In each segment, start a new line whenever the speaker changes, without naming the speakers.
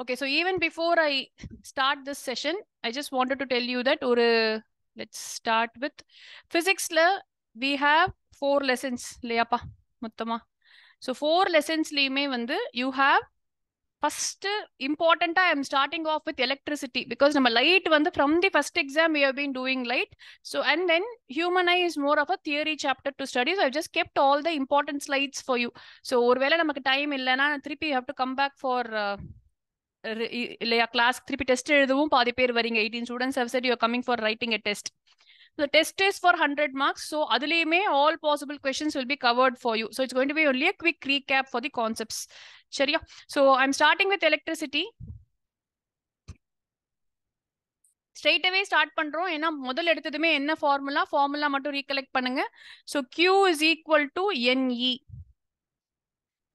Okay, so even before I start this session, I just wanted to tell you that let's start with physics. We have 4 lessons. Layapa, muttama. So 4 lessons you have first important. I am starting off with electricity because நம்ம light from the first exam we have been doing light. So and then human eye is more of a theory chapter to study. So I've just kept all the important slides for you. So ஒருவேளை நமக்கு time இல்லனா திருப்பி you have to come back for class திருப்பி test எழுதவும் பாதி பேர் வரீங்க. 18 students have said you are coming for writing a test. The test is for 100 marks. So aduleyume all possible questions will be covered for you. So it's going to be only a quick recap for the concepts. Sharia. So I'm starting with electricity. Straight away start பண்றோம். ஏன்னா முதல்ல எடுத்ததுமே என்ன formula மட்டும் recollect பண்ணுங்க. So Q is equal to NE.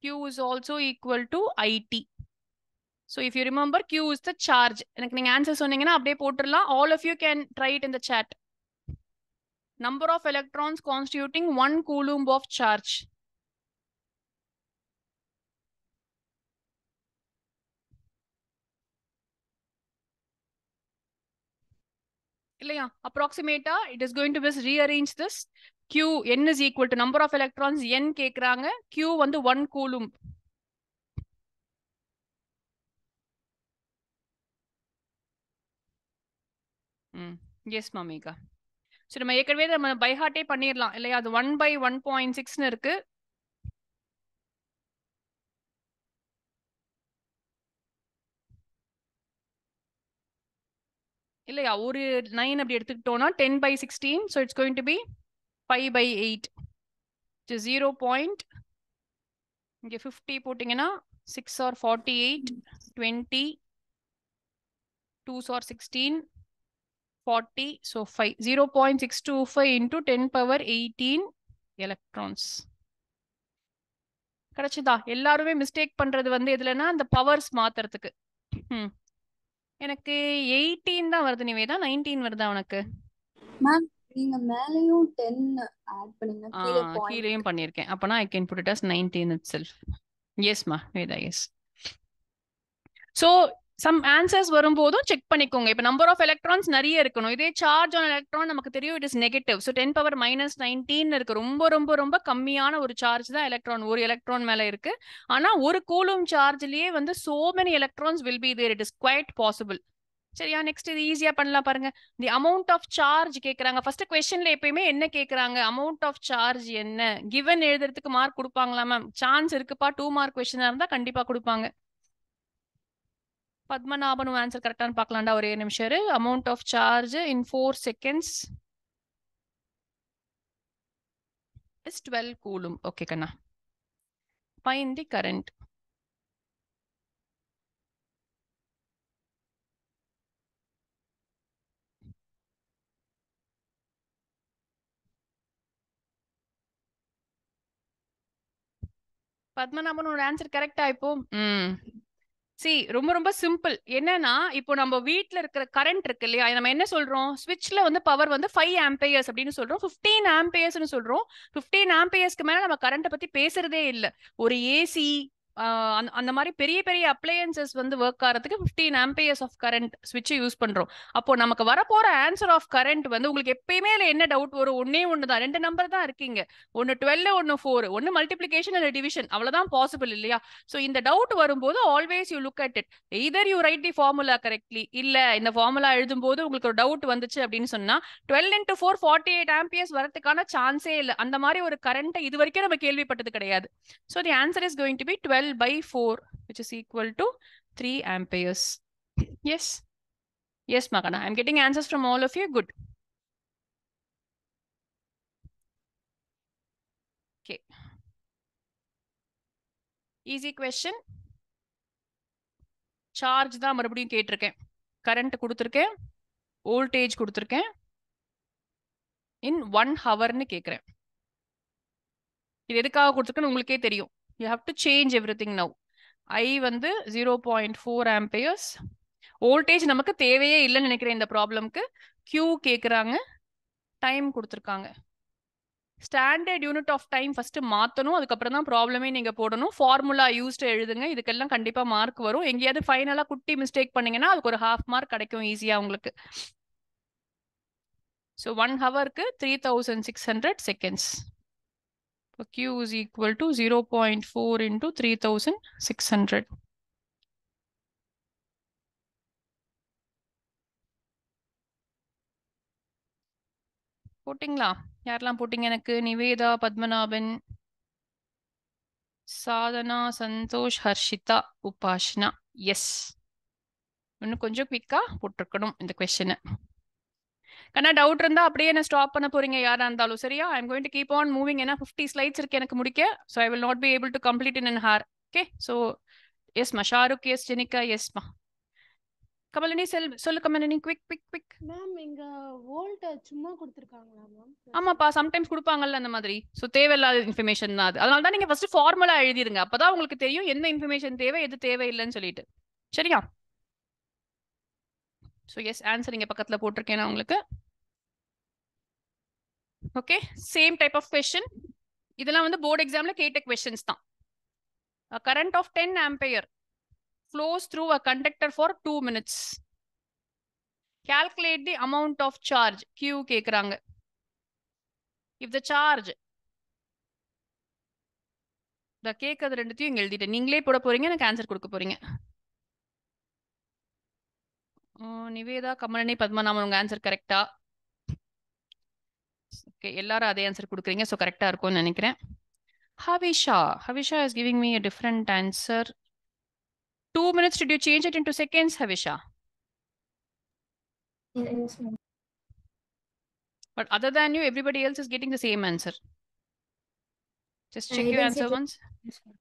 Q is also equal to IT. So if you remember, Q is the charge. எனக்கு நீங்க answer சொன்னீங்கன்னா அப்படியே போட்டுறலாம். All of you can try it in the chat. Number of electrons constituting 1 coulomb of charge. இல்லையா? Approximate, it is going to be rearrange this. Q, N is equal to number of electrons, N கேக்குறாங்க. Q 1 coulomb. Yes, Mamika. So நம்ம ஏற்கனவே நம்ம by ஹார்ட்டே பண்ணிரலாம் இல்லையா? அது 1/1.6 ன்னு இருக்கு. இல்லையா? ஒரு 9 அப்படி எடுத்துக்கிட்டோம்னா 10/16. So it's going to be 5/8. Which is 0. இங்க 50 போட்டீங்கன்னா 6 or 48, 20, 2s or 16, 40, so 5. 0.625 into 10 power 18 electrons. கிடைச்சதா? எல்லாருமே மிஸ்டேக் பண்றது எதுலன்னா அந்த பவர்ஸ் மாத்துறதுக்கு. எனக்கு 18 தான் வருது நிவேதா. 19 வருதா உனக்கு?
மேம் நீங்க மேலயும் 10 ஆட் பண்ணீங்க,
கீழேயும் பண்ணிருக்கேன். அப்பனா I can put it as 19 itself. Yes ma, Veda, yes. So some answers வரும்போதும் செக் பண்ணிக்கோங்க. இப்ப நம்பர் ஆஃப் எலக்ட்ரான்ஸ் நிறைய இருக்கணும். இதே சார்ஜ் ஆன் எலக்ட்ரான் நமக்கு தெரியும் it is negative. So 10 power -19 இருக்கு. ரொம்ப ரொம்ப ரொம்ப கம்மியான ஒரு சார்ஜ் தான் எலக்ட்ரான், ஒரு எலக்ட்ரான் மேல இருக்கு. ஆனா ஒரு coulomb சார்ஜ்லயே so many electrons will be there. It is quite possible. சரியா? நெக்ஸ்ட் இது ஈஸியா பண்ணலாம் பாருங்க. தி அமௌண்ட் ஆஃப் சார்ஜ் கேக்குறாங்க. ஃபர்ஸ்ட் क्वेश्चनல எப்பயுமே என்ன கேக்குறாங்க? அமௌண்ட் ஆஃப் சார்ஜ் என்ன? கிவன் எழுதுறதுக்கு மார்க் கொடுப்பாங்களா மேம்? சான்ஸ் இருக்குப்பா. 2 மார்க் क्वेश्चनா இருந்தா கண்டிப்பா கொடுப்பாங்க. பத்மநாபன் ஆன்சர் கரெக்டானு பார்க்கலாம்டா. ஒரே நிமிஷம் இரு. Amount of charge in 4 seconds is 12 coulomb. Okay கண்ணா. Find the current. Padmanabhan answer கரெக்டா இப்போ? சி ரொம்ப ரொம்ப சிம்பிள். என்னன்னா இப்போ நம்ம வீட்ல இருக்கிற கரண்ட் இருக்கு இல்லையா, நம்ம என்ன சொல்றோம்? ஸ்விட்ச்ல பவர் 5 ஆம்பியர்ஸ் அப்படின்னு சொல்றோம். 15 ஆம்பியர்ஸ்னு சொல்றோம். 15 ஆம்பியர்ஸ்க்கு மேல நம்ம கரண்ட்டை பத்தி பேசுறதே இல்லை. ஒரு ஏசி அந்த மாதிரி பெரிய பெரிய அப்ளையன்சஸ் ஒர்க் ஆகிறதுக்கு 15 ஆம்பியர்ஸ் ஆஃப் கரண்ட் ஸ்விட்ச் யூஸ் பண்றோம். அப்போ நமக்கு வரப்போற ஆன்சர் ஆஃப் கரண்ட் உங்களுக்கு எப்பயுமே என்ன டவுட் வரும்? ஒன்னே ஒண்ணுதான், 2 நம்பர் தான் இருக்கீங்க. ஒன்னு 12, ஒன்னு 4, ஒன்னு மல்டிபிளிகேஷன் இல்ல டிவிஷன், அவ்வளவுதான் பாசிபிள் இல்லையா? சோ இந்த டவுட் வரும்போது always you look at it. Either you right the formula correctly, இல்ல இந்த ஃபார்முலா எழுதும் போது உங்களுக்கு ஒரு டவுட் வந்துச்சு அப்படின்னு சொன்னா 12 into 4 48 ஆம்பியர்ஸ் வரதுக்கான சான்ஸே இல்லை. அந்த மாதிரி ஒரு கரண்ட் இது வரைக்கும் நம்ம கேள்விப்பட்டது கிடையாது. So the answer is going to be 12/4, which is equal to 3 amperes. Yes. Yes, Magana. I'm getting answers from all of you. Good. Okay. Easy question. Charge தான் மறுபடியும் கேட்டிருக்கேன். கரண்ட் கொடுத்திருக்கேன். வோல்டேஜ் கொடுத்திருக்கேன். in 1 hourன்னு கேக்குறேன். இது எதுக்காக கொடுத்திருக்கேன்னு உங்களுக்கே தெரியும். You have to change everything now. I 0.4 amperes. Voltage நமக்கு தேவையே இல்லைன்னு நினைக்கிறேன் இந்த ப்ராப்ளம்க்கு. Q கேக்குறாங்க. டைம் கொடுத்திருக்காங்க. Standard unit of time first மாத்தணும், அதுக்கப்புறம் தான் ப்ராப்ளமே நீங்க போடணும். ஃபார்முலா யூஸ்டு எழுதுங்க, இதுக்கெல்லாம் கண்டிப்பா மார்க் வரும். எங்கேயாவது ஃபைனலா குட்டி மிஸ்டேக் பண்ணீங்கன்னா அதுக்கு ஒரு half மார்க் கிடைக்கும் ஈஸியா உங்களுக்கு. ஸோ 1 ஹவருக்கு 3600 seconds. Q is equal to 0.4 into 3600. போட்டிங்களா? யாரெல்லாம் போட்டிங்க? எனக்கு நிவேதா, பத்மநாபன், சாதனா, சந்தோஷ், ஹர்ஷிதா, உபாஷ்னா. எஸ், இன்னும் கொஞ்சம் குவிக்கா போட்டிருக்கணும் இந்த கொஸ்டின். கண்ணா டவுட் இருந்தா அப்படியே என்ன ஸ்டாப் பண்ண போறீங்க யாரா இருந்தாலும், சரியா? I am going to keep on moving. ஏன்னா 50 ஸ்லைட்ஸ் இருக்கு எனக்கு முடிக்க. So I will not be able to complete in hour. Okay, so yes ma Shahrukh, yes Jenika, yes ma. Kamalini சொல்லு Kamalini, quick quick quick.
Ma'am இங்க வோல்ட் சும்மா கொடுத்திருக்காங்களா மேம்?
ஆமாப்பா, சம்டைம்ஸ் கொடுப்பாங்கல்ல அந்த மாதிரி. ஸோ தேவையில்லாத இன்ஃபர்மேஷன் தான் அது. அதனால தான் நீங்க ஃபர்ஸ்ட் ஃபார்முலா எழுதிருங்க, அப்பதான் உங்களுக்கு தெரியும் எந்த இன்ஃபர்மேஷன் தேவை எது தேவையில்லைன்னு சொல்லிட்டு. சரியா? ஸோ எஸ், ஆன்சர் இங்க பக்கத்துல போட்டிருக்கேன் நான் உங்களுக்கு. Okay, same type of question. இதெல்லாம் வந்து போர்டு எக்ஸாம்ல கேட்ட கொஸ்டின்ஸ் தான். A current of 10 ampere flows through a conductor for 2 minutes. Calculate the amount of charge. Q கேக்குறாங்க. If the charge, the கேக்குறது ரெண்டுத்தையும் இங்க எழுதிட்டேன். நீங்களே போட போறீங்க, எனக்கு ஆன்சர் கொடுக்க போறீங்க. நிவேதா, கமலினி, பத்மநாபன், உங்க ஆன்சர் கரெக்டா? ஓகே, எல்லாரும் அதே ஆன்சர் கொடுக்குறீங்க. ஸோ கரெக்டா இருக்கும்னு நினைக்கிறேன். Havisha is giving me a different answer. 2 minutes, did you change it into seconds, Havisha?
Yes, ma'am.
But other than you, everybody else is getting the same answer. Just check your answer once.
Yes, ma'am.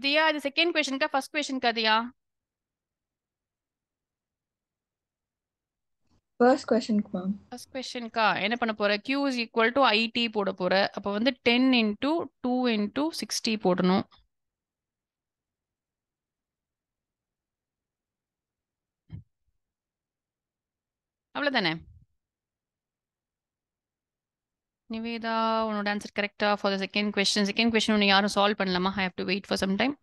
Diya, the second question ka first question ka Diya?
First question, ma'am.
First question ka என்ன பண்ண போற? Q is equal to IT போட போற. அப்ப வந்து 10 into 2 into 60 போடணும். அவ்வளவுதானே? நிவேதா, உன்னோட ஆன்சர் கரெக்டா for the second question? Second question ஒன்று யாரும் சால்வ் பண்ணலாமா? I have to wait for some time.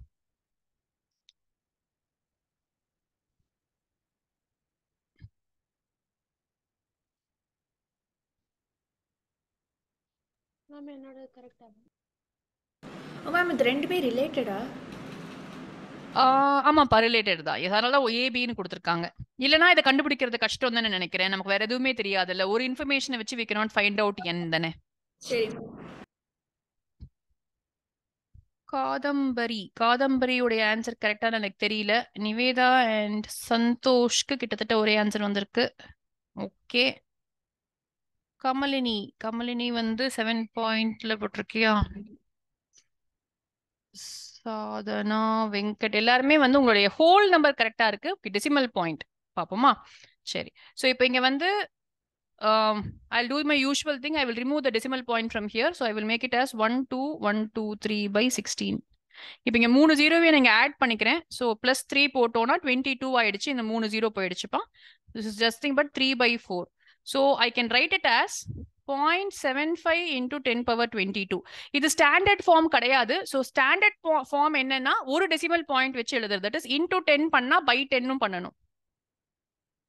Ma'am என்னோட கரெக்டா?
மேம் இது ரெண்டுமே ரிலேட்டடா?
ஆமாப்பா, ரிலேட்டட் தான். அதனால ஏபின்னு கொடுத்துருக்காங்க. இல்லைன்னா இதை கண்டுபிடிக்கிறது கஷ்டம் தானே நினைக்கிறேன். நமக்கு வேற எதுவுமே தெரியாதுல்ல. ஒரு இன்ஃபர்மேஷனை வச்சு we cannot find out n தானே.
சரி.
காதம்பரியோடைய ஆன்சர் கரெக்டான எனக்கு தெரியல. நிவேதா அண்ட் சந்தோஷ்க்கு கிட்டத்தட்ட ஒரே ஆன்சர் வந்திருக்கு. ஓகே, கமலினி வந்து 7 பாயிண்ட்ல போட்டிருக்கியா? சாதனா, வெங்கட் எல்லாருமே வந்து உங்களுடைய ஹோல் நம்பர் கரெக்டா இருக்கு. டெசிமல் பாயிண்ட் பாப்போமா? சரி, ஸோ இப்போ இங்க வந்து I'll do my usual thing. I will remove the decimal point from here. So I will make it as 12123 by 16. இப்போ இங்க 3 ஜீரோவே நீங்க ஆட் பண்ணிக்கிறேன். ஸோ பிளஸ் 3 போட்டோம்னா 22 ஆயிடுச்சு. இந்த 3 zero போயிடுச்சுப்பா. This is just thing but 3 by 4. So I can write it as 0.75 into 10 power 22. இது standard form கிடையாது. So standard form என்னன்னா ஒரு டெசிமல் பாயிண்ட் வச்சு எழுதுறது. தட் இஸ் இன்டூ 10 பண்ணா பை 10 பண்ணணும்.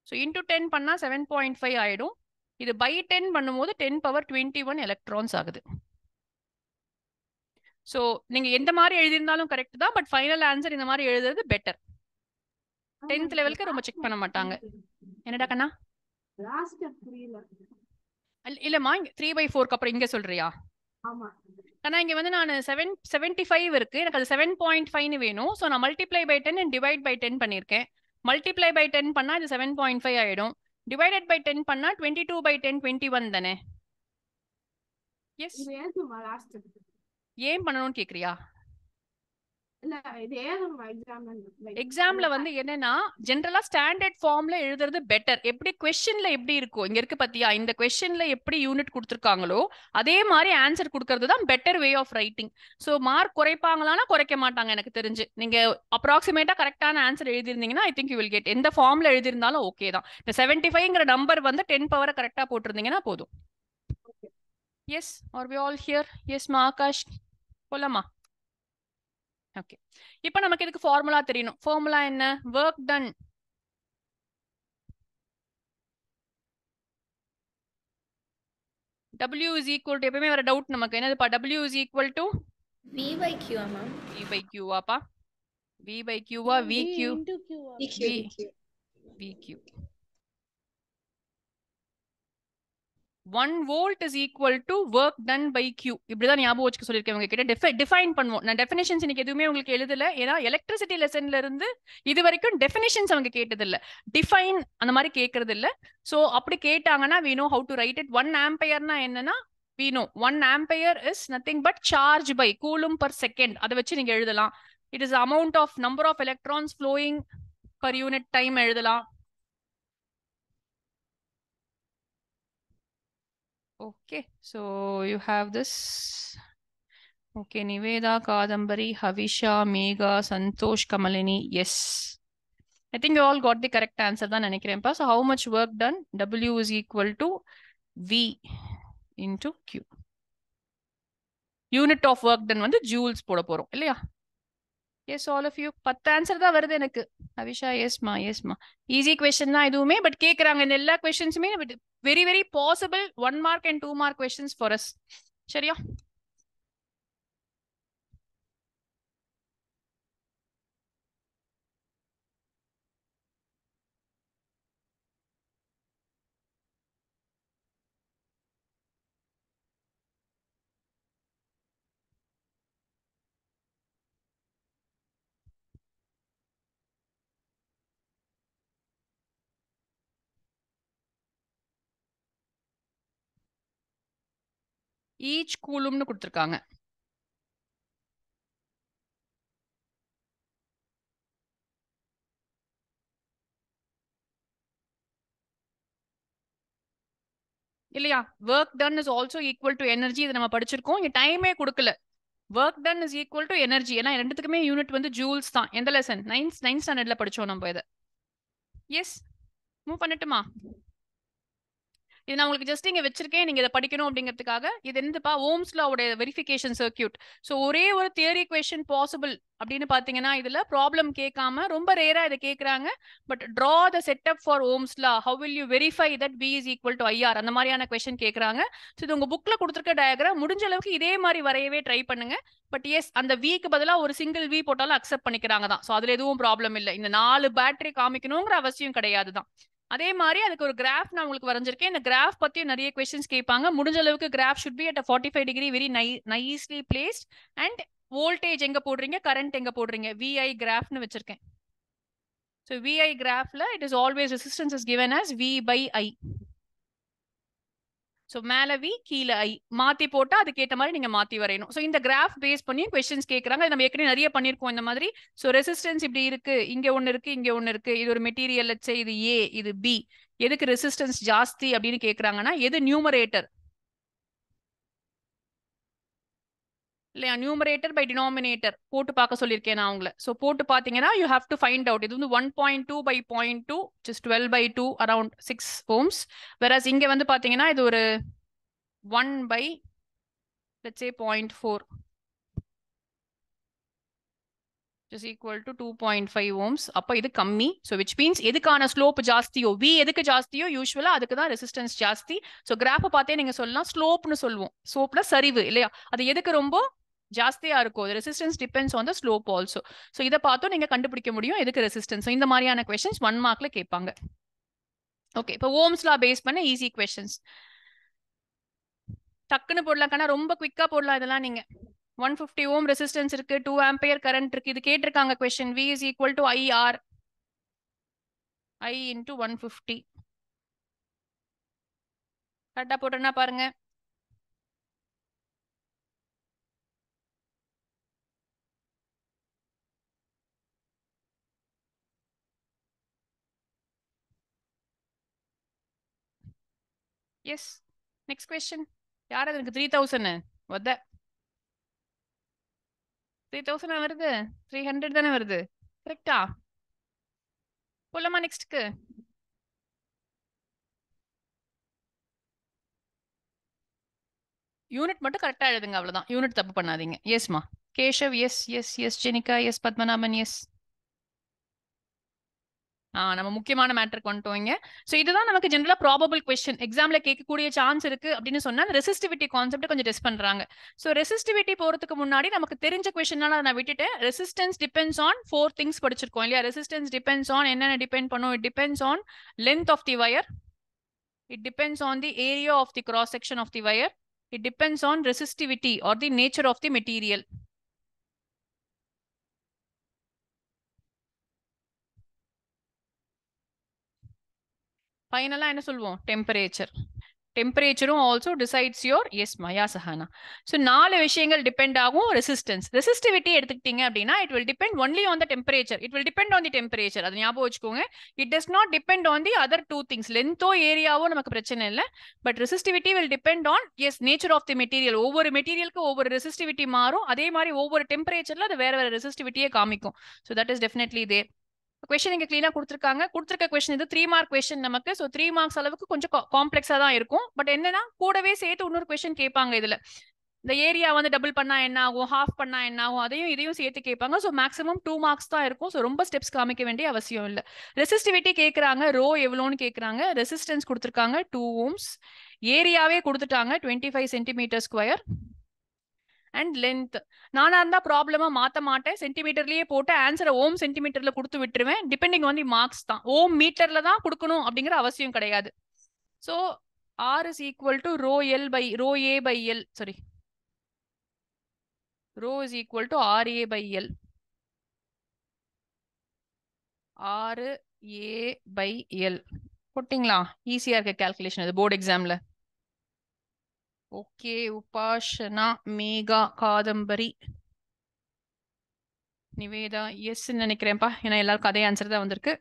ஸோ இன்டூ 10 பண்ணா 7.5 ஆயிடும். இது பை 10 பண்ணும்போது 10 power 21 எலக்ட்ரான்ஸ் ஆகுது. ஸோ நீங்க எந்த மாதிரி எழுதியிருந்தாலும் கரெக்ட் தான். பட் ஃபைனல் ஆன்சர் இந்த மாதிரி எழுதுறது பெட்டர். 10th லெவலுக்கு ரொம்ப செக் பண்ண மாட்டாங்க. என்னடா கண்ணா? இல்லம்மா, 3 by 4 அப்புறம் இங்க சொல்றியா? ஆனா இங்க வந்து நான் 775 இருக்கு. எனக்கு அது 7.5 வேணும். ஸோ நான் multiply by 10 and divide by 10 பண்ணியிருக்கேன். மல்டிப்ளை பை 10 பண்ணா இது 7.5 ஆயிடும். டிவைடட் பை 10 பண்ணா 22 by 10 21 தானே? எஸ், ஏன் பண்ணணும்னு கேக்குறியா?
இல்ல இது ஏதும் எக்ஸாம்ல
எக்ஸாம்ல வந்து என்னன்னா ஜென்ரலா ஸ்டாண்டர்ட் ஃபார்ம்ல எழுதுறது பெட்டர். எப்படி கொஸ்டின்ல எப்படி இருக்கும் இங்க இருக்கு பத்தியா, இந்த கொஸ்டின்ல எப்படி யூனிட் கொடுத்துருக்காங்களோ அதே மாதிரி ஆன்சர் கொடுக்கறது தான் better way of writing. So mark குறைப்பாங்களான்னா குறைக்க மாட்டாங்க எனக்கு தெரிஞ்சு. நீங்க அப்ராக்சிமேட்டா கரெக்டான ஆன்சர் எழுதிருந்தீங்கன்னா I think you will get. எந்த ஃபார்ம்ல எழுதிருந்தாலும் ஓகே தான். இந்த 75ங்கிற நம்பர் வந்து 10 பவரை கரெக்டா போட்டிருந்தீங்கன்னா போதும். Yes are we all here? Yes மா ஆகாஷ் போலாமா? ஓகே, இப்போ நமக்கு இதுக்கு ஃபார்முலா தெரியணும். ஃபார்முலா என்ன? Work done W is equal to, எப்பவுமே வர டவுட் நமக்கு என்னதுப்பா, W is equal to
V by Q ma'am.
V by Q ஆப்பா? V by Q வா VQ?
into Q
VQ. 1 volt is equal to work done by Q. இப்படிதான் ஞாபகம் வச்சுக்க சொல்லியிருக்கேன் உங்ககிட்ட. டிஃபைன் பண்ணுவோம். நான் டெஃபினேஷன்ஸ் இன்னைக்கு எதுவுமே உங்களுக்கு எழுதல, ஏன்னா எலக்ட்ரிசிட்டி லெசன்ல இருந்து இது வரைக்கும் டெஃபினேஷன்ஸ் அவங்க கேட்டது இல்ல, டிஃபைன் அந்த மாதிரி கேட்கறது இல்ல. சோ அப்படி கேட்டாங்கன்னா we know how to write it. 1 ஆம்பியர்னா என்னன்னா we know 1 ampere is nothing but charge by coulomb per second. அதை வச்சு நீங்க எழுதலாம். It is amount of number of electrons flowing per unit time எழுதலாம். Okay, so you have this. Okay, Niveda, Kadambari, Havisha, Megha, Santosh, Kamalini. Yes, I think you all got the correct answer தான் நினைக்கிறேன். So how much work done? W is equal to V into Q. Unit of work done வந்து joules போட போறோம் இல்லையா? Yes, all of you. 10 answer தான் வருது எனக்கு. Havisha, yes ma, yes ma. Easy question தான் இதுவுமே, பட் கேக்குறாங்க இந்த எல்லா questionsuமே very very possible 1 mark and 2 mark questions for us. சரியா? ஈச் கூலும்னு கொடுத்துருக்காங்க. இல்லையா? Work done is also equal to energy. இதை நம்ம படிச்சிருக்கோம். இங்க டைமே கொடுக்கல. Work done is equal to energy. ஏன்னா ரெண்டுத்துக்குமே யூனிட் வந்து ஜூல்ஸ் தான். எந்த லெசன்? 9th ஸ்டாண்டர்ட்ல படிச்சோம் நம்ம இதை. எஸ், மூவ் பண்ணட்டுமா? இது நான் உங்களுக்கு ஜஸ்ட் இங்க வச்சிருக்கேன், நீங்க இதை படிக்கணும் அப்படிங்கிறதுக்காக. இது என்னதுப்பா? ஓம்ஸ் லாவோட வெரிஃபிகேஷன் சர்க்கியூட். ஸோ ஒரே ஒரு தியரி கொஸ்டின் பாசிபிள் அப்படின்னு பாத்தீங்கன்னா இதுல ப்ராப்ளம் கேட்காம ரொம்ப ரேரா இதை கேட்கறாங்க. But draw the setup for Ohm's law, how will you verify that V is equal to IR, அந்த மாதிரியான கொஸ்டின் கேட்கறாங்க. ஸோ இது உங்க புக்ல கொடுத்துருக்க டயக்ராம் முடிஞ்ச அளவுக்கு இதே மாதிரி வரையவே ட்ரை பண்ணுங்க. பட் எஸ், அந்த விக்கு பதிலாக ஒரு சிங்கிள் வி போட்டாலும் அக்செப்ட் பண்ணிக்கிறாங்க தான். ஸோ அதுல எதுவும் ப்ராப்ளம் இல்லை. இந்த 4 பேட்டரி காமிக்கணுங்கிற அவசியம் கிடையாது தான். அதே மாதிரி அதுக்கு ஒரு கிராஃப் நான் உங்களுக்கு வரைஞ்சிருக்கேன். இந்த கிராஃப் பத்தியும் நிறைய கொஸ்டின்ஸ் கேட்பாங்க. முடிஞ்ச அளவுக்கு graph should be at 45 degree, very nicely placed. And voltage எங்க போடுறீங்க, கரண்ட் எங்க போடுறீங்க, VI கிராஃப்னு வச்சிருக்கேன். ஸோ VI கிராஃப்ல it is always resistance is given as V by I. So மேல V கீழே I மாத்தி போட்டா அதுக்கேற்ற மாதிரி நீங்க மாத்தி வரையணும். ஸோ இந்த கிராஃப் பேஸ் பண்ணி கொஸ்டின்ஸ் கேட்கறாங்க. நம்ம ஏற்கனவே நிறைய பண்ணிருக்கோம் இந்த மாதிரி. ஸோ ரெசிஸ்டன்ஸ் இப்படி இருக்கு, இங்க ஒன்னு இருக்கு, இங்க ஒன்னு இருக்கு. இது ஒரு மெட்டீரியல், இது A, இது B. எதுக்கு ரெசிஸ்டன்ஸ் ஜாஸ்தி அப்படின்னு கேட்கறாங்கன்னா எது நியூமரேட்டர் இல்லையா? நியூமரேட்டர் பை டினாமினேட்டர் போட்டு பார்க்க சொல்லியிருக்கேன் நான் உங்களை. ஸோ போட்டு பார்த்தீங்கன்னா you have to find out. இது வந்து 1.2 by 0.2 just 12/2 அரௌண்ட் 6 ohms. வெராஸ் இங்க வந்து பார்த்தீங்கன்னா இது ஒரு 1 by let's say 0.4 is equal to 2.5 ohms. அப்ப இது கம்மி. ஸோ which means எதுக்கான ஸ்லோப் ஜாஸ்தியோ, V எதுக்கு ஜாஸ்தியோ யூஸ்வலா அதுக்கு தான் ரெசிஸ்டன்ஸ் ஜாஸ்தி. ஸோ கிராஃபை பார்த்தே நீங்க சொல்லலாம் ஸ்லோப்னு சொல்லுவோம். ஸ்லோப்ல சரிவு இல்லையா? அது எதுக்கு ரொம்ப ஜாஸ்தியா இருக்கும்? Resistance depends on the slope also. So இதை பார்த்தும் நீங்க கண்டுபிடிக்க முடியும் எதுக்கு ரெசிஸ்டன்ஸ். இந்த மாதிரியான கொஸ்டின்ஸ் 1 மார்க்ல கேட்பாங்க. ஓகே, இப்போ ஓம்ஸ் லா பேஸ் பண்ண ஈஸி கொஸ்டின்ஸ் டக்குன்னு போடலாம். ரொம்ப குவிக்கா போடலாம் இதெல்லாம். நீங்க 150 ohm ரெசிஸ்டன்ஸ் இருக்கு, 2 ampere கரண்ட் இருக்கு. இது கேட்டிருக்காங்க question. V is equal to IR, I into 150. கரெக்டா போட்டோன்னா பாருங்க. எஸ். Next question. யார் அதுக்கு 3000 வத 3000 வருது, 300 தானே வருது. கரெக்டா? போலாமா நெக்ஸ்ட்க்கு? யூனிட் மட்டும் கரெக்டா எழுதுங்க, அவ்வளவுதான். யூனிட் தப்பு பண்ணாதீங்க. Yes ma Keshav, yes yes yes. Jenika, yes. Padmanabhan, yes. நம்ம முக்கியமான மேட்டருக்கு வந்துட்டோங்க. ஸோ இதுதான் நமக்கு ஜென்ரலா ப்ராபபிள் கொஸ்டின் எக்ஸாம்ல கேட்கக்கூடிய சான்ஸ் இருக்கு அப்படின்னு சொன்னா ரெசிஸ்டிவிட்டி கான்செப்ட் கொஞ்சம் டெஸ்ட் பண்றாங்க. ஸோ ரெசிஸ்டிவிட்டி போறதுக்கு முன்னாடி நமக்கு தெரிஞ்ச கொஸ்டினால நான் விட்டுட்டேன். ரெசிஸ்டன்ஸ் டிபெண்ட்ஸ் ஆன் 4 திங்ஸ் படிச்சிருக்கோம் இல்லையா? ரெசிஸ்டன்ஸ் டிபெண்ட்ஸ் ஆன் என்னென்ன டிபெண்ட் பண்ணும்? It depends on length of the wire, it depends on the area of the cross section of the wire, it depends on resistivity or the nature of the material. ஃபைனலா என்ன சொல்லுவோம்? Temperature. டெம்பரேச்சரும் also decides your yes Maya Sahana. So 4 விஷயங்கள் depend ஆகும். Resistance, resistivity எடுத்துக்கிட்டீங்க அப்படின்னா it will depend only on the temperature. It will depend on the temperature. அது ஞாபகம் வச்சுக்கோங்க. It does not depend on the other 2 things. லென்த்தோ ஏரியாவோ நமக்கு பிரச்சனை இல்லை. But resistivity will depend on its nature of the material. ஒவ்வொரு மெட்டீரியலுக்கு ஒவ்வொரு ரெசிஸ்டிவிட்டி மாறும். அதே மாதிரி ஒவ்வொரு டெம்பரேச்சர்ல அது வேற வேற ரெசிஸ்டிவிட்டியே காமிக்கும். So that is definitely there. Question இங்க கிளீனா கொடுத்துருக்காங்க. கொடுத்துருக்க கொஸ்டின் இது 3 மார்க் கொஸ்டின் நமக்கு. ஸோ 3 மார்க்ஸ் அளவுக்கு கொஞ்சம் காம்ப்ளெக்ஸா தான் இருக்கும். பட் என்னன்னா கூடவே சேர்த்து இன்னொரு கொஸ்டின் கேட்பாங்க. இதுல இந்த ஏரியா வந்து டபுள் பண்ணா என்ன ஆகும், ஹாஃப் பண்ணா என்ன ஆகும், அதையும் இதையும் சேர்த்து கேட்பாங்க. ஸோ மேக்ஸிமம் 2 மார்க்ஸ் தான் இருக்கும். ஸோ ரொம்ப ஸ்டெப்ஸ் காமிக்க வேண்டிய அவசியம் இல்லை. ரெசிஸ்டிவிட்டி கேட்கறாங்க, ரோ எவ்வளோன்னு கேட்கறாங்க. ரெசிஸ்டன்ஸ் கொடுத்துருக்காங்க 2 ohms, ஏரியாவே கொடுத்துட்டாங்க 25 சென்டிமீட்டர் ஸ்கொயர் அண்ட் லென்த். நானா இருந்தா ப்ராப்ளமா மாத்த மாட்டேன், சென்டிமீட்டர்லயே போட்டு ஆன்சரை ஓம் சென்டிமீட்டர்ல கொடுத்து விட்டுருவேன். டிபெண்டிங் ஆன் தி மார்க்ஸ் தான். ஓம் மீட்டர்ல தான் கொடுக்கணும் அப்படிங்கிற அவசியம் கிடையாது. So R is equal to rho L by rho A by L. Sorry, rho is equal to RA by L. RA by L போட்டிங்களா? ஈஸியா இருக்க கால்குலேஷன் இது போர்டு எக்ஸாம்ல. ஓகே, உபாஷனா, மேகா, காதம்பரி, நிவேதா எஸ் நினைக்கிறேன்ப்பா. ஏன்னா எல்லாருக்கும் அதே ஆன்சர் தான் வந்திருக்கு.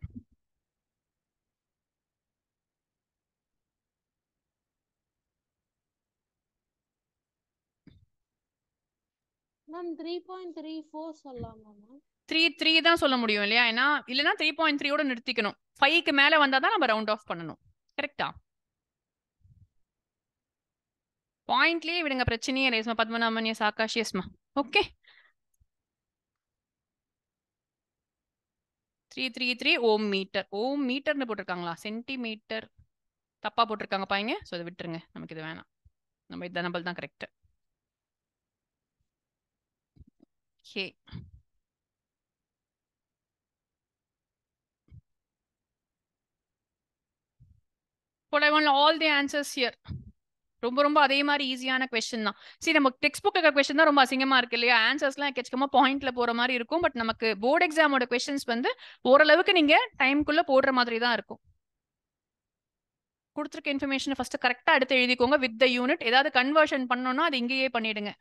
மேம் 3.34 சொல்லலாமா மேம்?
3 தான் சொல்ல முடியும் இல்லையா? ஏன்னா இல்லைன்னா 3.3 நிறுத்திக்கணும். 5க்கு மேல வந்தாதான் நம்ம ரவுண்ட் ஆஃப் பண்ணணும். கரெக்டா? பாயிண்ட்லயே விடுங்க, பிரச்சனையே இல்லை. பத்மநாபன் எஸ், ஆகாஷ் எஸ்மா. ஓகே, 333 ஓம் மீட்டர். ஓம் மீட்டர்னு போட்டிருக்காங்களா? சென்டிமீட்டர் தப்பா போட்டிருக்காங்க பாருங்க. ஸோ அதை விட்டுருங்க, நமக்கு இது வேணாம். நம்ம இந்த நம்பர் தான் correct. Okay, but I want all the answers here. ரொம்ப ரொம்ப அதே மாதிரி ஈஸியான கொஸ்டின் தான். சரி, நம்ம டெக்ஸ்ட் புக் இருக்கிற கொஸ்டின் தான் ரொம்ப அசிங்கமா இருக்கு இல்லையா? ஆன்சர்ஸ்லாம் எக்கச்சக்கமா பாயிண்ட்ல போற மாதிரி இருக்கும். பட் நமக்கு போர்டு எக்ஸாமோட கொஸ்டின்ஸ் வந்து ஓரளவுக்கு நீங்க டைம்குள்ள போடுற மாதிரி தான் இருக்கும். கொடுத்துருக்க இன்ஃபர்மேஷன் ஃபர்ஸ்ட் கரெக்டா எடுத்து எழுதிக்கோங்க வித் த யூனிட். ஏதாவது கன்வர்ஷன் பண்ணணும்னா அது இங்கேயே பண்ணிடுங்க.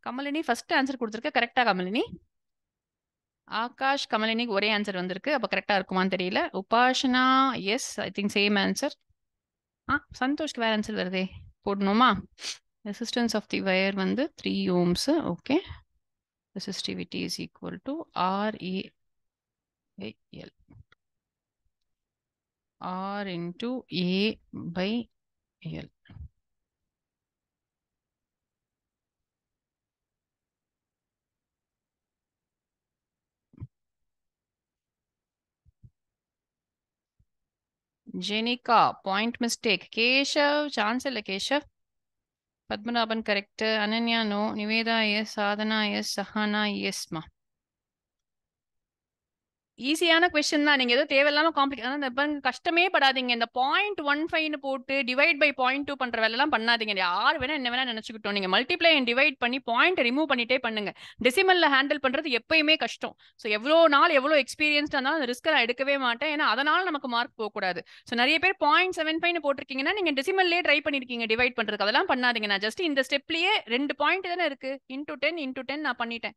கமலினி ஃபர்ஸ்ட் ஆன்சர் கொடுத்துருக்க கரெக்டா? கமலினி, ஆகாஷ், கமலினிக்கு ஒரே ஆன்சர் வந்திருக்கு. அப்ப கரெக்டா இருக்குமான்னு தெரியல. Upashana yes, I think same answer. சந்தோஷ்க்கு வேற ஆன்சர் வருதே, போடணுமா? ரெசிஸ்டன்ஸ் ஆஃப் தி வயர் வந்து 3 ohms. Okay, resistivity is equal to RA by L. R into A by L. Jenika, point mistake. Keshav, chance illa Keshav. Padmanaban correct. Ananya no. Niveda yes. Sadhana yes. Sahana yes ma. ஈஸியான question தான். நீங்க ஏதோ தேவையில்லாம complicate கஷ்டமே படாதீங்க. இந்த 0.15 போட்டு divide by 0.2 பண்ற வேலை எல்லாம் பண்ணாதீங்க. யார் வேணா என்ன வேணா நினைச்சுக்கிட்டோம். நீங்க மல்டிப்ளை அண்ட் டிவைட் பண்ணி பாயிண்ட் ரிமூவ் பண்ணிட்டே பண்ணுங்க. டெசிமல்ல ஹேண்டில் பண்றது எப்பயுமே கஷ்டம். ஸோ எவ்வளோ நாள் எவ்வளோ எக்ஸ்பீரியன்ஸ்டா இருந்தாலும் அந்த ரிஸ்க் நான் எடுக்கவே மாட்டேன். ஏன்னா அதனால நமக்கு மார்க் போகக்கூடாது. ஸோ நிறைய பேர் 0.75 போட்டிருக்கீங்கன்னா நீங்க டெசிமல்லே ட்ரை பண்ணிருக்கீங்க டிவைட் பண்றதுக்கு. அதெல்லாம் பண்ணாதீங்க. நான் ஜஸ்ட் இந்த ஸ்டெப்லயே 2 பாயிண்ட் தானே இருக்கு, இன்டூ 10 நான் பண்ணிட்டேன்.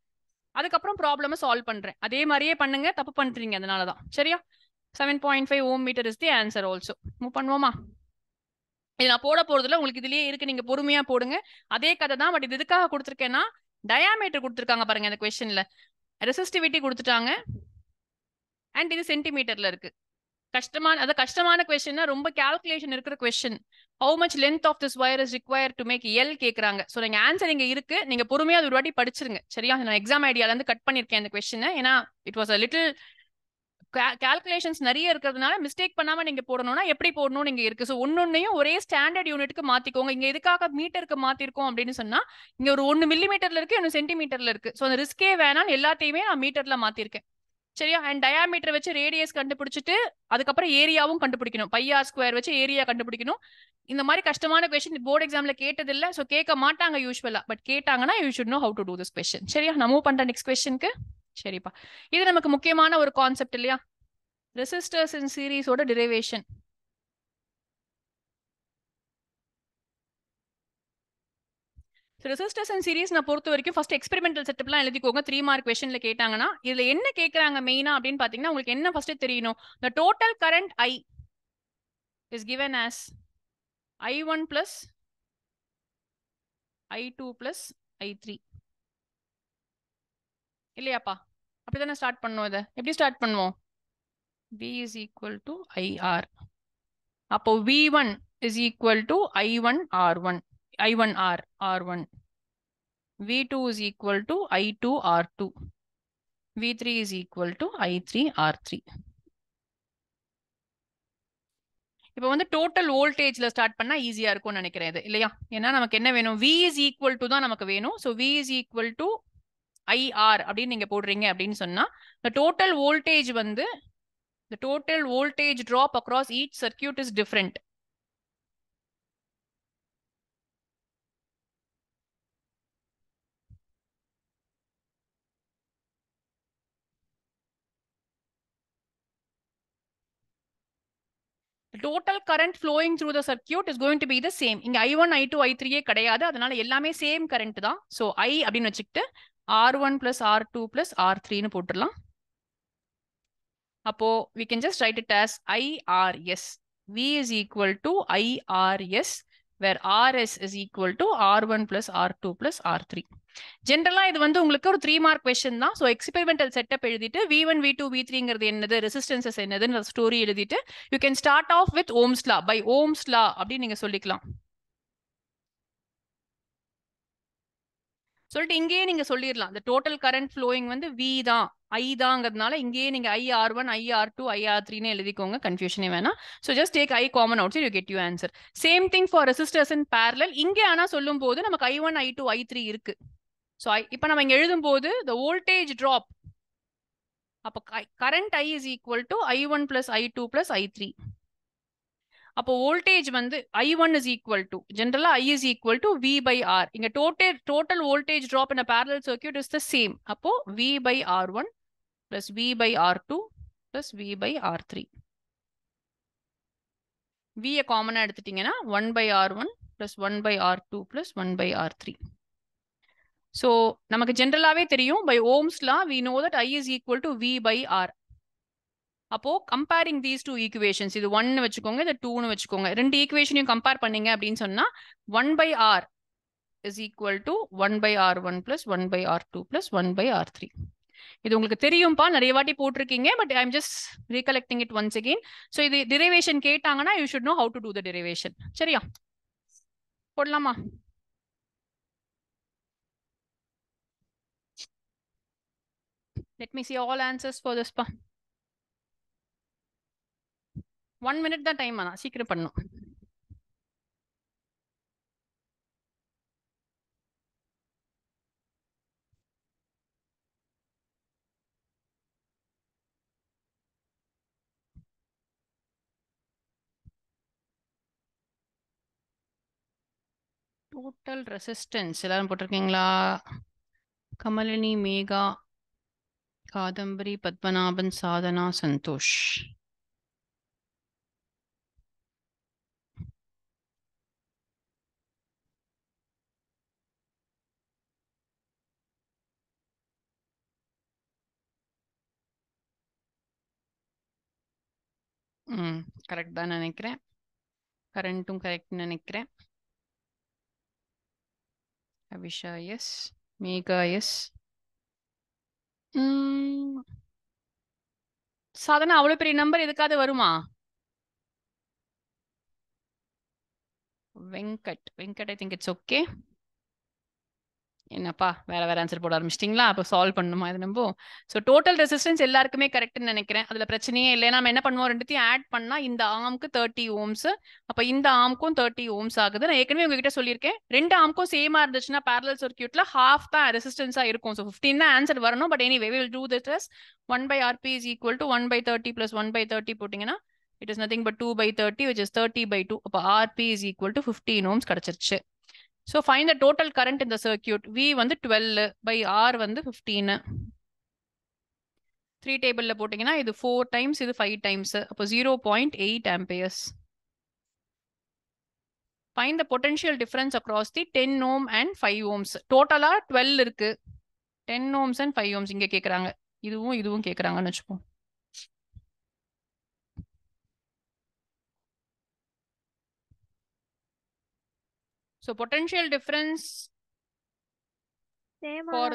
அதுக்கப்புறம் ப்ராப்ளம் சால்வ் பண்றேன். அதே மாதிரியே பண்ணுங்க. தப்பு பண்றீங்க, அதனாலதான். சரியா? 7.5 ohm meter is the answer also. Move பண்ணுவோமா? இது நான் போட போறதுல உங்களுக்கு இதுலயே இருக்கு, நீங்க பொறுமையா போடுங்க. அதே கதை தான், பட் இது எதுக்காக கொடுத்துருக்கேன்னா டயாமீட்டர் கொடுத்துருக்காங்க பாருங்க இந்த கொஸ்டின்ல, ரெசிஸ்டிவிட்டி கொடுத்துட்டாங்க அண்ட் இது சென்டிமீட்டர்ல இருக்கு. கஷ்டமான கொஸ்டின், ரொம்ப கால்குலேஷன் இருக்கிற question. How much length of this wire is require to make L கேக்குறாங்க. ஸோ நீங்க ஆன்சர் இங்க இருக்கு, நீங்க பொறுமையா அது ஒரு வாட்டி படிச்சிருங்க சரியா. நான் எக்ஸாம் ஐடியால இருந்து கட் பண்ணிருக்கேன் இந்த கொஸ்டின், ஏன்னா it was a little calculations நிறைய இருக்கிறதுனால மிஸ்டேக் பண்ணாம நீங்க போடணும்னா எப்படி போடணும்னு இங்க இருக்கு. ஸோ ஒன்னொன்னையும் ஒரே ஸ்டாண்டர்ட் யூனிட்டுக்கு மாத்திக்கோங்க. இங்க எதுக்காக மீட்டருக்கு மாத்திருக்கோம் அப்படின்னு சொன்னா, இங்க ஒரு 1 மில்லிமீட்டர்ல இருக்கு, 1 சென்டிமீட்டர்ல இருக்கு. ஸோ அந்த ரிஸ்கே வேணாம், எல்லாத்தையுமே நான் மீட்டர்ல மாத்திருக்கேன் சரியா. அண்ட் டயாமீட்டர் வச்சு ரேடியஸ் கண்டுபிடிச்சிட்டு அதுக்கப்புறம் ஏரியாவும் கண்டுபிடிக்கணும். πr ஸ்கொயர் வச்சு ஏரியா கண்டுபிடிக்கணும். இந்த மாதிரி கஷ்டமான கொஸ்டின் போர்டு எக்ஸாம்ல கேட்டது இல்ல, சோ கேட்க மாட்டாங்க யூஸ்வலா. பட் கேட்டாங்கன்னா you should know how to to this question சரியா. நான் மூவ் பண்றேன் நெக்ஸ்ட் கொஸ்டினுக்கு. சரிப்பா, இது நமக்கு முக்கியமான ஒரு கான்செப்ட் இல்லையா, ரெசிஸ்டர்ஸ் இன் சீரிஸோட டெரிவேஷன். ரெசிஸ்டர்ஸ் அண்ட் சீரிஸ் நான் பொறுத்த வரைக்கும் ஃபர்ஸ்ட் எக்ஸ்பெரிமெண்டல் செட்டப்லாம் எழுதிக்கோங்க. 3 மார்க் கொஸ்டின்ல கேட்டாங்கன்னா இதுல என்ன கேக்குறாங்க மெயினா அப்படின்னு பாத்தீங்கன்னா, உங்களுக்கு என்ன ஃபர்ஸ்ட் தெரியணும். the total current I is given as I1 plus I2 plus I3 இல்லையாப்பா? அப்படிதானே ஸ்டார்ட் பண்ணுவோம். இதை எப்படி ஸ்டார்ட் பண்ணுவோம்? V is equal to IR. அப்போ V1 is equal to I1 R1 I1 R R1. V2 is equal to I2 R2. V3 is equal to I3 R3. இப்போ வந்து total வோல்டேஜ்ல start பண்ணா ஈஸியா இருக்கும்னு நினைக்கிறேன் இது இல்லையா. ஏன்னா நமக்கு என்ன வேணும், V is equal to தான் நமக்கு வேணும். So V is equal to IR அப்படின்னு நீங்க போடுறீங்க அப்படின்னு சொன்னா, the total voltage வந்து the total voltage drop across each circuit is different. The total current flowing through the circuit is going to be the same. இங்க I1 I2 I3 கிடையாது, அதனால எல்லாமே சேம் கரண்ட் தான். சோ I அப்படின்னு வச்சுக்கிட்டு R1 plus R2 plus R3 னு போட்டுடலாம். அப்போ we can just write it as IRS. V is equal to IRS, where RS is equal to R1 plus R2 plus R3. ஜென்ரலா இது வந்து உங்களுக்கு ஒரு 3 மார்க் கொஸ்டின் தான். ஸோ எக்ஸ்பெரிமெண்டல் செட்டப் எழுதிட்டு V1 V2 V3ங்கிறது என்னது, ரெசிஸ்டன்சஸ் என்னதுன்னு ஸ்டோரி எழுதிட்டு you can start off with Ohm's law. By Ohm's law அப்படின்னு நீங்க சொல்லிக்கலாம். சொல்லிட்டு இங்கேயே நீங்க சொல்லிடலாம், the total current flowing வந்து V தான் I தாங்கிறதுனால இங்கேயே நீங்க IR1 IR2 IR3 எழுதிக்கோங்க, கன்ஃபியூஷனே வேணாம். So just take I common out, you get you answer. Same thing for resistors in parallel. இங்கே ஆனா சொல்லும் போது நமக்கு I1 I2 I3 இருக்கு. ஸோ இப்போ நம்ம இங்க எழுதும் போது the voltage drop, அப்போ current I is equal to I1 plus I2 plus I3. அப்போ வோல்டேஜ் வந்து I1 is equal to, ஜெனரலா I is equal to V by R. இங்க total voltage drop in a parallel circuit is the same. அப்போ V by R1 plus V by R2 plus V by R3. V காமனா எடுத்துட்டீங்கன்னா 1 by R1 plus 1 by R2 plus 1 by R3. So நமக்கு ஜெனரலாவே தெரியும், by Ohm's law we know that I is equal to V by R. அப்போ comparing these two equations, இது 1 வச்சுக்கோங்க, இது 2 வச்சுக்கோங்க. ரெண்டு ஈக்குவேஷனையும் கம்பேர் பண்ணீங்க அப்படின்னு சொன்னா 1 by R is equal to 1 by R1 plus 1 by R2 plus 1 by R3. இது உங்களுக்கு தெரியும்பா, நிறைய வாட்டி போட்டிருக்கீங்க. But I am just recollecting it once again. So இது டெரிவேஷன் கேட்டாங்கன்னா you should know how to do the derivation. சரியா, போடலாமா? Let me see all answers for this pa. 1 minute தான் டைம், ஆனா சீக்கிரம் பண்ணும். டோட்டல் ரெசிஸ்டன்ஸ் எல்லாரும் போட்டிருக்கீங்களா? கமலினி, மேகா, காதம்பரி, பத்மநாபன், சாதனா, சந்தோஷ். கரெக்ட் தான் நினைக்கிறேன். கரண்ட்டும் கரெக்ட் நினைக்கிறேன். Abisha yes, Megha yes. சாதாரண அவ்வளவு பெரிய நம்பர் எதுக்காவது வருமா? Venkat I think it's okay. என்னப்பா வேற ஆன்சர் போட ஆரம்பிச்சிட்டிங்களா? அப்போ சால்வ் பண்ணணுமா இது நம்ம? ஸோ டோட்டல் ரெசிஸ்டன்ஸ் எல்லாருக்குமே கரெக்ட்னு நினைக்கிறேன். அதுல பிரச்சனையே இல்லை. நம்ம என்ன பண்ணுவோம், ரெண்டுத்தையும் ஆட் பண்ணா இந்த ஆம்க்கு 30 ஓம்ஸ், அப்ப இந்த ஆம்க்கும் 30 ஓம்ஸ் ஆகுது. நான் ஏற்கனவே உங்ககிட்ட சொல்லியிருக்கேன், ரெண்டு ஆம்க்கும் சேமா இருந்துச்சுன்னா பேரலல் சர்க்யூட்ல ஹாஃப் தான் ரெசிஸ்டன்ஸா இருக்கும். ஸோ 15 தான் ஆன்சர் வரணும். But anyway we will do this as 1/RP is equal to 1/30 plus 1/30 போட்டிங்கன்னா it is nothing but 2/30 which is 30/2. அப்போ RP is equal to 15 ohms கிடைச்சிருச்சு. So find the total current in the circuit. V வந்து 12 by R வந்து 15. 3 டேபிள்ல போட்டீங்கன்னா இது 4 times இது 5 times. அப்போ 0.8 amperes. Find the potential difference across the 10 ohm and 5 ohms. டோட்டலா 12 இருக்கு. 10 ohms and 5 ohms இங்க கேக்குறாங்க. இதுவும் கேக்குறாங்கன்னு வச்சுப்போம். So potential difference for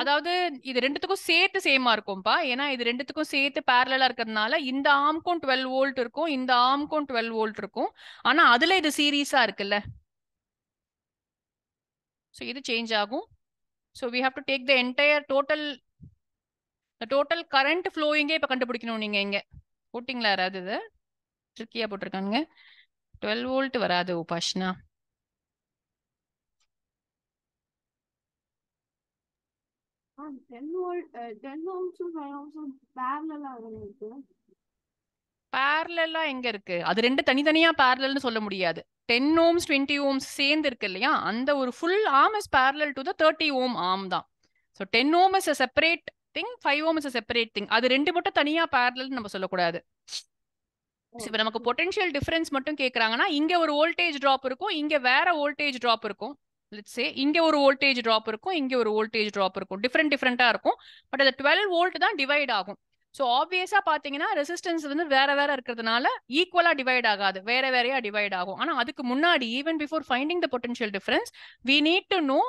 அதாவது இது ரெண்டுத்துக்கும் சேர்த்து சேமா இருக்கும்பா. ஏன்னா இது ரெண்டுத்துக்கும் சேர்த்து பேரலா இருக்கிறதுனால இந்த ஆம்க்கும் 12 வோல்ட் இருக்கும், இந்த ஆம்க்கும் 12 வோல்ட் இருக்கும். ஆனா அதுல இது சீரீஸா இருக்குல்ல, சோ இது சேஞ்ச் ஆகும். So we have to take the entire total current flowing இப்ப கண்டுபிடிக்கணும். நீங்க இங்க போட்டிங்களா யாராவது? இது ட்ரிக்கியா போட்டிருக்காங்க. 12 வோல்ட் வராது உபாஷ்னா. பேரலா எங்க இருக்கு? அது ரெண்டு தனித்தனியா பேரலல்னு சொல்ல முடியாது. 10 ohms 20 ohms சேர்ந்து இருக்கு இல்லையா, அந்த ஒரு full arm is parallel to the 30 ohm arm தான். So 10 ohm is a separate thing, 5 ohm is a separate thing. அது ரெண்டு மட்டும் தனியா பேரலல் நம்ம சொல்லக்கூடாது. இப்ப நமக்கு பொட்டன்ஷியல் டிஃபரன்ஸ் மட்டும் கேக்குறாங்கன்னா இங்க ஒரு வோல்டேஜ் டிராப் இருக்கும், இங்க வேற வோல்டேஜ் டிராப் இருக்கும். லெட்ஸ் சே இங்க ஒரு வோல்டேஜ் டிராப் இருக்கும், இங்க ஒரு வோல்டேஜ் டிராப் இருக்கும். டிஃபரெண்டா இருக்கும். பட் அது 12 வோல்ட் தான் டிவைட் ஆகும். ஸோ ஆப்வியஸா பாத்தீங்கன்னா ரெசிஸ்டன்ஸ் வந்து வேற இருக்கிறதுனால ஈக்குவலா டிவைட் ஆகாது, வேறையா டிவைட் ஆகும். ஆனா அதுக்கு முன்னாடி even before finding the potential difference we need to know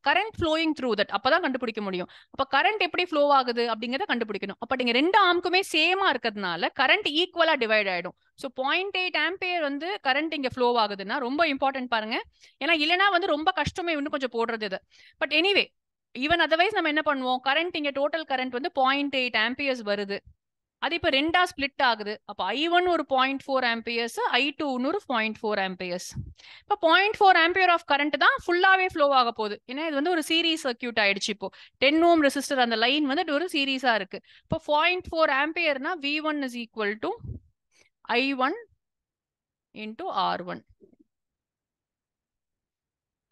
current flowing through that. அப்பதான் கண்டுபிடிக்க முடியும். அப்ப கரண்ட் எப்படி ஃப்ளோ ஆகுது அப்படிங்கறத கண்டுபிடிக்கணும். அப்ப நீங்க ரெண்டு ஆம்க்குமே சேமா இருக்கிறதுனால கரண்ட் ஈக்குவலா டிவைட் ஆயிடும். ஸோ 0.8 ஆம்பியர் வந்து கரண்ட் இங்க ஃப்ளோ ஆகுதுன்னா ரொம்ப இம்பார்ட்டன்ட் பாருங்க. ஏன்னா இல்லைன்னா வந்து ரொம்ப கஷ்டமே இன்னும் கொஞ்சம் போடுறது இது. பட் எனிவே ஈவன் அதர்வைஸ் நம்ம என்ன பண்ணுவோம், கரண்ட் இங்க டோட்டல் கரண்ட் வந்து 0.8 ஆம்பியர்ஸ் வருது. அது இப்ப ரெண்டா ஸ்பிளிட் ஆகுது. அப்ப I1 ஒரு 0.4 ஆம்பியர்ஸ், I2 ஒரு 0.4 ஆம்பியர்ஸ். இப்ப 0.4 ஆம்பியர் ஆஃப் கரண்ட் தான் ஃபுல்லாவே ஃப்ளோ ஆக போகுது. ஏன்னா இது வந்து ஒரு சீரீஸ் சர்க்யூட் ஆயிடுச்சு. இப்போ 10 ஓம் ரெசிஸ்டர் அந்த லைன் வந்து ஒரு சீரீஸா இருக்கு. இப்போ 0.4 ஆம்பியர்னா V1 is equal to I1 into R1.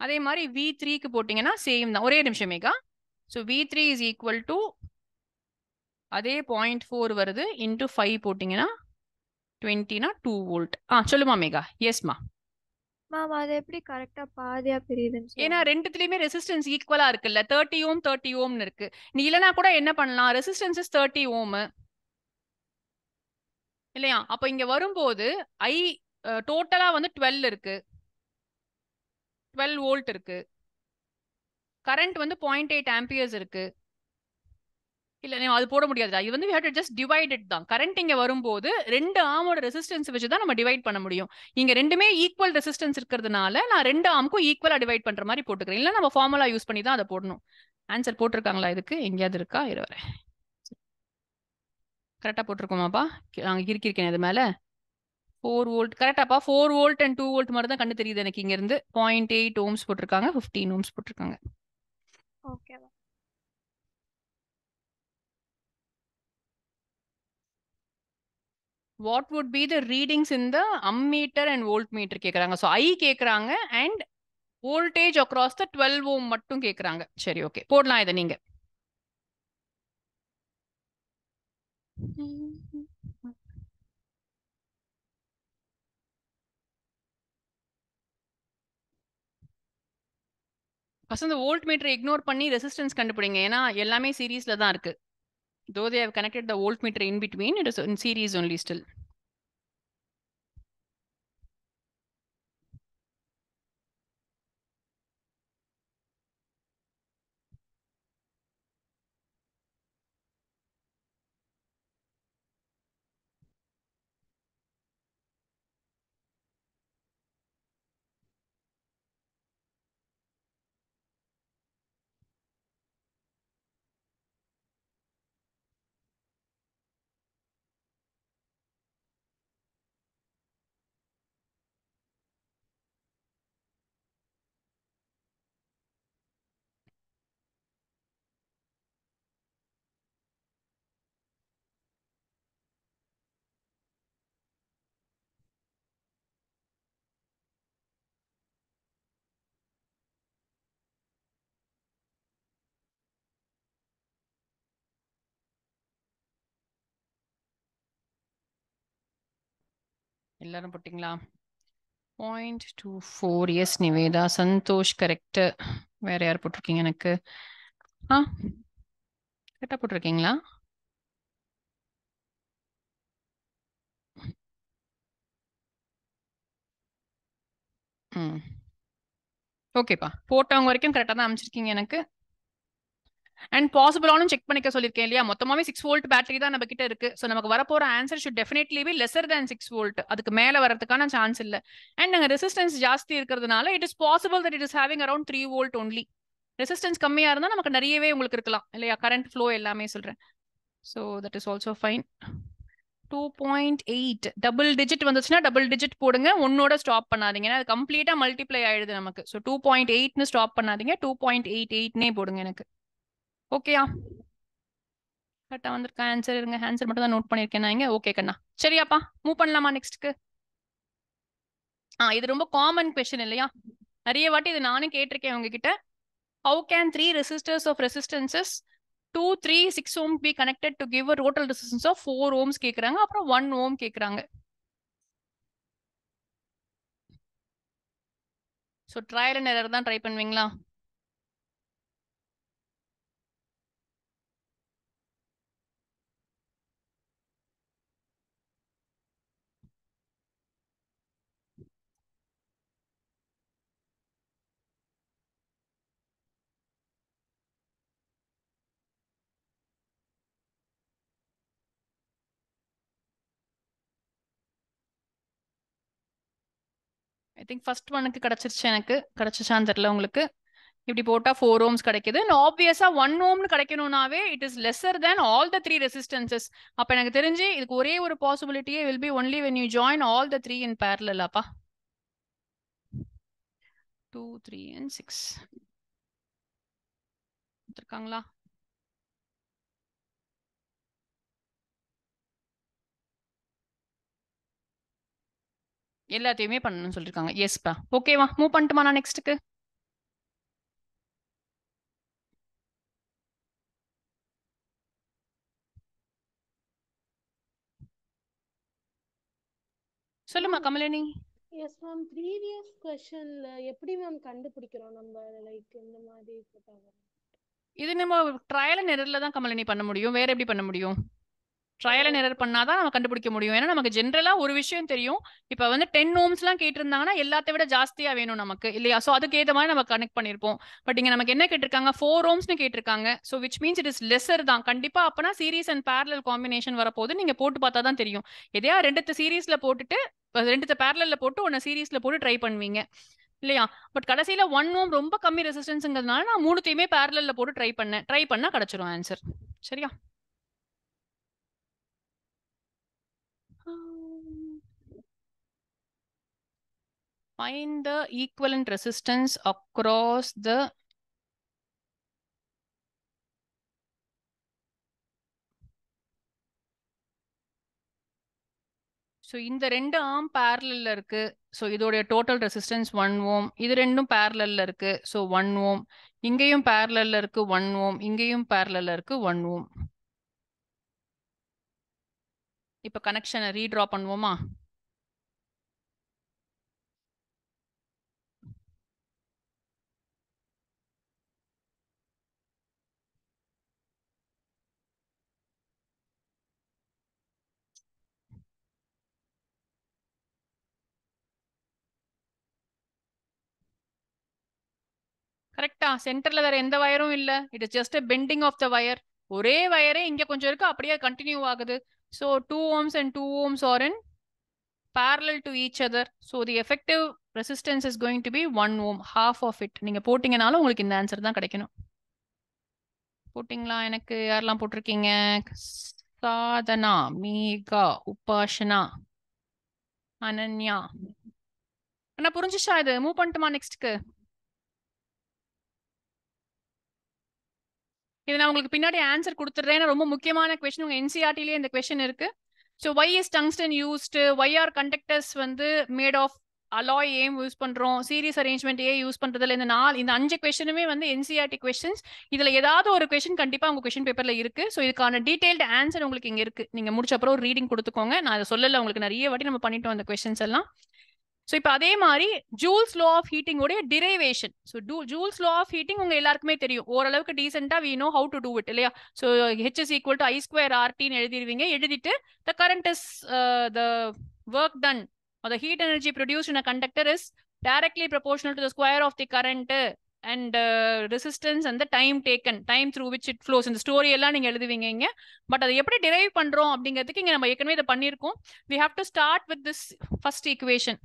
அதே மாதிரி V3க்கு போட்டீங்கன்னா சேம் தான். ஒரே நிமிஷம் Megha. So V3 is equal to அதே 0.4 வருது இன்டூ 5 போட்டீங்கன்னா 20னா 2 வோல்ட். சொல்லுமா மேகா? எஸ்மா
மேம் அது எப்படி கரெக்டா பாதியா பிரியுதுன்னு?
ஏன்னா ரெண்டுத்துலயுமே ரெசிஸ்டன்ஸ் ஈக்குவலா இருக்குல்ல. 30 ஓம் 30 ஓம்னு இருக்கு. நீ இல்லனா கூட என்ன பண்ணலாம், ரெசிஸ்டன்ஸ் இஸ் 30 ஓம் இல்லையா? அப்ப இங்க வரும்போது ஐ டோட்டலா வந்து 12 இருக்கு, 12 வோல்ட் இருக்கு. கரண்ட் வந்து 0.8 ஆம்பியர்ஸ் இருக்கு. இல்ல அது போட முடியாது. இது வந்து we have to just divide it தான். கரண்ட் இங்க வரும்போது ரெண்டு ஆமோட ரெசிஸ்டன்ஸ் வச்சு தான் நம்ம டிவைட் பண்ண முடியும். இங்க ரெண்டுமே ஈக்குவல் ரெசிஸ்டன்ஸ் இருக்கிறதுனால நான் ரெண்டு ஆம்க்கும் ஈக்குவலா டிவைட் பண்ற மாதிரி போட்டுக்கிறேன். இல்ல நம்ம ஃபார்முலா யூஸ் பண்ணி தான் அதை போடணும். ஆன்சர் போட்டிருக்காங்களா இதுக்கு? எங்கேயாவது இருக்கா? இருவரேன் கரெக்டா போட்டிருக்கோமாப்பா? நாங்க கிறுக்கிருக்கேன் இது மேல. 4 வோல்ட் கரெக்டாப்பா. 4 வோல்ட் அண்ட் 2 வோல்ட் மாதிரி தான் கண்டு தெரியுது எனக்கு. இங்க இருந்து 0.8 ஓம்ஸ் போட்டிருக்காங்க, 15 ஓம்ஸ் போட்டிருக்காங்க.
Okay.
What would be the readings in the ammeter and voltmeter கேக்குறாங்க. So I கேக்குறாங்க and voltage across the 12 ohm மட்டும் கேக்குறாங்க. சரி ஓகே, போடலாம் இதை நீங்க. ஃபர்ஸ்ட் இந்த வோல்ட் மீட்டரை இக்னோர் பண்ணி ரெசிஸ்டன்ஸ் கண்டுபிடிங்க. ஏன்னா எல்லாமே சீரீஸ்ல தான் இருக்கு. Though they have connected the voltmeter in between, it is in series only still. எல்லாரும் போட்டிங்களா? 0.24. எஸ் நிவேதா. சந்தோஷ் கரெக்ட். வேற யார் போட்டிருக்கீங்க எனக்கு? கரெக்டா போட்டிருக்கீங்களா? ஓகேப்பா, போட்டவங்க வரைக்கும் கரெக்டா தான் அமைச்சிருக்கீங்க எனக்கு. அண்ட் பாசிபிளானும் செக் பண்ணிக்க சொல்லியிருக்கேன் இல்லையா? மொத்தமாவே 6 வோல்ட் பேட்டரி தான் நம்ம கிட்ட இருக்கு. ஸோ நமக்கு வரப்போற answer should definitely be lesser than 6 volt. அதுக்கு மேல வரதுக்கான சான்ஸ் இல்ல. அண்ட் நாங்க ரெசிஸ்டன்ஸ் ஜாஸ்தி இருக்கிறதுனால it is possible that it is having around 3 volt only. Resistance கம்மியா இருந்தா நமக்கு நிறையவே உங்களுக்கு இருக்கலாம் இல்லையா? கரண்ட் ஃப்ளோ எல்லாமே சொல்றேன். So that is also fine. 2.8 double digit வந்துச்சுன்னா டபுள் டிஜிட் போடுங்க, ஒன்னோட ஸ்டாப் பண்ணாதீங்க. ஏன்னா அது கம்ப்ளீட்டா மல்டிப்ளை ஆயிடுது நமக்கு. ஸோ 2.8ன்னு ஸ்டாப் பண்ணாதீங்க, 2.88னே போடுங்க எனக்கு. ஓகேயா? கரெக்டா வந்திருக்க ஆன்சர். இருங்க, ஆன்சர் மட்டும் தான் நோட் பண்ணிருக்கேன் நான் இங்க. ஓகே கண்ணா, சரியாப்பா, மூவ் பண்ணலாமா நெக்ஸ்ட்க்கு? இது ரொம்ப காமன் கொஸ்டின் இல்லையா? நிறைய வாட்டி இது நானும் கேட்டிருக்கேன் உங்ககிட்ட. How can 3 resistors of resistances 2, 3, 6 ohm be connected to give a total resistance of 4 ohms கேக்குறாங்க. அப்புறம் 1 ohm கேக்குறாங்க. ஸோ ட்ரையல் அண்ட் எரர் தான் ட்ரை பண்ணுவீங்களா? ஐ திங்க் ஃபர்ஸ்ட் ஒனுக்கு கிடைச்சிருச்சு. எனக்கு கிடைச்சிச்சான்னு தெரியல உங்களுக்கு. இப்படி போட்டா 4 ohms கிடைக்குது. ஆப்வியஸா 1 ohmனு கிடைக்கணும்னாவே it is lesser than all the 3 resistances. அப்ப எனக்கு தெரிஞ்சு இதுக்கு ஒரே ஒரு பாசிபிலிட்டியே will be only when you join all the 3 in parallel. அப்பா 2, 3 and 6 இருக்காங்களா? எல்லாத்தையுமே பண்ணணும்னு சொல்லிருக்காங்க. எஸ்பா, ஓகேவா, மூவ் பண்ணிட்டுமா நான் நெக்ஸ்ட்டுக்கு? சொல்லுமா கமலினி.
எஸ் மேம், ப்ரீவியஸ் கொஸ்டின்ல எப்படி மேம் கண்டுபிடிக்கிறோம் நம்ம லைக் இந்த மாதிரி போட்டாங்க?
இது நம்ம ட்ரையல் அண்ட் எரர்ல தான் கமலினி பண்ண முடியும். வேற எப்படி பண்ண முடியும்? ட்ரையல் அண்ட் எரர் பண்ணாதான் நம்ம கண்டுபிடிக்க முடியும். ஏன்னா நமக்கு ஜென்ரலா ஒரு விஷயம் தெரியும். இப்ப வந்து 10 ohmsலாம் கேட்டிருந்தாங்கன்னா எல்லாத்தை விட ஜாஸ்தியா வேணும் நமக்கு இல்லையா? சோ அதுக்கு ஏத்த மாதிரி நம்ம கனெக்ட் பண்ணிருப்போம். பட் இங்க நமக்கு என்ன கேட்டிருக்காங்க? 4 ohmsனு கேட்டிருக்காங்க. So which means it is lesser தான். கண்டிப்பா அப்பனா சீரிஸ் அண்ட் parallel காம்பினேஷன் வரப்போது நீங்க போட்டு பார்த்தா தான் தெரியும். எதையா ரெண்டுத்த சீரிஸ்ல போட்டுட்டு ரெண்டுத்த parallelல போட்டு ஒன்னு சீரிஸ்ல போட்டு ட்ரை பண்ணுவீங்க இல்லையா? பட் கடைசியில 1 ohm ரொம்ப கம்மி ரெசிஸ்டன்ஸ்ங்கிறதுனால நான் மூணுத்தையுமே parallelல போட்டு ட்ரை பண்ணா கிடைச்சிரும் ஆன்சர். சரியா? Find the equivalent resistance across the so இந்த 2 ஆர்ம் பேரலல்ல இருக்கு. ஸோ இதோடைய டோட்டல் ரெசிஸ்டன்ஸ் 1 ohm. இது ரெண்டும் பேரலல்ல இருக்கு. So 1 ohm. இங்கேயும் பேரலல்ல இருக்கு 1 ohm. இங்கேயும் பேரலல்ல இருக்கு 1 ohm. இப்போ கனெக்ஷனை ரீட்ரா பண்ணுவோமா? கரெக்டா? சென்டர்ல வேற எந்த வயரும் இல்ல. It is just a bending of the wire. ஒரே வயரே இங்க கொஞ்சம் இருக்கு, அப்படியே கண்டினியூ ஆகுது. So 2 ohms and 2 ohms are in parallel to each other. So the effective resistance is going to be 1 ohm, half of it. நீங்க போட்டீங்கனாலும் உங்களுக்கு இந்த answer தான் கிடைக்கணும். போட்டிங்களா? எனக்கு யாரெல்லாம் போட்டிருக்கீங்க? சாதனா, மீகா, உபாஷனா, அனன்யா. அண்ணா புரிஞ்சுச்சா? இது மூவ் பண்ணட்டுமா நெக்ஸ்ட்க்கு? இது நான் உங்களுக்கு பின்னாடி ஆன்சர் கொடுத்துறேன். ஏன்னா ரொம்ப முக்கியமான கொஸ்டின். உங்க என்சிஆர்டிலேயே இந்த கொஸ்டின் இருக்கு. So why is tungsten used? Why are conductors வந்து made of அலாய் ஏன் யூஸ் பண்றோம், சீரிஸ் அரேஞ்ச்மெண்ட் ஏன் யூஸ் பண்றதுல இந்த 5 கொஸ்டினுமே வந்து என்சிஆர்டி கொஸ்டின்ஸ். இதுல ஏதாவது ஒரு கொஸ்டின் கண்டிப்பா உங்க கொஸ்டின் பேப்பர்ல இருக்கு. ஸோ இதுக்கான டீடைல்டு ஆன்சர் உங்களுக்கு இங்க இருக்கு. நீங்க முடிச்ச அப்புறம் ஒரு ரீடிங் கொடுத்துக்கோங்க. நான் அதை சொல்லல, உங்களுக்கு நிறைய வாட்டி நம்ம பண்ணிட்டோம் அந்த கொஸ்டின்ஸ் எல்லாம். ஸோ இப்போ அதே மாதிரி ஜூல்ஸ் லா ஆஃப் ஹீட்டிங் உடைய derivation. So Joule's law of heating உங்க எல்லாருக்குமே தெரியும் ஓரளவுக்கு டீசெண்டா we know how to do it இல்லையா. So H is equal to I square ஆர்டின்னு எழுதிடுவீங்க. எழுதிட்டு the current is the work done or the heat energy produced in a conductor is directly proportional to the square of the current and resistance and the time taken, time through which it flows. இந்த story எல்லாம் நீங்க எழுதுவீங்க இங்க. But அதை எப்படி drive பண்றோம் அப்படிங்கிறதுக்கு இங்க நம்ம ஏற்கனவே இதை பண்ணியிருக்கோம். we have to start with this first equation.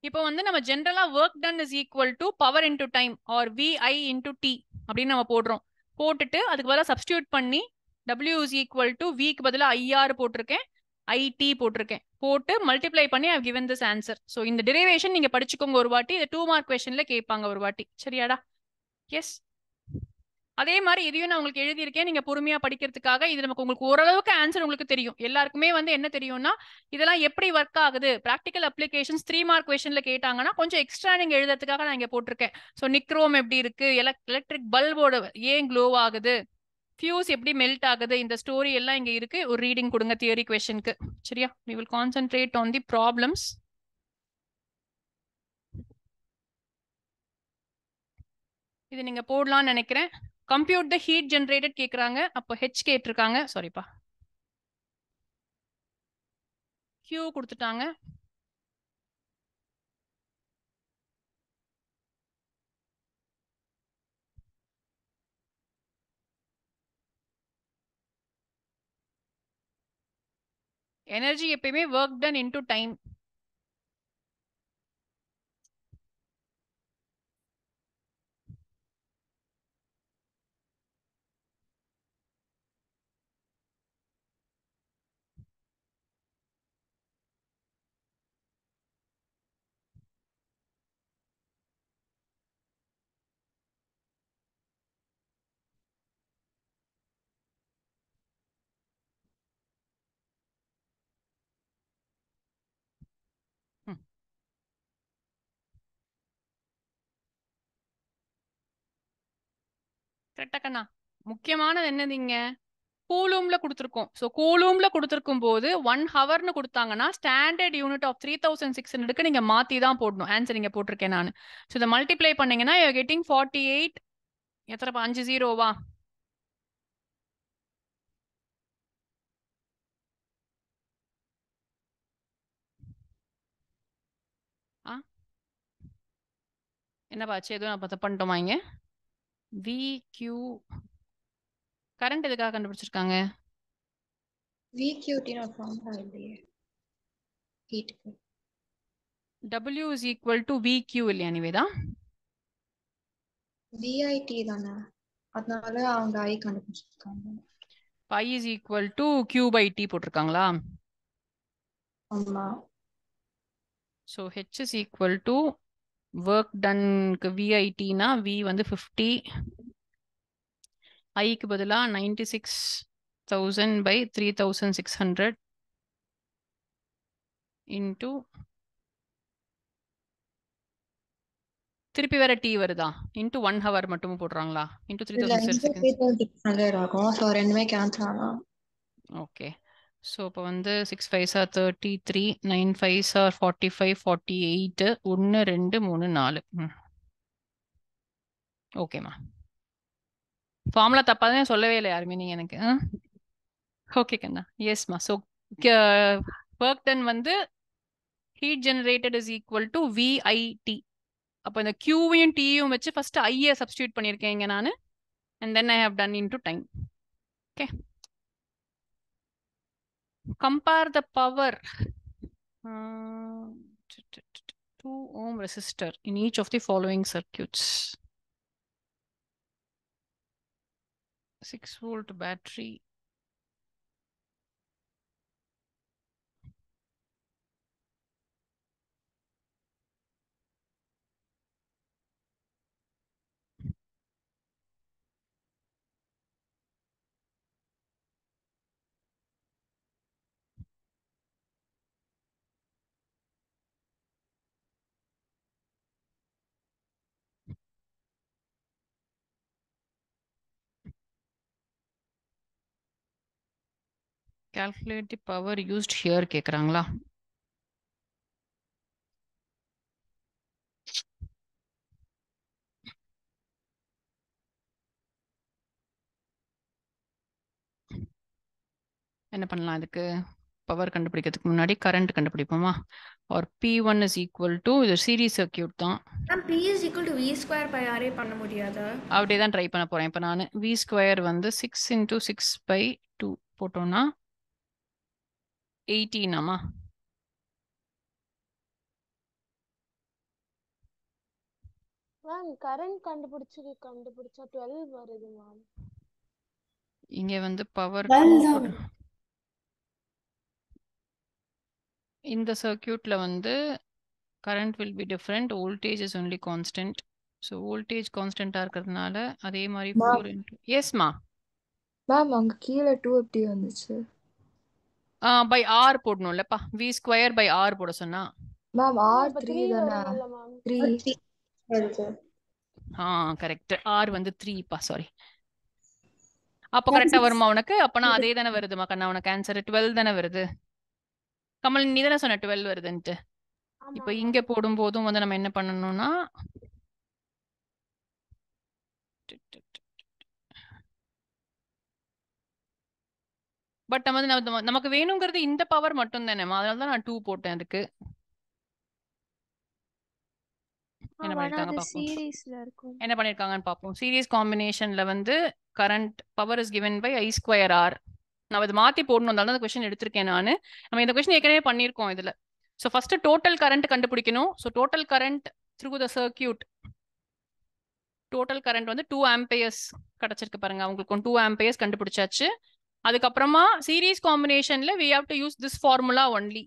இப்போ வந்து நம்ம ஜென்ரலா work done is equal to power into time or VI into T அப்படின்னு நம்ம போடுறோம். போட்டுட்டு அதுக்கு பதிலாக சப்ஸ்டியூட் பண்ணி டபிள்யூ இஸ் ஈக்குவல் டு விக்கு பதிலாக ஐஆர் போட்டிருக்கேன், ஐடி போட்டிருக்கேன். போட்டு மல்டிப்ளை பண்ணி ஐ கிவன் திஸ் ஆன்சர். ஸோ இந்த டெரிவேஷன் நீங்க படிச்சுக்கோங்க ஒரு வாட்டி. இது 2 மார்க் கொஸ்டின்ல கேட்பாங்க ஒரு வாட்டி. சரியாடா? எஸ். அதே மாதிரி இதையும் நான் உங்களுக்கு எழுதியிருக்கேன் நீங்க பொறுமையா படிக்கிறதுக்காக. இது நமக்கு உங்களுக்கு ஓரளவுக்கு ஆன்சர் உங்களுக்கு தெரியும். எல்லாருக்குமே வந்து என்ன தெரியும்னா இதெல்லாம் எப்படி ஒர்க் ஆகுது, ப்ராக்டிக்கல் அப்ளிகேஷன்ஸ் 3 மார்க் கொஸ்டின்ல கேட்டாங்கன்னா கொஞ்சம் எக்ஸ்ட்ரா நீங்க எழுதுறதுக்காக நான் இங்க போட்டிருக்கேன். ஸோ நிக்ரோம் எப்படி இருக்கு, எலக்ட்ரிக் பல்போட ஏன் க்ளோ ஆகுது, ஃபியூஸ் எப்படி மெல்ட் ஆகுது, இந்த ஸ்டோரி எல்லாம் இங்க இருக்கு. ஒரு ரீடிங் கொடுங்க தியரி கொஸ்டினுக்கு. சரியா? we will concentrate on the problems. இது நீங்க போடலாம்னு நினைக்கிறேன். கம்ப்யூட் த ஹீட் ஜெனரேட்டட் கேக்குறாங்க. அப்போ ஹெச் கேட்டிருக்காங்க. சாரிப்பா, கியூ கொடுத்துட்டாங்க. எனர்ஜி எப்பயுமே ஒர்க் டன் இன்டூ டைம். கரெக்டா கண்ணா? முக்கியமானது என்னதுங்க, கூலூம்ல கொடுத்துருக்கோம். ஸோ கூலூம்ல கொடுத்துருக்கும் போது 1 ஹவர்னு கொடுத்தாங்கன்னா ஸ்டாண்டர்ட் யூனிட் ஆஃப் 3600க்கு நீங்க மாத்தி தான் போடணும். ஆன்சர் இங்க போட்டிருக்கேன் நான். ஸோ இதை மல்டிப்ளை பண்ணீங்கன்னா யூ கெட்டிங் 48. எத்தனை 5 ஜீரோவா? ஆ என்னப்பா ஆச்சு? எதுவும் நான் பார்த்து பண்ணிட்டோமா இங்க? வி கியூ கரண்ட் எதுக்காக கண்டுபிடிச்சிருக்காங்க?
VQT not formula இல்லையே ஹீட்டுக்கு.
W is equal to VQ இல்லையா நிவேதா?
VIT தானே, அதனால அவங்க ஐ கண்டுபிடிச்சிருக்காங்க.
Pi is equal to Q by T போட்டிருக்காங்களா?
ஆமா.
So H is equal to work done VIT னா V வந்து 50, ஐக்கு பதிலா 96,000 by 3,600 into திருப்பி வேற T வருதா? into 1 hour மட்டும் போடுறாங்களா? into
இல்ல
3,600 seconds.
3600 ஆகும். ஸோ ரெண்டுமே கேன்சல் ஆகும்.
ஓகே. ஸோ இப்போ வந்து 6 5s are 33, 9 5s are 45, 48, 1 2 3 4. ஓகேம்மா. ஃபார்முலா தப்பா தான் சொல்லவே இல்லை யாருமே நீங்க எனக்கு. ஓகே கண்ணா. எஸ்மா. ஸோ ஒர்க் டன் வந்து heat generated is equal to VIT. அப்போ இந்த கியூவையும் டியும் வச்சு ஃபர்ஸ்ட் ஐயை சப்ஸ்டியூட் பண்ணியிருக்கேங்க நான். And then I have done into time. Okay. compare the power 2 ohm resistor in each of the following circuits. 6 volt battery, calculate the power used here கேக்குறாங்களா? என்ன பண்ணலாம் இதுக்கு? Power கண்டுபிடிக்கிறதுக்கு முன்னாடி கரண்ட் கண்டுபிடிப்போமா? or P1 is equal to இது series circuit தான்.
Ma'am P is equal to V square by R பண்ண முடியாதா?
அப்படியே தான் ட்ரை பண்ண போறேன் இப்போ நான். V ஸ்கொயர் வந்து 6 into 6 by 2 போட்டோம்னா 18 ஆமா?
மேம் கரண்ட் கண்டுபிடிச்சா 12 வருது மேம்.
இங்க வந்து பவர் இந்த சர்க்யூட்ல வந்து current will be different, voltage is only constant. So voltage constant இருக்கிறதுனால அதே மாதிரி 4 into yes ma
மேம் அங்க கீழ 2 எப்படி வந்துச்சு?
by r போடணும்லப்பா. V square by r போட சொன்னா
மேம்
அப்ப
R3
3
தானே?
வரும்ல மேம்.
3 வருது.
கரெக்ட். r வந்து 3 பா சாரி. அப்ப கரெக்டா வருமா உனக்கு? அப்பனா அதே தானே வருதுமா கண்ணா உனக்கு ஆன்சர் 12 தானே வருது. கமல் நீ தானே சொன்ன 12 வருதுன்ட்டு.
ஆமா
இப்போ இங்க போடும்போதும் வந்து நம்ம என்ன பண்ணணும்னா பட் நமக்கு வேணுங்கிறது இந்த பவர் மட்டும் தானேமா, அதனால தான் நான் 2 போட்டேன் அதுக்கு. என்ன பண்ணிருக்காங்க பாப்போம்.
சீரீஸ்ல இருக்கும்.
என்ன பண்ணிருக்காங்கன்னு பாப்போம். சீரிஸ் காம்பினேஷன்ல வந்து current power is given by I square R. நான் இது மாத்தி போடணும், அந்த கொஸ்டின் எடுத்திருக்கேன் நான். நம்ம இந்த கொஸ்டின் ஏற்கனவே பண்ணியிருக்கோம் இதுல. ஸோ ஃபர்ஸ்ட் டோட்டல் கரண்ட் கண்டுபிடிக்கணும். ஸோ டோட்டல் கரண்ட் த்ரூ த சர்க்யூட், டோட்டல் கரண்ட் வந்து 2 ஆம்பியர்ஸ் கிடைச்சிருக்கு பாருங்க. உங்களுக்கு 2 ஆம்பியர்ஸ் கண்டுபிடிச்சாச்சு. அதுக்கப்புறமா சீரிஸ் காம்பினேஷன்ல we have to use this formula only.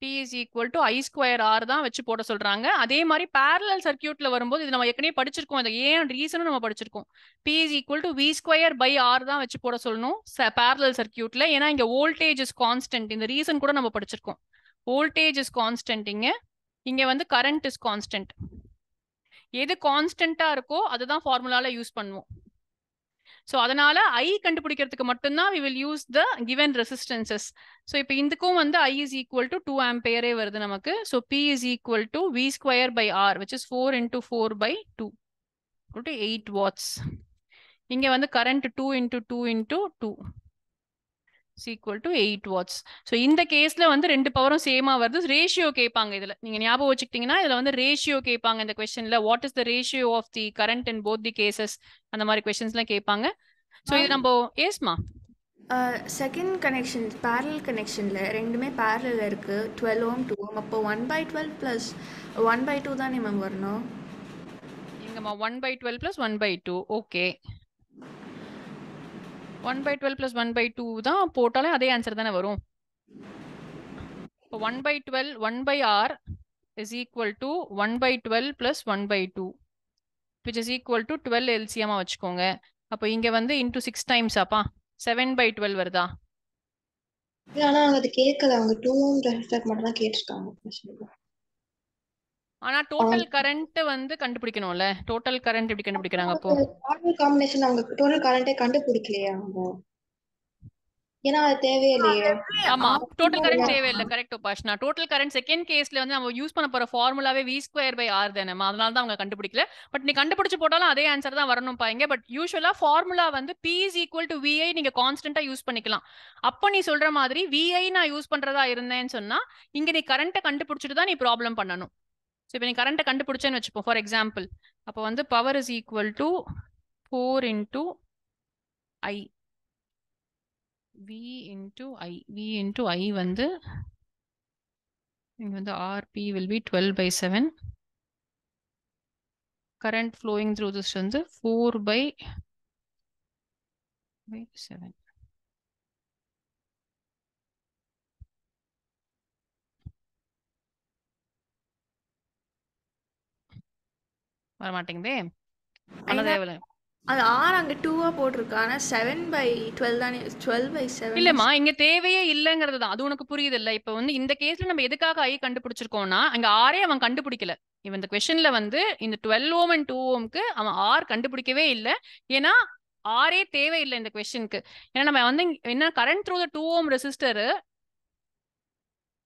P is equal to I square R தான் வச்சு போட சொல்றாங்க. அதே மாதிரி parallel சர்க்யூட்ல வரும்போது இது நம்ம ஏற்கனவே படிச்சிருக்கோம். இது ஏன் ரீசனும் நம்ம படிச்சிருக்கோம். P is equal to V square by R தான் வச்சு போட சொல்லணும் parallel சர்க்யூட்ல. ஏன்னா இங்க வோல்டேஜ் இஸ் கான்ஸ்டன்ட். இந்த ரீசன் கூட நம்ம படிச்சிருக்கோம். Voltage is constant. இங்க வந்து கரண்ட் இஸ் கான்ஸ்டன்ட். எது கான்ஸ்டன்டா இருக்கோ அதுதான் ஃபார்முலால யூஸ் பண்ணுவோம். ஸோ அதனால I கண்டுபிடிக்கிறதுக்கு மட்டும்தான் we will use the given resistances. So இப்போ இதுக்கும் வந்து I is equal to 2 ஆம்பியரே வருது நமக்கு. So P is equal to V square by R which is 4 into 4 by 2 equal to 8 watts. இங்க வந்து current 2 into 2 into 2 is equal to 8 watts. So இந்த கேஸ்ல வந்து ரெண்டு பவரும் சேமா வருது. ரேஷியோ கேட்பாங்க இதுல. நீங்க ஞாபகம் வச்சுக்கிட்டீங்கன்னா இதுல வந்து ரேஷியோ கேட்பாங்க இந்த கொஸ்டின்ல. What is the ratio of the current in both the cases, அந்த மாதிரி கொஸ்டின்ஸ்லாம் கேட்பாங்க. ஸோ இது நம்ம ஏஸ்மா
செகண்ட் கனெக்ஷன் பேரலல் கனெக்ஷனில் ரெண்டுமே பேரலில் இருக்குது. 12 ohm 2 ohm. அப்போ 1/12 ப்ளஸ் 1/2 தானே மேம் வரணும்?
எங்கம்மா 1/12 plus 1/2 ஓகே. 1/12 plus 1/2 தான் போட்டாலே அதே ஆன்சர் தானே வரும். இப்போ 1/12 1/r is equal to 1/12 plus 1/2 which is equal to 12 LCM வச்சுக்கோங்க. அப்போ இங்க வந்து into 6 times அப்பா 7/12 வருதா?
ஆனா அவங்க அது கேட்கல. அவங்க 2 ohm ரெசிஸ்டர் மட்டும் தான் கேட்டிருக்காங்க.
ஆனா டோட்டல் கரண்ட் வந்து கண்டுபிடிக்கணும்ல. டோட்டல் கரண்ட் எப்படி கண்டுபிடிக்கிறாங்க அப்போ?
டோட்டல் காம்பினேஷன் அவங்க டோட்டல் கரண்டே கண்டுபிடிக்கலையா அவங்க? ஏன்னா அது தேவையில்லையே.
ஆமா டோட்டல் கரண்ட் தேவையில்லை. Correct Upashna. Total current second கேஸ்ல வந்து நம்ம யூஸ் பண்ண போற ஃபார்முலாவே V ஸ்கொயர் பை ஆர் தானே. அதனால தான் அவங்க கண்டுபிடிக்கல. பட் நீ கண்டுபிடிச்சு போட்டாலும் அதே ஆன்சர் தான் வரணும் பாருங்க. பட் யூஸ்வலா ஃபார்முலா வந்து P is equal to VI நீங்க கான்ஸ்டன்டா யூஸ் பண்ணிக்கலாம். அப்போ நீ சொல்ற மாதிரி VI நான் யூஸ் பண்றதா இருந்தேன்னு சொன்னா இங்க நீ கரண்ட்டை கண்டுபிடிச்சிட்டு தான் நீ ப்ராப்ளம் பண்ணணும். ஸோ இப்போ நீ கரண்ட்டை கண்டுபிடிச்சேன்னு வச்சுப்போம் ஃபார் எக்ஸாம்பிள். அப்போ வந்து power is equal to 4 into I. V into I வந்து இங்க வந்து RP will be 12/7. Current flowing through this வந்து 4/7. வர மாட்டேங்குதே.
அது R அங்கே 2 போட்டிருக்கு. ஆனால் 7/12 தானே. 12/7
இல்லம்மா இங்க தேவையே இல்லைங்கிறது தான். அது உனக்கு புரியுது இல்ல? இப்ப வந்து இந்த கேஸ்ல நம்ம எதுக்காக I கண்டுபிடிச்சிருக்கோம்னா அங்க ஆரே அவன் கண்டுபிடிக்கல. இவன் இந்த கொஸ்டின்ல வந்து இந்த 12 ohm and 2 ohmக்கு அவன் R கண்டுபிடிக்கவே இல்லை. ஏன்னா ஆரே தேவையில்லை இந்த கொஸ்டினுக்கு. ஏன்னா நம்ம வந்து என்ன current through the 2 ohm resistor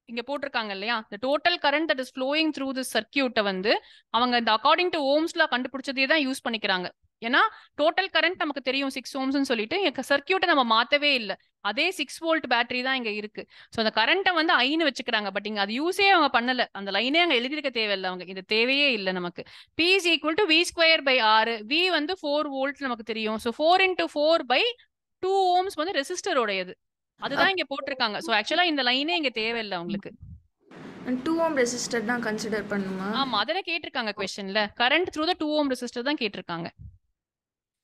இங்க போட்டிருக்காங்க இல்லையா, the total current that is flowing through this circuit வந்து அவங்க இந்த அக்கார்டிங் டு ஓம்ஸ் லா கண்டுபிடிச்சதே தான் யூஸ் பண்ணிக்கிறாங்க. ஏன்னா டோட்டல் கரண்ட் நமக்கு தெரியும் 6 ohms சொல்லிட்டு சர்க்கியூட்டை நம்ம மாத்தவே இல்லை, அதே 6 volt பேட்டரி தான் இங்க இருக்கு. ஸோ அந்த கரண்ட்டை வந்து ஐன்னு வச்சுக்கிறாங்க. பட் இங்க அது யூஸே அவங்க பண்ணல, அந்த லைனே அங்க எழுதிருக்க தேவையில்லை, அவங்க இது தேவையே இல்லை நமக்கு. P is equal to V²/R. V வந்து 4 volt நமக்கு தெரியும். ஸோ 4 into 4/2 ohms வந்து ரெசிஸ்டரோடையது, அதுதான் இங்க போட்டிருக்காங்க. சோ ஆக்சுவலா இந்த லைனே இங்க தேவையில்லை உங்களுக்கு.
2 ohm ரெசிஸ்டர் தான் கன்சிடர் பண்ணுமா?
ஆமா, அதனே கேட்டிருக்காங்க क्वेश्चनல. Current through the 2 ohm resistor தான் கேட்டிருக்காங்க.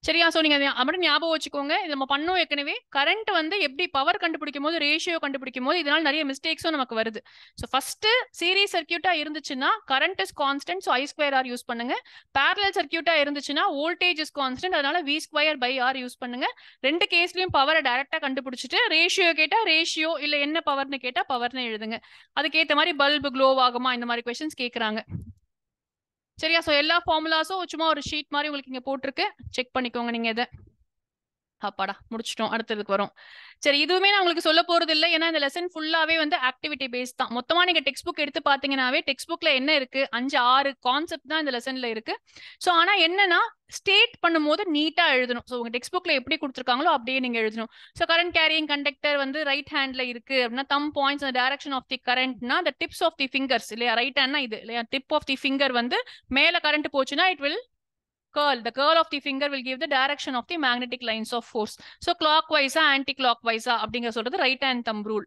சரியா? சோ நீங்க அப்படி ஞாபகம் வச்சுக்கோங்க. இது நம்ம பண்ணோம் ஏற்கனவே. கரண்ட் வந்து எப்படி பவர் கண்டுபிடிக்கும் போது ரேஷியோ கண்டுபிடிக்கும் போது இதனால நிறைய மிஸ்டேக்ஸும் நமக்கு வருது. சோ ஃபர்ஸ்ட் சீரிஸ் சர்க்கியூட்டா இருந்துச்சுன்னா current is constant, so I²R use பண்ணுங்க. parallel சர்க்கியூட்டா இருந்துச்சுன்னா வோல்டேஜ் இஸ் கான்ஸ்டன்ட், அதனால V²/R யூஸ் பண்ணுங்க. ரெண்டு கேஸ்லயும் பவரை டைரக்டா கண்டுபிடிச்சிட்டு ரேஷியோ கேட்டா ரேஷியோ, இல்ல என்ன பவர்னு கேட்டா பவர்னு எழுதுங்க. அதுக்கேற்ற மாதிரி பல்பு க்ளோ ஆகுமா இந்த மாதிரி கொஸ்டின்ஸ் கேட்கறாங்க. சரியா? சோ எல்லா ஃபார்முலாஸும் சும்மா ஒரு ஷீட் மாதிரி உங்களுக்கு இங்க போட்டிருக்கு, செக் பண்ணிக்கோங்க நீங்க இதை. அப்பாடா முடிச்சிட்டோம், அடுத்ததுக்கு வரும். சரி, இதுவுமே நான் உங்களுக்கு சொல்ல போறது இல்லை, ஏன்னா இந்த லெசன் ஃபுல்லாவே வந்து ஆக்டிவிட்டி பேஸ் தான். மொத்தமா நீங்க டெக்ஸ்ட் புக் எடுத்து பாத்தீங்கன்னாவே டெக்ஸ்ட் புக்ல என்ன இருக்கு, 5-6 கான்செப்ட் தான் இந்த லெசன்ல இருக்கு. சோ ஆனா என்னன்னா ஸ்டேட் பண்ணும்போது நீட்டா எழுதணும். ஸோ உங்க டெக்ஸ்ட் புக்ல எப்படி கொடுத்துருக்காங்களோ அப்படியே நீங்க எழுதணும். ஸோ கரண்ட் கேரியிங் கண்டக்டர் வந்து ரைட் ஹேண்ட்ல இருக்கு அப்படின்னா thumb points direction of the கரண்ட்னா the tips of the fingers இல்லையா, ரைட் ஹேண்ட்னா இது இல்லையா, டிப் ஆஃப் தி ஃபிங்கர் வந்து மேல கரண்ட் போச்சுன்னா it will curl. The curl of the finger will give the direction of the magnetic lines of force. So clockwise anti-clockwise அப்படிங்கிற சொல்றது right hand thumb rule.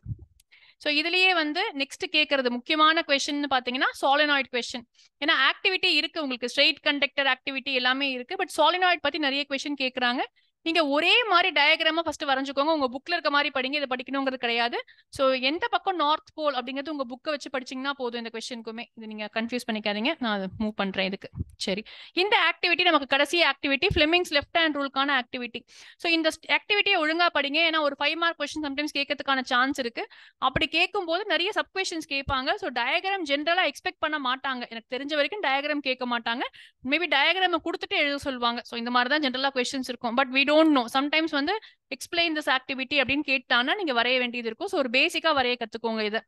So இதுலயே வந்து next கேட்கறது முக்கியமான question பாத்தீங்கன்னா சாலினாய்ட் கொஸ்டின். ஏன்னா activity இருக்கு உங்களுக்கு, ஸ்ட்ரெயிட் கண்டக்டர் ஆக்டிவிட்டி எல்லாமே இருக்கு. பட் சாலினாய்ட் பத்தி நிறைய கொஸ்டின் கேட்கறாங்க. நீங்க ஒரே மாதிரி டயக்ராமா ஃபர்ஸ்ட் வரைஞ்சுக்கோங்க. உங்க புக்ல இருக்க மாதிரி படிங்க, இதை படிக்கணுங்கிறது கிடையாது. சோ எந்த பக்கம் நார்த் போல் அப்படிங்கிறது உங்க புக்கை வச்சு படிச்சீங்கன்னா போதும். இந்த கொஸ்டினுக்குமே இது நீங்க கன்ஃபியூஸ் பண்ணிக்காதீங்க, நான் அதை மூவ் பண்றேன் இதுக்கு. சரி, இந்த ஆக்டிவிட்டி நமக்கு கடைசி ஆக்டிவிட்டி ஃபிளெமிங்ஸ் லெஃப்ட் ஹேண்ட் ரூலுக்கான ஆக்டிவிட்டி. ஸோ இந்த ஆக்டிவிட்டியை ஒழுங்கா படிங்க, ஏன்னா ஒரு 5 மார்க் கொஸ்டின் சம்டைம்ஸ் கேட்கறதுக்கான சான்ஸ் இருக்கு. அப்படி கேட்கும் போது நிறைய சப் கொஸ்டின்ஸ் கேட்பாங்க. ஸோ டயக்ராம் ஜென்ரலா எக்ஸ்பெக்ட் பண்ண மாட்டாங்க, எனக்கு தெரிஞ்ச வரைக்கும் டயக்ராம் கேட்க மாட்டாங்க. மேபி டயக்ராம் கொடுத்துட்டு எழுத சொல்லுவாங்க. ஸோ இந்த மாதிரி தான் ஜென்ரலா கொஸ்டின்ஸ் இருக்கும். But we don't know, sometimes வந்து எக்ஸ்பிளைன் திஸ் ஆக்டிவிட்டி அப்படின்னு கேட்டாங்கன்னா நீங்க வரைய வேண்டியது இருக்கும். ஸோ ஒரு பேசிக்கா வரைய கத்துக்கோங்க இதை.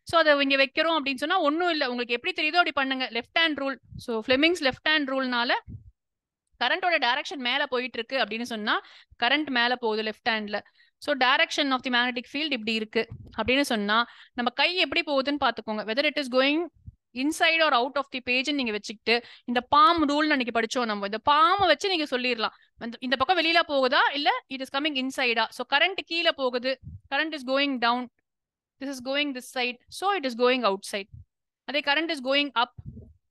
ஸோ அதை இங்க வைக்கிறோம் அப்படின்னு சொன்னா ஒன்னும் இல்லை, உங்களுக்கு எப்படி தெரியுதோ அப்படி பண்ணுங்க. Left hand rule. So Fleming's left hand ரூல்னால கரண்டோட டைரக்ஷன் மேல போயிட்டு இருக்கு அப்படின்னு சொன்னா கரண்ட் மேல போகுது லெஃப்ட் ஹேண்ட்ல. So direction of the magnetic field இப்படி இருக்கு அப்படின்னு சொன்னா நம்ம கை எப்படி போகுதுன்னு பாத்துக்கோங்க. Whether it is going inside or out of the page நீங்க வச்சுக்கிட்டு இந்த பாம் ரூல் அன்னைக்கு படிச்சோம் நம்ம, இந்த பாமை வச்சு நீங்க சொல்லிடலாம் இந்த பக்கம் வெளியில போகுதா இல்ல இட் இஸ் கமிங் இன்சைடா. ஸோ கரண்ட் கீழே போகுது, current is going down, this is going this side, so it is going outside. The current is going up,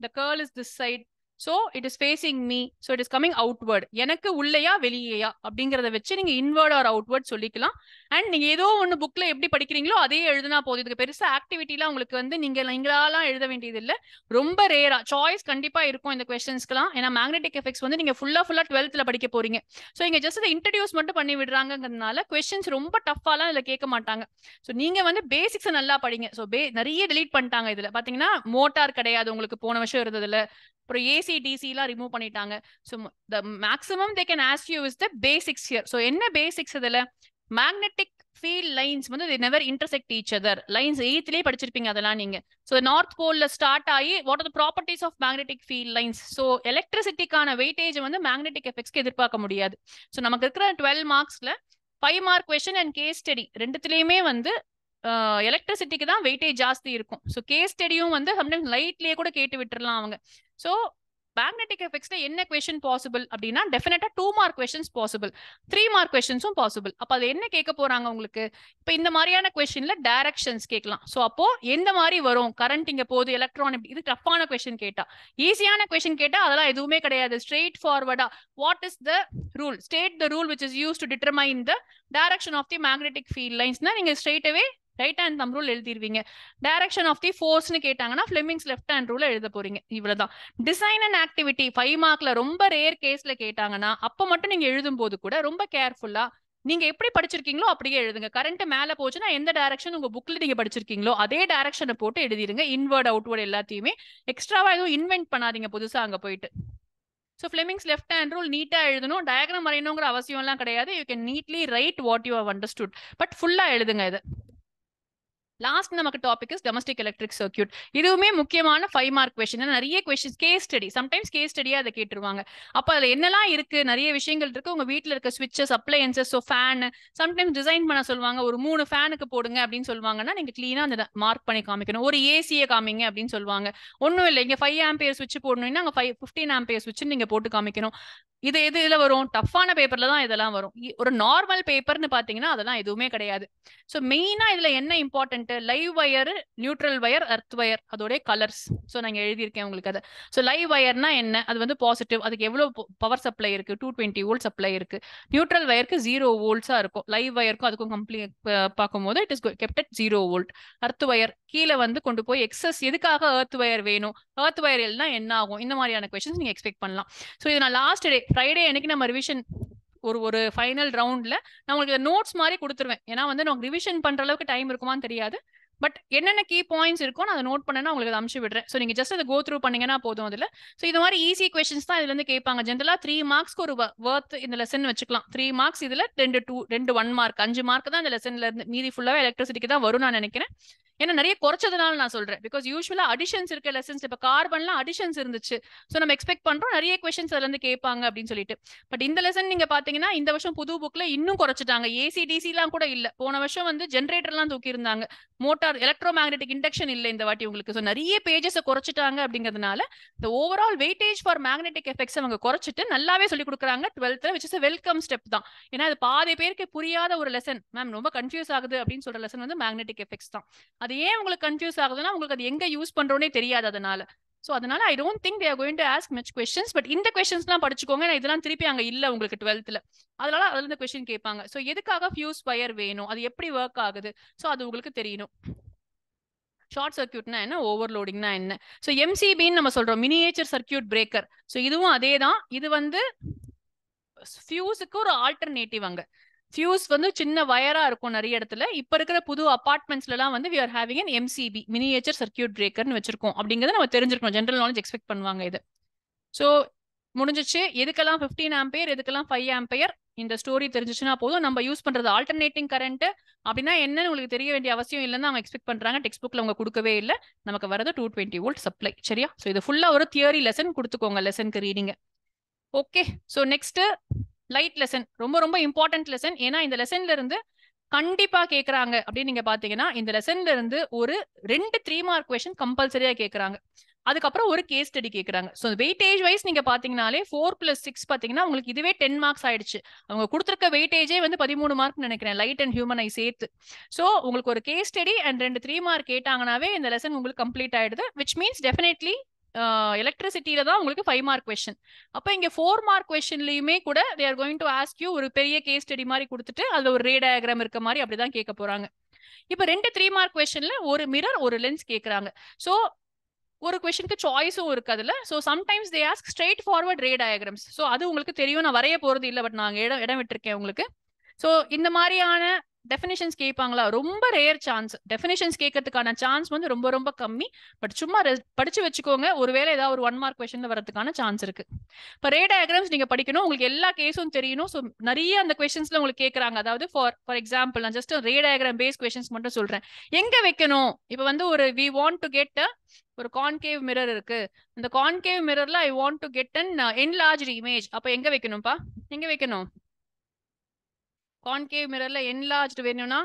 the curl is this side, so it is facing me, so it is coming outward. எனக்கு உள்ளேயா வெளியேயா அப்படிங்கறத வச்சு நீங்க inward R outward சொல்லிக்கலாம். And நீங்க ஏதோ ஒன்னு புக்ல எப்படி படிக்கிறீங்களோ அதே எழுதுனா போதும். இதுக்கு பெருசா ஆக்டிவிட்டிலாம் உங்களுக்கு வந்து நீங்களாலாம் எழுத வேண்டியது இல்லை. ரொம்ப ரேரா சாய்ஸ் கண்டிப்பா இருக்கும் இந்த கொஸ்டின்ஸ்க்குலாம். ஏன்னா மேக்னெட்டிக் எஃபெக்ட்ஸ் வந்து நீங்க ஃபுல்லா 12th படிக்க போறீங்க. ஸோ இங்க ஜஸ்ட் இதை இன்ட்ரடியூஸ் மட்டும் பண்ணி விடுறாங்கிறதுனால கொஸ்டின்ஸ் ரொம்ப டஃபாலாம் இதுல கேட்க மாட்டாங்க. ஸோ நீங்க வந்து பேசிக்ஸ் நல்லா படிங்க. ஸோ நிறைய டிலீட் பண்ணிட்டாங்க இதுல பாத்தீங்கன்னா, மோட்டார் கிடையாது உங்களுக்கு போன வருஷம் இருந்ததுல, அப்புறம் ஏசி டிசிலாம் ரிமூவ் பண்ணிட்டாங்க. So the maximum they can ask you is the basics here. So என்ன பேசிக்ஸ் இதுல, மேக்னெட்டிக் ஃபீல்ட் லைன்ஸ் வந்து they never intersect each other. Lines 8th படிச்சிருப்பீங்க அதெல்லாம் நீங்க. ஸோ நார்த் போல்ல ஸ்டார்ட் ஆகி what are the properties of magnetic field lines. So எலக்ட்ரிசிட்டிக்கான weightage வந்து மேக்னெட்டிக் எஃபெக்ட்ஸ்க்கு எதிர்பார்க்க முடியாது. ஸோ நமக்கு இருக்கிற 12 மார்க்ஸ்ல 5 mark question and case study ரெண்டுத்துலயுமே வந்து எலக்ட்ரிசிட்டிக்கு தான் வெயிட்டேஜ் ஜாஸ்தி இருக்கும். ஸோ கேஸ் ஸ்டடியும் வந்து சம்டைம்ஸ் லைட்லயே கூட கேட்டு விட்டுறலாம் அவங்க. ஸோ மேக்னெட்டிக் எஃபெக்ட்ஸ்ல என்ன கொஸ்டின் பாசிபிள் அப்படின்னா டெஃபினட்டா 2 மார்க் கொஸ்டின்ஸ் பாசிபிள், 3 மார்க் கொஸ்டின்ஸும் பாசிபிள். அப்ப அது என்ன கேட்க போறாங்க உங்களுக்கு, இப்ப இந்த மாதிரியான கொஸ்டின்ல டைரக்ஷன்ஸ் கேட்கலாம். ஸோ அப்போ எந்த மாதிரி வரும், கரண்ட் இங்க போகுது, எலக்ட்ரான், இது டஃப்பான கொஸ்டின் கேட்டா. ஈஸியான கொஸ்டின் கேட்டா அதெல்லாம் எதுவுமே கிடையாது, ஸ்ட்ரெயிட் ஃபார்வர்டா what is the rule, state the rule which is use to determine the direction of the magnetic field லைன்ஸ்னா நீங்க straight away right hand thumb rule எழுதிருவீங்க. டைரக்ஷன் ஆஃப் தி ஃபோர்ஸ்னு கேட்டாங்கன்னா ஃபிளெமிங்ஸ் லெஃப்ட் ஹேண்ட் ரூல் எழுத போறீங்க. இவ்வளவுதான். Design and activity 5 மார்க்ல ரொம்ப rare கேஸ்ல கேட்டாங்கன்னா அப்ப மட்டும் நீங்க எழுதும் போது கூட ரொம்ப கேர்ஃபுல்லா நீங்க எப்படி படிச்சிருக்கீங்களோ அப்படியே எழுதுங்க. கரண்ட் மேல போச்சுன்னா எந்த டைரக்ஷன் உங்க புக்ல நீங்க படிச்சிருக்கீங்களோ அதே டைரக்ஷனை போட்டு எழுதிருங்க. இன்வர்ட் அவுட்வர்ட் எல்லாத்தையுமே எக்ஸ்ட்ராவா எதுவும் இன்வென்ட் பண்ணாதீங்க புதுசா அங்க போயிட்டு. So Fleming's left hand rule நீட்டா எழுதணும், டயக்ராம் வரையணுங்கிற அவசியம் எல்லாம் கிடையாது. You can neatly write what you have understood, but ஃபுல்லா எழுதுங்க இது. லாஸ்ட் நமக்கு topic is domestic electric circuit. இதுவுமே முக்கியமான 5 மார்க் கொஸ்டின். நிறைய questions case study, sometimes case ஸ்டடியா அதை கேட்டுருவாங்க. அப்ப அதுல என்னெல்லாம் இருக்கு, நிறைய விஷயங்கள் இருக்கு. உங்க வீட்டுல இருக்க ஸ்விட்சஸ், appliances, so fan sometimes design பண்ண சொல்லுவாங்க. ஒரு 3 ஃபேனுக்கு போடுங்க அப்படின்னு சொல்லுவாங்கன்னா நீங்க கிளீனா அந்த மார்க் பண்ணி காமிக்கணும். ஒரு ஏசியை காமிங்க அப்படின்னு சொல்லுவாங்க. ஒன்றும் இல்லை, இங்க 5 ஆம்பியர் சுவிட்ச் போடணும்னா அங்க 15 ஆம்பியர் சுவிட்ச் நீங்க போட்டு காமிக்கணும். இது இதுல வரும், டஃப்பான பேப்பர்ல தான் இதெல்லாம் வரும். ஒரு நார்மல் பேப்பர்னு பாத்தீங்கன்னா அதெல்லாம் எதுவுமே கிடையாது. ஸோ மெயினா இதுல என்ன important, live wire, neutral wire, earth wire, அதோட கலர்ஸ். ஸோ நான் எழுதியிருக்கேன் உங்களுக்கு அதை. ஸோ லைவ் வயர்னா என்ன, அது வந்து பாசிட்டிவ், அதுக்கு எவ்வளவு பவர் சப்ளை இருக்கு, 220 வோல்ட் சப்ளை இருக்கு. நியூட்ரல் வயருக்கு 0 வோல்ட்ஸா இருக்கும். லைவ் வயருக்கும் அதுக்கும் கம்ப்ளீட் பார்க்கும்போது it is kept at 0 volt. Earth wire கீழே வந்து கொண்டு போய் எக்ஸஸ், எதுக்காக எர்த் வயர் வேணும், எர்த் வயர் எல்லாம் என்ன ஆகும், இந்த மாதிரியான கொஸ்டின்ஸ் நீங்க எக்ஸ்பெக்ட் பண்ணலாம். ஸோ இது நான் லாஸ்ட் டே ஃப்ரைடே அன்னைக்கு நம்ம ரிவிஷன் ஒரு ஃபைனல் ரவுண்ட்ல நான் உங்களுக்கு நோட்ஸ் மாதிரி கொடுத்துருவேன். ஏன்னா வந்து நமக்கு ரிவிஷன் பண்ற அளவுக்கு டைம் இருக்குமான்னு தெரியாது, பட் என்னென்ன கீ பாயிண்ட்ஸ் இருக்கும் நான் அதை நோட் பண்ணேன்னா உங்களுக்கு அதை அனுப்பிச்சு விடுறேன். ஸோ நீங்க ஜஸ்ட் அதை கோ த்ரூ பண்ணீங்கன்னா போதும் அதுல. ஸோ இது மாதிரி ஈஸி கொஸ்டின்ஸ் தான் இதுல இருந்து கேட்பாங்க. ஜென்ரலா 3 மார்க்ஸ்க்கு ஒரு வர்த் இந்த லெசன் வச்சுக்கலாம். 3 மார்க்ஸ் இதுல 2 1 மார்க், 5 மார்க் தான் இந்த லெசன்ல இருந்து. மீதி ஃபுல்லாவே எலக்ட்ரிசிட்டிக்கு தான் வரும் நான் நினைக்கிறேன். ஏன்னா நிறைய குறைச்சதுனால நான் சொல்றேன். பிகாஸ் யூஸ்வலா அடிஷன்ஸ் இருக்க லெசன்ஸ், இப்ப கார்பன்லாம் அடிஷன்ஸ் இருந்துச்சு. ஸோ நம்ம எக்ஸ்பெக்ட் பண்றோம் நிறைய கொஸ்டின்ஸ் அதுல இருந்து கேட்பாங்க அப்படின்னு சொல்லிட்டு. பட் இந்த லெசன் நீங்க பாத்தீங்கன்னா இந்த வருஷம் புது புக்ல இன்னும் குறைச்சிட்டாங்க. ஏசி டிசி எல்லாம் கூட இல்ல. போன வருஷம் வந்து ஜென்ரேட்டர் எல்லாம் தூக்கி இருந்தாங்க. மோட்டார், எலக்ட்ரோ மேக்னெட்டிக் இண்டக்ஷன் இல்லை இந்த வாட்டி உங்களுக்கு. ஸோ நிறைய பேஜஸ் குறைச்சிட்டாங்க. அப்படிங்கிறதுனால இந்த overall weightage for magnetic effects அவங்க குறைச்சிட்டு நல்லாவே சொல்லி கொடுக்குறாங்க 12th, which is a welcome step தான். ஏன்னா அது பாதி பேருக்கு புரியாத ஒரு லெசன். மேம் ரொம்ப கன்ஃபியூஸ் ஆகுது அப்படின்னு சொல்ற லெசன் வந்து மேக்னெட்டிக் எஃபெக்ட்ஸ் தான். அது ஏன் உங்களுக்கு கன்ஃபியூஸ் ஆகுதுன்னா உங்களுக்கு அது எங்க யூஸ் பண்றோனே தெரியாது அதனால. சோ அதனால I don't think they are going to ask much questions, but இந்த கொஸ்டின்ஸ்லாம் படிச்சுக்கோங்க. இதெல்லாம் திருப்பி அங்க இல்ல உங்களுக்கு 12th. அதனால அதுல இருந்து கொஸ்டின் கேட்பாங்க. சோ எதுக்காக ஃபியூஸ் வயர் வேணும், அது எப்படி ஒர்க் ஆகுது, சோ அது உங்களுக்கு தெரியணும். ஷார்ட் சர்க்யூட்னா என்ன, ஓவர்லோடிங்னா என்ன. ஸோ எம்சிபின்னு நம்ம சொல்றோம், மினியேச்சர் சர்க்யூட் பிரேக்கர். ஸோ இதுவும் அதே தான். இது வந்து ஃபியூஸுக்கு ஒரு ஆல்டர்னேட்டிவ். அங்க ஃபியூஸ் வந்து சின்ன வயரா இருக்கும் நிறைய இடத்துல. இப்ப இருக்கிற புது அபார்ட்மெண்ட்ஸ்ல எல்லாம் வந்து we are having an MCB, miniature circuit பிரேக்கர்னு வச்சிருக்கோம். அப்படிங்கறத நம்ம தெரிஞ்சிருக்கணும். ஜெனரல் நாலேஜ் எக்ஸ்பெக்ட் பண்ணுவாங்க இது. ஸோ முடிஞ்சிச்சு. எதுக்கெல்லாம் 15 ஆம்பியர், எதுக்கெல்லாம் 5 ஆம்பியர், இந்த ஸ்டோரி தெரிஞ்சிச்சுன்னா போதும். நம்ம யூஸ் பண்றது ஆல்டர்னேட்டிங் கரண்ட் அப்படின்னா என்னன்னு உங்களுக்கு தெரிய வேண்டிய அவசியம் இல்லைன்னு அவங்க எக்ஸ்பெக்ட் பண்றாங்க. டெக்ஸ்ட் புக்ல அவங்க கொடுக்கவே இல்லை. நமக்கு வரது 220 வோல்ட் சப்ளை. சரியா? ஸோ இது ஃபுல்லா ஒரு தியரி லெசன் கொடுத்துக்கோங்க, லெசனுக்கு ரீடிங்க. Okay. So next light lesson, ரொம்ப ரொம்ப இம்பார்ட்டன்ட் லெசன். ஏன்னா இந்த லெசன்ல இருந்து கண்டிப்பா கேக்குறாங்க அப்படின்னு நீங்க பாத்தீங்கன்னா இந்த லெசன்ல இருந்து ஒரு 2 3 மார்க் கொஸ்டின் கம்பல்சரியா கேக்குறாங்க. அதுக்கப்புறம் ஒரு கேஸ் ஸ்டடி கேக்குறாங்க. ஸோ வெயிட்டேஜ் வைஸ் நீங்க பாத்தீங்கன்னாலே 4+6 பாத்தீங்கன்னா உங்களுக்கு இதுவே 10 மார்க்ஸ் ஆயிடுச்சு. அவங்க கொடுத்துருக்க வெயிட்டேஜே வந்து 13 மார்க் நினைக்கிறேன், லைட் அண்ட் ஹியூமன் ஐ சேர்த்து. ஸோ உங்களுக்கு ஒரு கேஸ் ஸ்டடி அண்ட் 2 3 மார்க் கேட்டாங்கன்னாவே இந்த லெசன் உங்களுக்கு கம்ப்ளீட் ஆயிடுது. விச் மீன்ஸ் டெஃபினெட்லி எலக்ட்ரிசிட்டியில தான் உங்களுக்கு 5 மார்க் கொஸ்டின். அப்ப இங்க 4 மார்க் கொஸ்டின்லயுமே கூட they are going to ask you ஒரு பெரிய கேஸ் ஸ்டடி மாதிரி கொடுத்துட்டு அதுல ஒரு ரே டயக்ராம் இருக்க மாதிரி அப்படிதான் கேட்க போறாங்க. இப்ப 2 3 மார்க் கொஸ்டின்ல ஒரு மிரர் ஒரு லென்ஸ் கேக்குறாங்க. சோ ஒரு கொஸ்டினுக்கு சாய்ஸும் இருக்கு அதுல. So sometimes they ask straightforward ray diagrams. So அது உங்களுக்கு தெரியும், நான் வரைய போறது இல்ல, பட் நான் இடம் விட்டுருக்கேன் உங்களுக்கு. சோ இந்த மாதிரியான டெஃபினிஷன்ஸ் கேட்பாங்களா, ரொம்ப ரேர் சான்ஸ். டெஃபினிஷன்ஸ் கேட்கறதுக்கான சான்ஸ் வந்து ரொம்ப ரொம்ப கம்மி. பட் சும்மா படிச்சு வச்சுக்கோங்க, ஒருவேளை ஏதாவது ஒரு 1 மார்க் கொஸ்டின்ல வரதுக்கான சான்ஸ் இருக்கு. இப்போ ரே டயக்ராம்ஸ் நீங்க படிக்கணும், உங்களுக்கு எல்லா கேஸும் தெரியணும். ஸோ நிறைய அந்த கொஸ்டின்ஸ்ல உங்களுக்கு கேட்கறாங்க. அதாவது ஃபார் எக்ஸாம்பிள் நான் just ray diagram base questions மட்டும் சொல்றேன். எங்க வைக்கணும், இப்போ வந்து ஒரு வி வாண்ட் டு கெட் ஒரு கான்கேவ் மிரர் இருக்கு. இந்த கான்கேவ் மிரர்ல I want to get an enlarged image. அப்ப எங்க வைக்கணும்ப்பா, எங்க வைக்கணும்? கான்கேவ் மிரர்ல என்லார்ஜ்டு வேணும்னா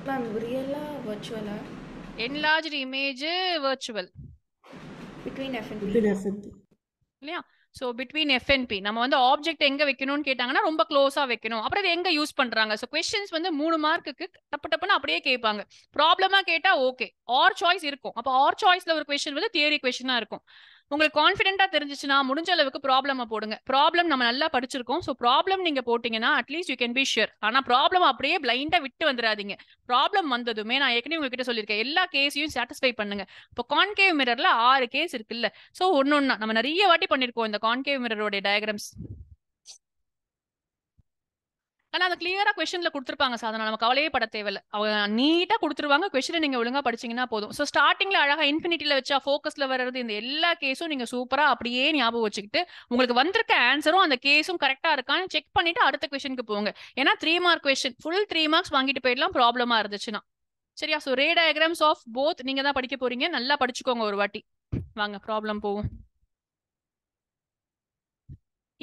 மேம் ரியலா வர்ச்சுவலா?
Enlarged image virtual
between F and
இல்லையா? ஸோ பிட்வீன் எஃப்என்பி நம்ம வந்து ஆப்ஜெக்ட் எங்க வைக்கணும்னு கேட்டாங்கன்னா ரொம்ப க்ளோஸா வைக்கணும். அப்புறம் இது எங்க யூஸ் பண்றாங்க. ஸோ கொஸ்டின்ஸ் வந்து 3 மார்க்குக்கு டப்புன்னு அப்படியே கேட்பாங்க. ப்ராப்ளமா கேட்டா ஓகே, ஆர் சாய்ஸ் இருக்கும். அப்போ ஆர் சாய்ஸ்ல ஒரு கொஸ்டின் வந்து தியரி கொஸ்டினா இருக்கும். உங்களுக்கு கான்ஃபிடென்ட்டா தெரிஞ்சிச்சுன்னா முடிஞ்ச அளவுக்கு ப்ராப்ளமா போடுங்க. ப்ராப்ளம் நம்ம நல்லா படிச்சிருக்கோம். ஸோ ப்ராப்ளம் நீங்க போட்டீங்கன்னா at least you can be shear. ஆனா ப்ராப்ளம் அப்படியே பிளைண்டா விட்டு வந்துடாதீங்க. ப்ராப்ளம் வந்ததுமே நான் ஏற்கனவே உங்ககிட்ட சொல்லியிருக்கேன், எல்லா கேஸையும் சாட்டிஸ்ஃபை பண்ணுங்க. இப்போ கான்கேவ் மிரர்ல 6 கேஸ் இருக்குல்ல. ஸோ ஒன்னொன்னா நம்ம நிறைய வாட்டி பண்ணிருக்கோம் இந்த கான்கேவ் மிரரோட டயக்ராம்ஸ். ஆனா அது கிளியரா கொஸ்டின்ல கொடுத்துருப்பாங்க சாதனா, நம்ம கவலையே பட தேவையில்ல. அவங்க நீட்டா கொடுத்துருவாங்க. கொஸ்டினை நீங்க ஒழுங்கா படிச்சீங்கன்னா போதும். ஸோ ஸ்டார்டிங்ல அழகா இன்ஃபினிட்டில வச்சா ஃபோக்கஸ்ல வர்றது இந்த எல்லா கேஸும் நீங்க சூப்பரா அப்படியே ஞாபகம் வச்சுக்கிட்டு உங்களுக்கு வந்திருக்க ஆன்சரும் அந்த கேஸும் கரெக்டா இருக்கான்னு செக் பண்ணிட்டு அடுத்த கொஸ்டினுக்கு போங்க. ஏன்னா 3 மார்க் கொஸ்டின் ஃபுல் 3 மார்க்ஸ் வாங்கிட்டு போயிடலாம் ப்ராப்ளமா இருந்துச்சுன்னா. சரியா? So ray diagrams of both நீங்க தான் படிக்க போறீங்க. நல்லா படிச்சுக்கோங்க ஒரு வாட்டி. வாங்க ப்ராப்ளம் போவோம்.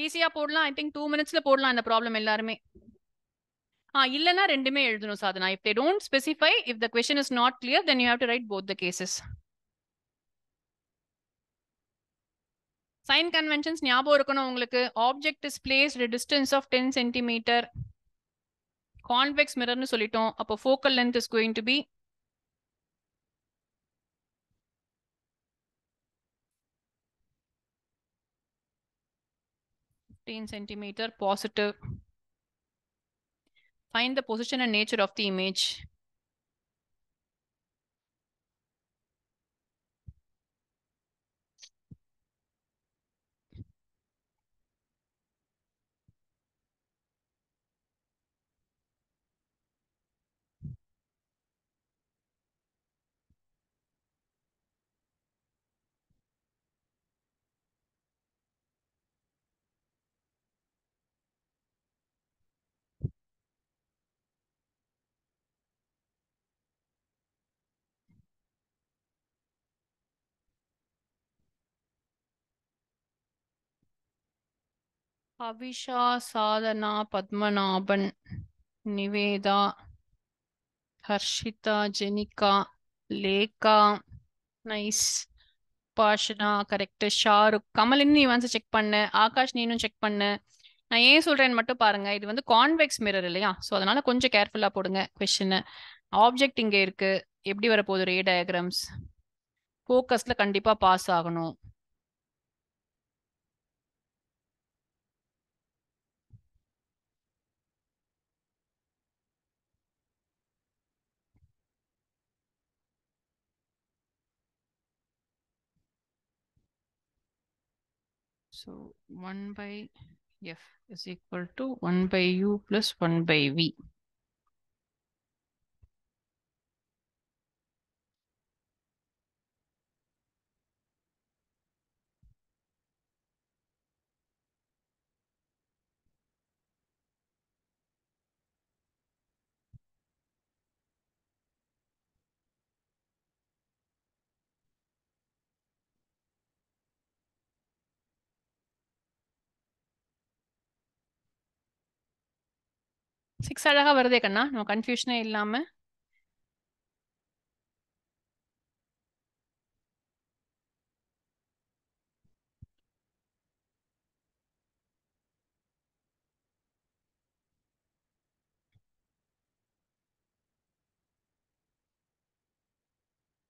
ஈஸியா போடலாம். ஐ திங்க் 2 மினிட்ஸ்ல போடலாம் இந்த ப்ராப்ளம் எல்லாருமே. இல்லனா ரெண்டுமே எழுதணும் Sadhana. If they don't specify, if the question is not clear, then you have to write both the cases. Sign conventions ஞாபகம் இருக்கணும் உங்களுக்கு. Object is placed at a distance of 10 centimeter. Convex mirror னு சொல்லிட்டோம். அப்போ focal length is going to be centimeter positive. Find the position and nature of the image. Avisha, Sadhana, Padmanabhan, Niveda, Harshitha, Jenika, Lekha, nice, Pashana correct, Shahrukh, Kamalin நீ வந்து check பண்ணு, ஆகாஷ் நீனும் செக் பண்ணு. நான் ஏன் சொல்றேன்னு மட்டும் பாருங்க. இது வந்து கான்வெக்ஸ் மிரர் இல்லையா? ஸோ அதனால கொஞ்சம் கேர்ஃபுல்லா போடுங்க கொஸ்டின். ஆப்ஜெக்ட் இங்க இருக்கு. எப்படி வரப்போகுது ரே டயக்ராம்ஸ்? ஃபோக்கஸ்ல கண்டிப்பா பாஸ் ஆகணும். So 1 by f is equal to 1 by u plus 1 by v. Six அழகா வருதே கண்ணா, நம்ம கன்ஃபியூஷனே இல்லாம.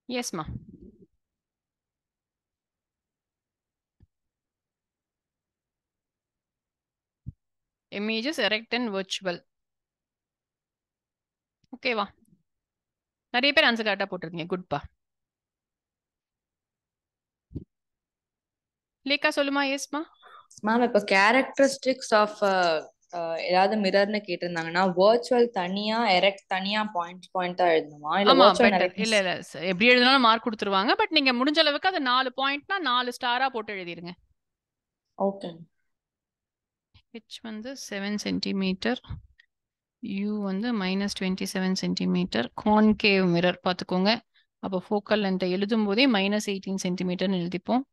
எஸ்மா. Images erect and virtual. ஓகேவா? நிறைய பேர் ஆன்சர் கரெக்டா போட்டிருக்கீங்க. குட்பா. லேக்கா சொல்லுமா. எஸ்மா.
மேம் இப்போ கேரக்டரிஸ்டிக்ஸ் ஆஃப் ஏதாவது மிரர்னு கேட்டிருந்தாங்கன்னா வர்ச்சுவல் தனியா எரெக்ட் தனியா பாயிண்டா எழுதணுமா இல்ல
ஆமா
வர்ச்சுவல்
பெட்டர்.
நிறைய
இல்ல இல்ல எப்படி எழுதினாலும் மார்க் கொடுத்துருவாங்க. பட் நீங்க முடிஞ்ச அளவுக்கு அது 4 பாயிண்ட்னா 4 ஸ்டாரா போட்டு எழுதிருங்க.
ஓகே.
h வந்து 7 சென்டிமீட்டர், u வந்து -27 சென்டிமீட்டர். கான்கேவ் மிரர் பார்த்துக்கோங்க. அப்போ ஃபோக்கல் லென்த்தை எழுதும் போதே -18 சென்டிமீட்டர்னு எழுதிப்போம்.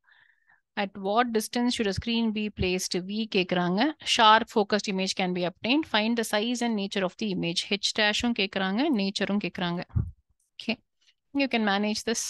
At what distance should a screen be placed? V கேக்குறாங்க. Sharp focused image can be obtained. Find the size and nature of the image. H dash கேக்குறாங்க, nature கேக்குறாங்க. Okay, you can manage this.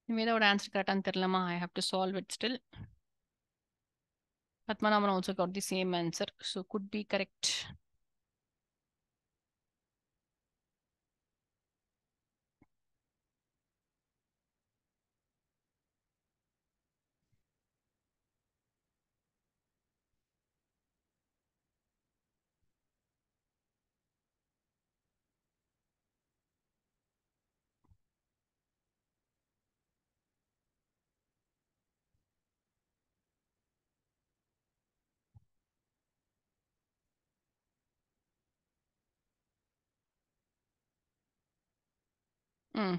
நிவேதாவோட answer கரெக்டான்னு தெரியலமா. I have to solve it still. Padmanabhan also got the same answer. So could be correct.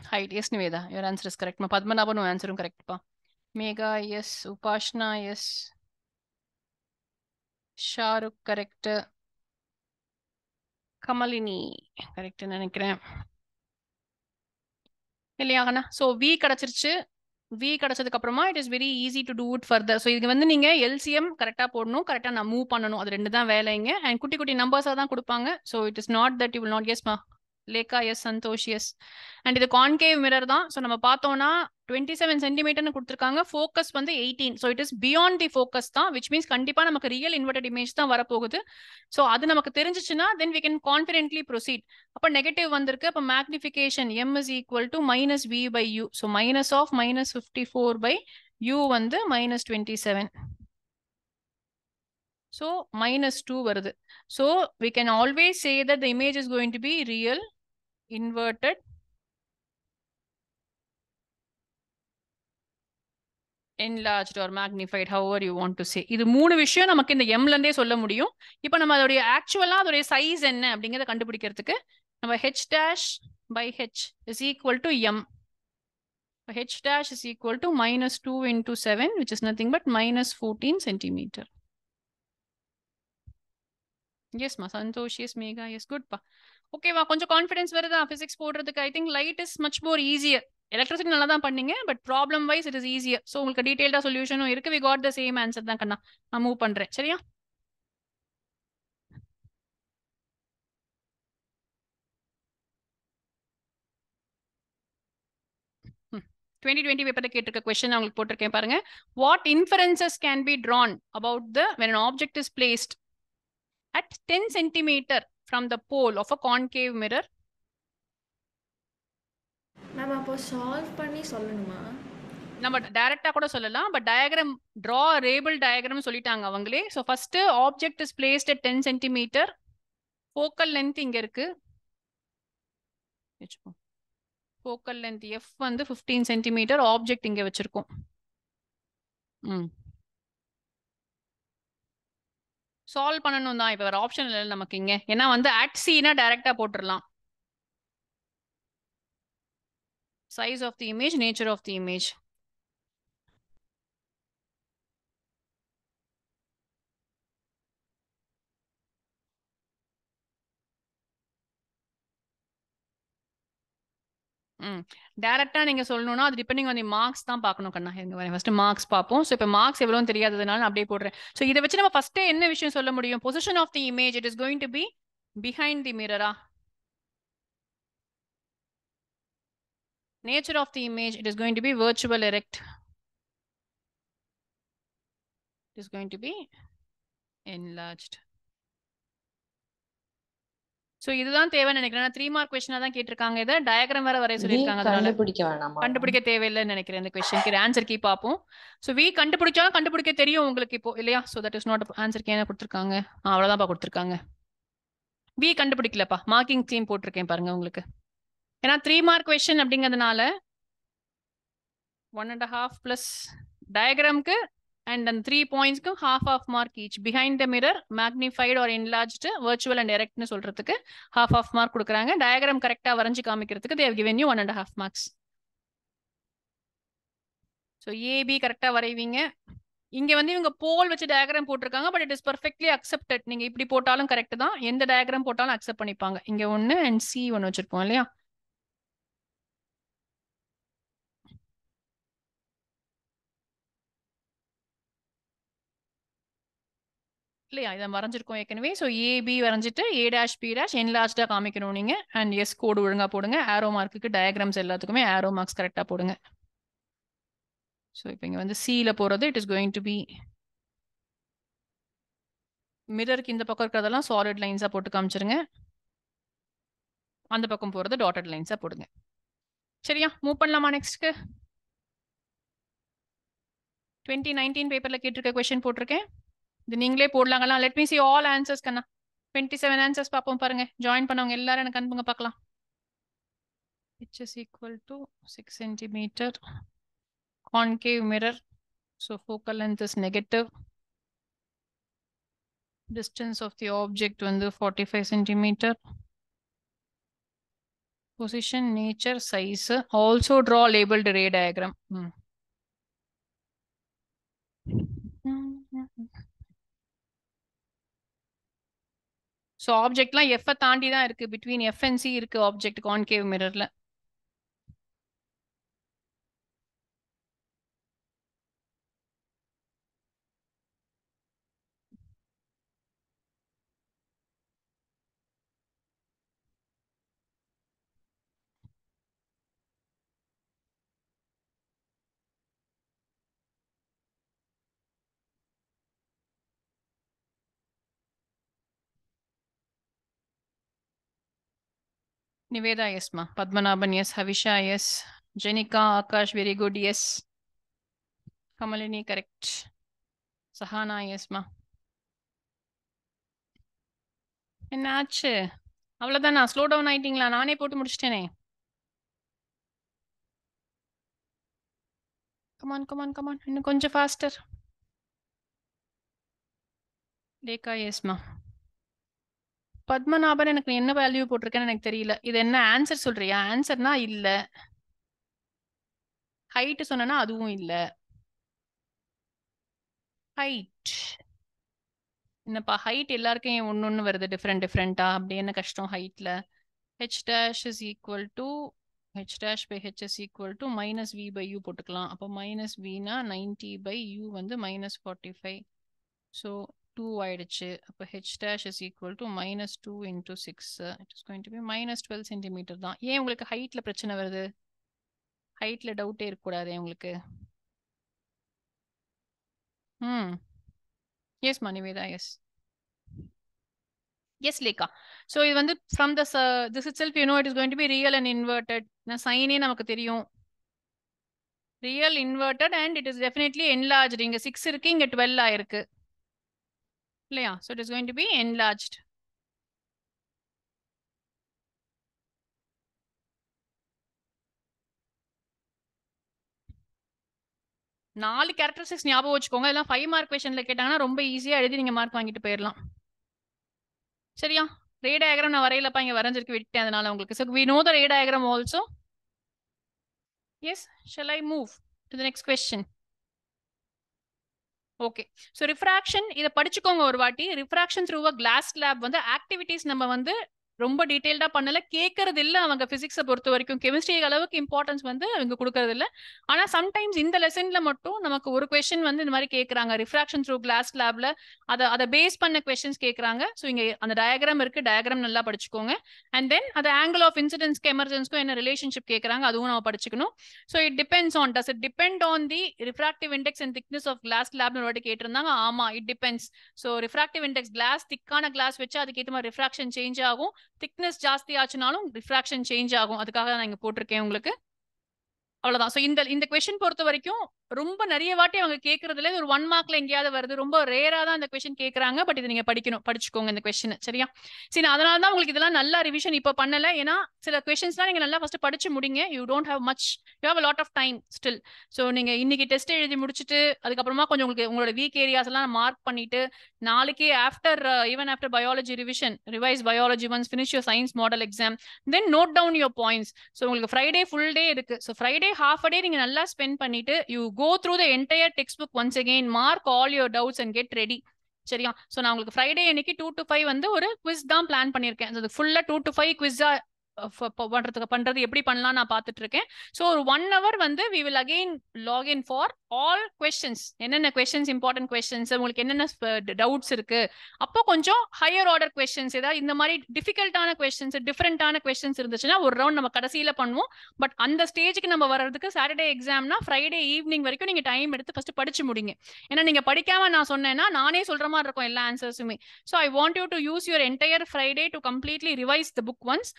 Height. Yes, Niveda. Your answer is correct. Ma Padmanabhan no answer correct pa. Megha, yes. Upashna, yes. Shahrukh, correct. Kamalini, correct நினைக்கிறேன். இல்லையாங்கண்ணா? So we கிடைச்சிருச்சு. We கிடைச்சதுக்கு அப்புறமா it is very easy to do it further. So இது வந்து நீங்க LCM கரெக்டா போடணும், கரெக்டா நான் மூவ் பண்ணணும். அது 2 தான் வேலைங்க. அண்ட் குட்டி குட்டி நம்பர்ஸா தான் கொடுப்பாங்க. So it is not that you will not guess. Lekha yes, Santhosh yes. And இது கான்கேவ் மிரர் தான். ஸோ நம்ம பார்த்தோம்னா 27 சென்டிமீட்டர்னு கொடுத்துருக்காங்க. ஃபோக்கஸ் வந்து 18. So it is beyond the focus தான், விச் மீன்ஸ் கண்டிப்பா நமக்கு ரியல் இன்வெர்டட் இமேஜ் தான் வரப்போகுது. ஸோ அது நமக்கு தெரிஞ்சிச்சுன்னா then we can confidently proceed. அப்போ நெகட்டிவ் வந்திருக்கு. அப்போ magnification M is equal to minus V by U. So minus of minus 54 by U வந்து மைனஸ் 27. So minus 2 வருது. So we can always say that the image is going to be real, inverted, enlarged or magnified, however you want to say. இது 3 விஷயம் நமக்கு இந்த m ல இருந்தே சொல்ல முடியும். இப்போ நம்ம அதோட ஆக்சுவலா அதோட சைஸ் என்ன அப்படிங்கறத கண்டுபிடிக்கிறதுக்கு நம்ம h dash by h is equal to m. h dash is equal to minus 2 into 7, which is nothing but minus 14 centimeter. Yes, ma. Santosh, yes, Megha, yes, good pa. Okay, ma. கொஞ்சம் confidence வருதா physics போடுறதுக்கு? I think light is much more easier. Electricity நல்லா தான் பண்ணீங்க, but problem wise it is easier. So உங்களுக்கு டீடைல்டா சொல்யூஷனும் இருக்கு. We got the same answer தான் கண்ணா. நான் மூவ் பண்றேன், சரியா? ம் 2020 பேப்பர்ல கேட்டிருக்க கொஸ்டின் உங்களுக்கு போட்டிருக்கேன் பாருங்க. What inferences can be drawn about the when an object is placed at 10 centimeter from the pole of a concave mirror?
Ma'am அப்போ சால்வ் பண்ணி சொல்லணுமா?
நம்ம டைரக்டா கூட சொல்லலாம், பட் டயக்ராம் ட்ரா ரேபிள் டயக்ராம் சொல்லிட்டாங்க அவங்களே. So first object is placed at 10 centimeter. Focal length இங்க இருக்கு. ஃபோக்கல் லென்த் எஃப் வந்து 15 centimeter. ஆப்ஜெக்ட் இங்க வச்சிருக்கோம். சால்வ் பண்ணணும் தான். இப்போ வேற ஆப்ஷன் இல்லை நமக்கு இங்க. ஏன்னா வந்து அட் சினா டைரக்டா போட்டுடலாம். Size of the image, nature of the image. டைரக்டா நீங்க சொல்லணும்னா அது டிபெண்டிங் ஆன் தி மார்க்ஸ் தான் பார்க்கணும் கண்ணா. எங்க ஃபர்ஸ்ட் மார்க்ஸ் பார்ப்போம். ஸோ இப்போ மார்க்ஸ் எவ்வளோன்னு தெரியாததுனால நான் அப்படியே போடுறேன். ஸோ இதை வச்சு நம்ம ஃபர்ஸ்டே என்ன விஷயம் சொல்ல முடியும்? Position of the image it is going to be behind the மிரரா. Nature of the image, it is going to be virtual erect. It is going to be enlarged. So இதுதான் தேவைன்னு நினைக்கிறேன். 3 மார்க் क्वेश्चन தான் கேட்டிருக்காங்க. இத diagram வேற வரைய சொல்லிருக்காங்க. அதனால
கண்டுபிடிக்க வேணாமா?
கண்டுபிடிக்க தேவையில்லைன்னு நினைக்கிறேன். இந்த क्वेश्चनக்கு ஆன்சர் கீ பாப்போம். சோ வி கண்டுபிடிச்சாலும் கண்டுபிடிக்க தெரியும் உங்களுக்கு இப்போ இல்லையா? So that is not answer key என்ன கொடுத்திருக்காங்க. அவ்வளவுதான் பா கொடுத்திருக்காங்க. வி கண்டுபிடிக்கலப்பா. மார்க்கிங் ஸ்கீம் போட்டிருக்கேன் பாருங்க உங்களுக்கு. ஏன்னா 3 மார்க் क्वेश्चन அப்படிங்கிறதுனால 1.5 plus டயகிராம்க்கு and then 3 points க்கு half mark each. Behind the mirror, magnified or enlarged, virtual and erect னு சொல்றதுக்கு half mark கொடுக்கறாங்க. டயகிராம் கரெக்ட்டா வரைஞ்சு காமிக்கிறதுக்கு they have given you 1.5 marks. So AB கரெக்ட்டா வரைவீங்க. இங்க வந்து இவங்க போல் வச்சு டயகிராம் போட்டிருக்காங்க, but it is perfectly accepted. நீங்க இப்படி போட்டாலும் கரெக்ட் தான். எந்த டயகிராம் போட்டாலும் அக்செப்ட் பண்ணிப்பாங்க. இங்க 1 and C 1 வச்சிருப்போம் இல்லையா? இல்லையா? இதை வரைஞ்சிருக்கோம் ஏற்கனவே. ஸோ ஏபி வரைஞ்சிட்டு ஏ டேஷ் பி டேஷ் என்லார்ஜ்டாக காமிக்கணும் நீங்கள். அண்ட் எஸ் கோடு ஒழுங்காக போடுங்க. ஆரோ மார்க்குக்கு டயக்ராம்ஸ் எல்லாத்துக்குமே ஆரோ மார்க்ஸ் கரெக்டாக போடுங்க. ஸோ இப்போ இங்கே வந்து சியில் போகிறது it is going to be மிரருக்கு இந்த பக்கம் இருக்கிறதெல்லாம் சாலிட் லைன்ஸா போட்டு காமிச்சிருங்க. அந்த பக்கம் போறது டாட்டட் லைன்ஸா போடுங்க. சரியா? மூவ் பண்ணலாமா நெக்ஸ்ட்க்கு? 2019 பேப்பர்ல கேட்டிருக்க கொஸ்டின் போட்டிருக்கேன். இது நீங்களே போடலாங்களா? Let me see all answers கண்ணா. 27 answers பார்ப்போம் பாருங்க. ஜாயின் பண்ணவங்க எல்லாரும் எனக்கு அனுப்புங்க பார்க்கலாம். H is equal to 6 centimeter. Concave mirror. So focal length is negative. Distance of the object வந்து 45 centimeter. Position, nature, size. Also draw labeled ray diagram. ஸோ ஆப்ஜெக்ட்லாம் எஃப் தாண்டி தான் இருக்கு. பிட்வீன் எஃப் அண்ட் சி இருக்கு ஆப்ஜெக்ட் கான்கேவ் மிரர்ல. Niveda, yes ma. Padmanabhan, yes. Havisha, yes. Jenika, Akash, very good, yes. Kamalini, correct. Sahana, yes ma. என்னாச்சு? அவ்வளோதானா? Slow down ஆயிட்டீங்களா? நானே போட்டு முடிச்சிட்டேனே. கமான் கமான் கமான், இன்னும் கொஞ்சம் ஃபாஸ்டர். லேக்கா, எஸ்மா. பத்மநாபன், எனக்கு என்ன வேல்யூ போட்டிருக்கேன்னு எனக்கு தெரியல. இது என்ன ஆன்சர் சொல்றியா? ஆன்சர்னா இல்ல. ஹைட் சொன்னா அதுவும் இல்ல. ஹைட் என்னப்பா? ஹைட் எல்லாருக்கும் ஒன்னு வருது டிஃப்ரெண்டா. அப்படி என்ன கஷ்டம் ஹைட்ல? h dash is equal to h dash by h is equal to minus v by u போட்டுக்கலாம். அப்போ minus v னா 90 by u வந்து minus 45. So 2 ஆயிடுச்சு. அப்போ h dash is equal to minus 2 into 6. It is going to be minus 12 centimeter தான். ஏன் உங்களுக்கு ஹைட்ல பிரச்சனை வருது? ஹைட்ல டவுட்டே இருக்கக்கூடாது உங்களுக்கு. Yes, Maniveda, yes. Yes, Lekha. So, இது வந்து from this itself, you know, it is going to be real and inverted. நான் சைனே நமக்கு தெரியும். Real, inverted, and it is definitely enlarged. இங்க 6 இருக்கு, இங்க 12 ஆயிருக்கு. இல்லையா? So, it is going to be enlarged. நாலு கேரக்டரிஸ்டிக்ஸ் ஞாபகம் வச்சுக்கோங்க. இதெல்லாம் 5 மார்க் கொஸ்டின்ல கேட்டாங்கன்னா ரொம்ப ஈஸியா எழுதி நீங்க மார்க் வாங்கிட்டு போயிடலாம். சரியா? ரே டயக்ராம் நான் வரையிலப்பா, இங்க வரைஞ்சிருக்கு விட்டேன், அதனால உங்களுக்கு. So we know the ray diagram also. Yes, shall I move to the next question? Okay. So refraction, இத படிச்சுக்கோங்க ஒரு வாட்டி. Refraction through a glass slab வந்து ஆக்டிவிட்டிஸ் நம்ம வந்து ரொம்ப டீடைல்டா பண்ணல, கேட்கறது இல்ல. அவங்க பிசிக்ஸை பொறுத்த வரைக்கும் கெமிஸ்ட்ரி அளவுக்கு இம்பார்ட்டன்ஸ் வந்து அவங்க கொடுக்கறது இல்ல. ஆனா சம்டைம்ஸ் இந்த லெசன்ல மட்டும் நமக்கு ஒரு கொஸ்டின் வந்து இந்த மாதிரி கேட்கறாங்க, ரிஃப்ராக்ஷன் த்ரூ கிளாஸ் லேப்ல அதை பேஸ் பண்ண கொஸ்டின்ஸ் கேட்கறாங்க. ஸோ இங்க அந்த டயக்ராம் இருக்கு, டயக்ராம் நல்லா படிச்சுக்கோங்க. அண்ட் தென் அது ஆங்கிள் ஆஃப் இன்சிடென்ஸ்க்கு எமர்ஜென்ஸ்க்கும் என்ன ரிலேஷன்ஷிப் கேட்கறாங்க, அதுவும் நம்ம படிச்சுக்கணும். So it depends on, does it depend on the refractive index and thickness of glass லேப்னு ஒரு வாட்டி கேட்டிருந்தாங்க. ஆமா, it depends. So refractive index glass திக்கான கிளாஸ் வச்சு அதுக்கேற்ற மாதிரி ரிஃப்ராக்ஷன் சேஞ்ச் ஆகும். திக்னஸ் ஜாஸ்தி ஆச்சுனாலும் ரிஃப்ராக்ஷன் சேஞ்ச் ஆகும். அதுக்காக நான் இங்க போட்டிருக்கேன் உங்களுக்கு. அவ்வளவுதான். ஸோ இந்த கொஸ்டின் பொறுத்த வரைக்கும் ரொம்ப நிறைய வாட்டி அவங்க கேட்கறதுல ஒரு 1 மார்க்ல எங்கேயாவது வருது. ரொம்ப ரேரா தான் இந்த கொஸ்டின் கேட்கறாங்க. பட் இது நீங்க படிச்சுக்கோங்க இந்த கொஸ்டின். சரியா? சரி, அதனால தான் உங்களுக்கு இதெல்லாம் நல்லா ரிவிஷன் இப்போ பண்ணல. ஏன்னா சில கொஸ்டின்ஸ்லாம் நீங்க நல்லா ஃபர்ஸ்ட் படிச்சு முடிங்க. You don't have much, you have a lot of time still. So நீங்க இன்னைக்கு டெஸ்ட் எழுதி முடிச்சுட்டு அதுக்கப்புறமா கொஞ்சம் உங்களுக்கு உங்களோட வீக் ஏரியாஸ் எல்லாம் மார்க் பண்ணிட்டு நாளைக்கு even after biology revision, revise biology once, finish your science model exam, then note down your points. So உங்களுக்கு ஃப்ரைடே ஃபுல் டே இருக்கு. So Friday half a day நீங்க நல்லா ஸ்பெண்ட் பண்ணிட்டு you go through the entire text book once again, mark all your doubts and get ready. சரியா? So நான் உங்களுக்கு Friday அன்னைக்கு 2 to 5 வந்து ஒரு குவிஸ் தான் பிளான் பண்ணியிருக்கேன். அது ஃபுல்லா 2 to 5 குவிஸா பண்றது எப்படி பண்ணலாம் நான் பார்த்துட்டு இருக்கேன். ஸோ ஒரு 1 hour வந்து we will again login for all questions. என்னென்ன கொஸ்டின்ஸ் இம்பார்ட்டன்ட் கொஸ்டின்ஸ், உங்களுக்கு என்னென்ன டவுட்ஸ் இருக்கு, அப்போ கொஞ்சம் ஹையர் ஆர்டர் கொஸ்டின்ஸ், ஏதாவது இந்த மாதிரி டிஃபிகல்ட்டான கொஸ்டின்ஸ், டிஃப்ரெண்டான கொஸ்டின்ஸ் இருந்துச்சுன்னா ஒரு ரவுண்ட் நம்ம கடைசியில பண்ணுவோம். பட் அந்த ஸ்டேஜுக்கு நம்ம வர்றதுக்கு சாட்டர்டே எக்ஸாம்னா ஃப்ரைடே ஈவினிங் வரைக்கும் நீங்க டைம் எடுத்து ஃபர்ஸ்ட் படிச்சு முடிங்க. ஏன்னா நீங்க படிக்காம நான் சொன்னேன்னா நானே சொல்ற மாதிரி இருக்கும் எல்லா ஆன்சர்ஸுமே. So I want you to use your entire Friday to completely revise the book once.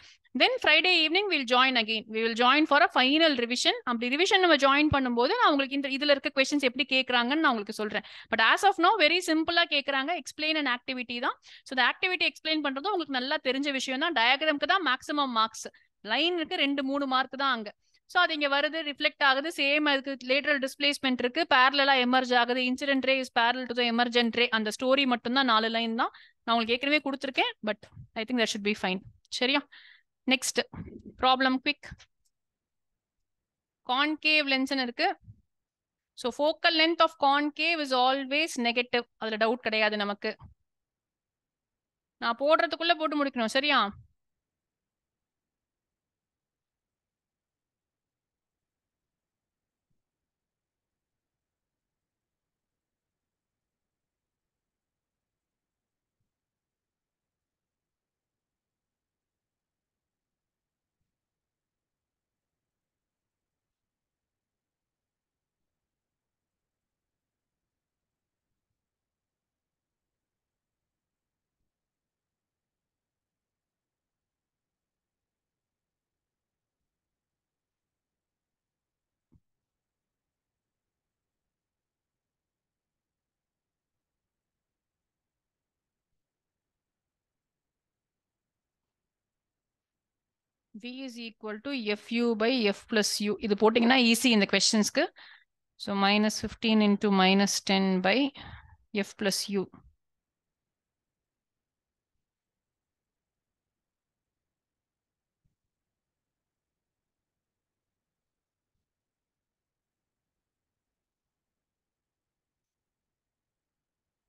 Then Friday evening will join again. We will join for a final revision. அப்படி ரிவிஷன் நம்ம ஜாயின் பண்ணும்போது நான் உங்களுக்கு இந்த இதுல இருக்க கொஸ்டின்ஸ் எப்படி கேட்கறாங்கன்னு நான் உங்களுக்கு சொல்றேன். But as of now very சிம்பிளா கேட்கறாங்க. எக்ஸ்பிளைன் அண்ட் ஆக்டிவிட்டி தான். ஸோ இந்த ஆக்டிவிட்டி எக்ஸ்பிளைன் பண்றதும் உங்களுக்கு நல்லா தெரிஞ்ச விஷயம் தான். டயக்ராம்க்கு தான் மேக்ஸிமம் மார்க்ஸ், லைனுக்கு 2-3 மார்க் தான் அங்க. ஸோ அது இங்க வருது, ரிஃப்ளெக்ட் ஆகுது. சேம் அதுக்கு லேட்டரல் டிஸ்பிளேஸ்மெண்ட் இருக்கு, பேரலா எமர்ஜ் ஆகுது. Incident ray is parallel to the emergent ray. அந்த ஸ்டோரி மட்டும் தான் 4 லைன் தான். நான் உங்களுக்கு ஏற்கனவே கொடுத்துருக்கேன். But I think that should be fine. சரியா? Next problem quick. கான்கேவ் லென்ஸ்னு இருக்கு. So focal length of concave is always negative. அதுல டவுட் கிடையாது நமக்கு. நான் போடுறதுக்குள்ள போட்டு முடிக்கணும். சரியா? V is equal to FU by F plus U. இது போட்டிங்கன்னா ஈஸி இந்த கொஸ்டின்ஸ்க்கு. So -15 into -10 by F plus U.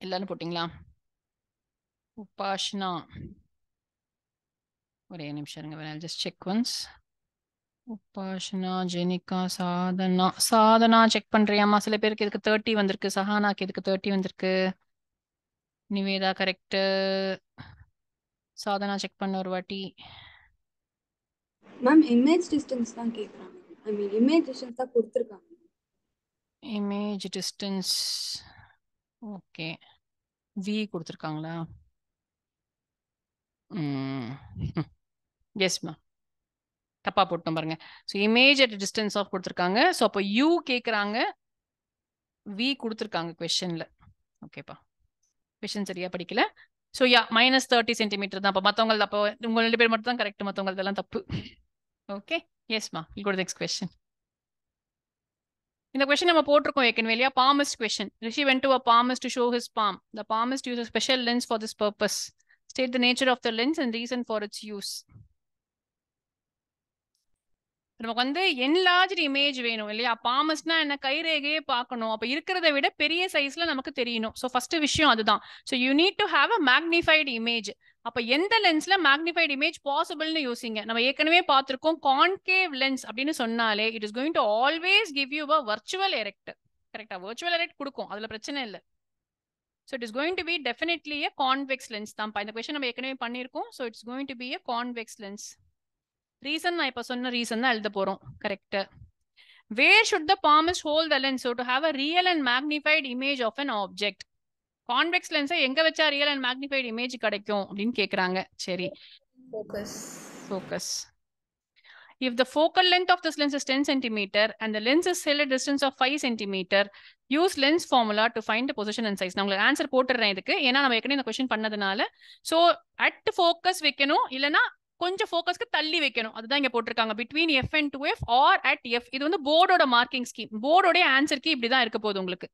எல்லாரும் போட்டிங்களா? உபாஷ்னா, ஒரே நிமிஷம் இருங்க. I'll just check once. Upashna, Jenika, Sadhana check பண்றியாமா? சில பேருக்கு இதுக்கு 30 வந்திருக்கு. சஹானாக்கு இதுக்கு 30 வந்திருக்கு. நிவேதா கரெக்ட். சாதனா செக் பண்ண ஒரு வாட்டி.
மேம் இமேஜ் டிஸ்டன்ஸ் தான் கேக்குறாங்க. ஐ மீன் இமேஜ் டிஸ்டன்ஸ் தான் கொடுத்திருக்காங்க.
Image distance okay. V கொடுத்துருக்காங்களா? எஸ் மேம், தப்பா போட்டோம் பாருங்க. So image at distance of கொடுத்துருக்காங்க. ஸோ அப்போ U கேட்குறாங்க, V கொடுத்துருக்காங்க கொஸ்டின்ல. ஓகேப்பா, கொஸ்டின் சரியா படிக்கல. ஸோ யா -30 சென்டிமீட்டர் தான். அப்போ மற்றவங்க, அப்போ உங்க 2 பேர் மட்டும் தான் கரெக்ட், மற்றவங்களதெல்லாம் தப்பு. ஓகே, எஸ்மா, you go to the next question. இந்த கொஸ்டின் நம்ம போட்டிருக்கோம் ஏற்கனவே இல்லையா? palmist question. Rishi went to a palmist to show his palm. The palmist used a special lens for this purpose. State the nature of the lens and reason for its use. நமக்கு வந்து enlarged image வேணும் இல்லையா? பாமஸ்னா என்ன? கைரேகையே பார்க்கணும். அப்ப இருக்கிறத விட பெரிய சைஸ்ல நமக்கு தெரியணும். ஸோ ஃபர்ஸ்ட் விஷயம் அதுதான். So you need to have a magnified image. அப்ப எந்த லென்ஸ்ல மேக்னிஃபைடு இமேஜ் பாசிபிள்னு யோசிங்க. நம்ம ஏற்கனவே பார்த்திருக்கோம், கான்கேவ் லென்ஸ் அப்படின்னு சொன்னாலே it is going to always give you a virtual erect. கரெக்டா? வர்ச்சுவல் எரெக்ட் கொடுக்கும், அதுல பிரச்சனை இல்லை. So it is going to be definitely a convex lens தான்ப்பா. இந்த கொஸ்டின் நம்ம ஏற்கனவே பண்ணியிருக்கோம். So it's going to B a convex lens. Reason நான் இப்ப சொன்ன ரீசன் தான் எழுத போறோம். Correct. Where should the palmist hold the lens so to have a real and magnified image of an object? Convex லென்ஸை எங்க வச்சா ரியல் அண்ட் மேக்னிஃபைட் இமேஜ் கிடைக்கும் அப்படின்னு கேக்குறாங்க. சரி, focus. If the focal length of this lens is 10 cm and the lens is held at a distance of 5 cm, use lens formula to find the position and size. நான் உங்களுக்கு answer போட்டுறேன் இதுக்கு, ஏன்னா நம்ம ஏற்கனவே இந்த கொஸ்டின் பண்ணதுனால. So at focus வைக்கணும், இல்லைன்னா கொஞ்சம் ஃபோக்கஸ்க்கு தள்ளி வைக்கணும். அதுதான் இங்க போட்டிருக்காங்க. Between F and 2F are at F. இது வந்து போர்டோட மார்க்கிங் ஸ்கீம். போர்டோட ஆன்சருக்கு இப்படிதான் இருக்க போகுது உங்களுக்கு.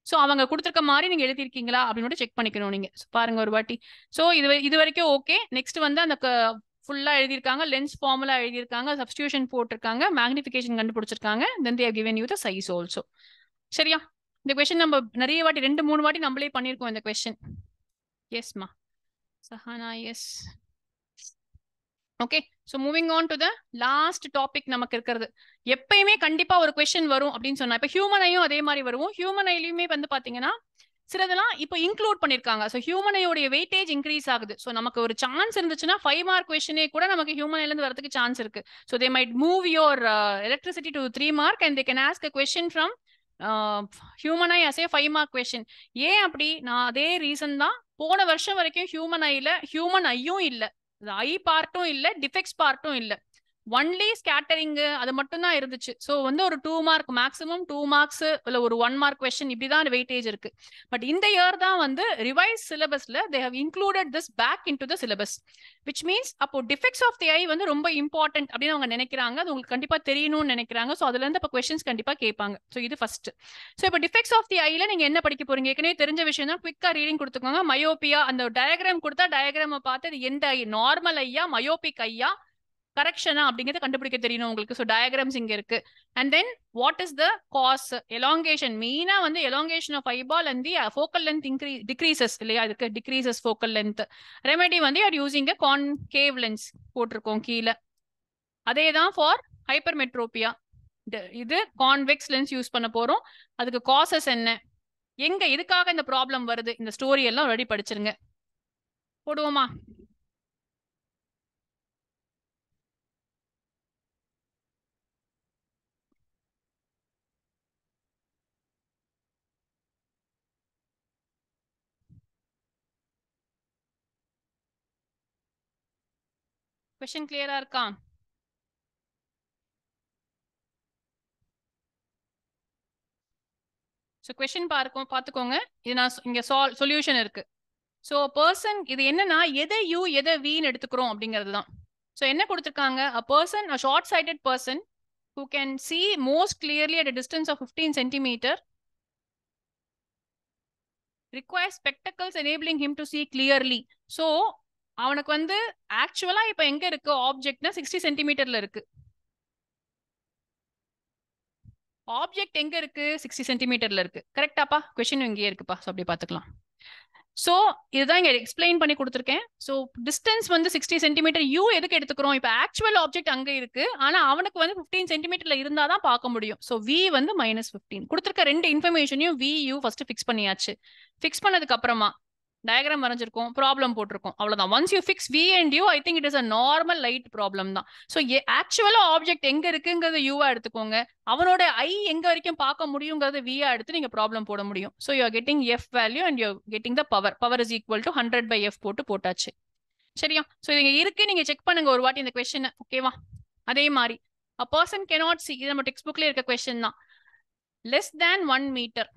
ஸோ அவங்க கொடுத்துருக்க மாதிரி நீங்க எழுதிருக்கீங்களா அப்படின்னு செக் பண்ணிக்கணும் நீங்க. பாருங்க ஒரு வாட்டி. ஸோ இது வரைக்கும் ஓகே. நெக்ஸ்ட் வந்து அந்த ஃபுல்லா எழுதியிருக்காங்க, லென்ஸ் ஃபார்முலா எழுதியிருக்காங்க, சப்ஸ்டியூஷன் போட்டிருக்காங்க, மேக்னிஃபிகேஷன் கண்டுபிடிச்சிருக்காங்க. Then they have given you the size also. சரியா? இந்த கொஸ்டின் நம்ம நிறைய வாட்டி 2-3 வாட்டி நம்மளே பண்ணியிருக்கோம் இந்த கொஸ்டின். எஸ்மா, Sahana yes. Okay, so moving on to the last topic நமக்கு இருக்கிறது. எப்பயுமே கண்டிப்பா ஒரு கொஸ்டின் வரும் அப்படின்னு சொன்னா, இப்போ ஹியூமன் ஐயும் அதே மாதிரி வருவோம். ஹியூமன் ஐலையுமே வந்து பாத்தீங்கன்னா சிலதெல்லாம் இப்போ இன்க்ளூட் பண்ணிருக்காங்க. ஸோ ஹியூமன் ஐயோடைய வெயிட்டேஜ் இன்க்ரீஸ் ஆகுது. ஸோ நமக்கு ஒரு சான்ஸ் இருந்துச்சுன்னா 5 மார்க் கொஸ்டினே கூட நமக்கு ஹியூமன் ஐல இருந்து வரதுக்கு சான்ஸ் இருக்கு. So they might move your electricity to 3 mark and they can ask a question from human eye as a 5 mark question. ஏன் அப்படி? நான் அதே ரீசன் தான். போன வருஷம் வரைக்கும் ஹியூமன் ஐல ஹியூமன் ஐயும் இல்லை, ஐ பார்ட்டும் இல்ல, டிஃபெக்ட்ஸ் பார்ட்டும் இல்ல, ஒன்லி ஸ்கேட்டரிங் அது மட்டும் தான் இருந்துச்சு. ஸோ வந்து ஒரு 2 மார்க் மேக்ஸிமம் 2 மார்க்ஸ் இல்ல ஒரு 1 மார்க் கொஸ்டின் இப்படிதான் வெயிட்டேஜ் இருக்கு. பட் இந்த இயர் தான் வந்து ரிவைஸ் சிலபஸ்ல they have included this back into the syllabus, which means அப்போ டிஃபெக்ட்ஸ் ஆஃப் தி ஐ வந்து ரொம்ப இம்பார்ட்டன்ட் அப்படின்னு அவங்க நினைக்கிறாங்க. அது உங்களுக்கு கண்டிப்பா தெரியணும்னு நினைக்கிறாங்க. ஸோ அதுல இருந்து இப்போ கொஸ்டின்ஸ் கண்டிப்பா கேட்பாங்க. ஸோ இது ஃபர்ஸ்ட். ஸோ இப்போ டிஃபெக்ட்ஸ் ஆஃப் தி ஐல நீங்க என்ன படிக்க போறீங்க? ஏற்கனவே தெரிஞ்ச விஷயம் தான், குவிக்கா ரீடிங் கொடுத்துக்கோங்க. மயோபியா, அந்த டயக்ராம் கொடுத்தா டயக்ராமை பார்த்து இது எந்த ஐ, நார்மல் ஐயா மயோபிக் ஐயா கரெக்ஷனா அப்படிங்கறத கண்டுபிடிக்க தெரியணும் உங்களுக்கு. ஸோ டயக்ராம்ஸ் இங்க இருக்கு. And then what is the cause? Elongation, மெயினா வந்து elongation of eyeball and the focal length decreases இல்லையா, இதுக்கு டிக்ரீசஸ் ஃபோக்கல் லென்த். ரெமெடி வந்து are using a concave lens போட்டிருக்கோம் கீழே. அதே தான் ஃபார் ஹைப்பர்மெட்ரோபியா, இது கான்வெக்ஸ் லென்ஸ் யூஸ் பண்ண போறோம். அதுக்கு காசஸ் என்ன, எங்க எதுக்காக இந்த ப்ராப்ளம் வருது, இந்த ஸ்டோரி எல்லாம் ஆல்ரெடி படிச்சிருங்க. போடுவோமா? கொஸ்டின் கிளியரா இருக்கா? ஸோ கொஸ்டின் பார்த்துக்கோங்க. இது நான் இங்க சொல்யூஷன் இருக்கு. ஸோ பர்சன், இது என்னன்னா எதை யூ எதை வின்னு எடுத்துக்கிறோம் அப்படிங்கிறது தான். ஸோ என்ன கொடுத்துருக்காங்க? A person, a short cited person who can see most clearly at a distance of 15 centimeter requires spectacles enabling him to see clearly. So அவனுக்கு வந்து ஆக்சுவலா இப்ப எங்க இருக்கு ஆப்ஜெக்ட்னா 60 சென்டிமீட்டர்ல இருக்கு. ஆப்ஜெக்ட் எங்க இருக்கு? 60 சென்டிமீட்டர்ல இருக்கு. கரெக்டாப்பா? கொஸ்டின் இங்கே இருக்குப்பா. ஸோ அப்படி பார்த்துக்கலாம். ஸோ இதுதான் இங்க எக்ஸ்பிளைன் பண்ணி கொடுத்துருக்கேன். ஸோ டிஸ்டன்ஸ் வந்து 60 சென்டிமீட்டர். யூ எதுக்கு எடுத்துக்கிறோம்? இப்போ ஆக்சுவல் ஆப்ஜெக்ட் அங்கே இருக்கு, ஆனா அவனுக்கு வந்து 15 சென்டிமீட்டர்ல இருந்தா தான் பார்க்க முடியும். ஸோ வி வந்து -15. கொடுத்துருக்க ரெண்டு இன்ஃபர்மேஷனையும் வி யூ ஃபர்ஸ்ட் ஃபிக்ஸ் பண்ணியாச்சு. ஃபிக்ஸ் பண்ணதுக்கு அப்புறமா டயக்ராம் வரைஞ்சிருக்கோம், ப்ராப்ளம் போட்டிருக்கோம், அவ்வளவுதான். Once you fix v and u, I think it is a normal light problem தான். ஸோ ஆக்சுவலா ஆப்ஜெக்ட் எங்க இருக்குங்கிறது யூவா எடுத்துக்கோங்க, அவனோட ஐ எங்க வரைக்கும் பார்க்க முடியுங்கிறது வியா எடுத்து நீங்க ப்ராப்ளம் போட முடியும். So you are getting F value and you getting the power. Power is equal to 100/f போட்டாச்சு. சரியா? ஸோ இங்க இருக்கு, நீங்க செக் பண்ணுங்க ஒரு வாட்டி இந்த கொஸ்டின். ஓகேவா? அதே மாதிரி a person cannot see, இது நம்ம டெக்ஸ்ட் புக்ல இருக்க கொஸ்டின் தான். less than 1 meter.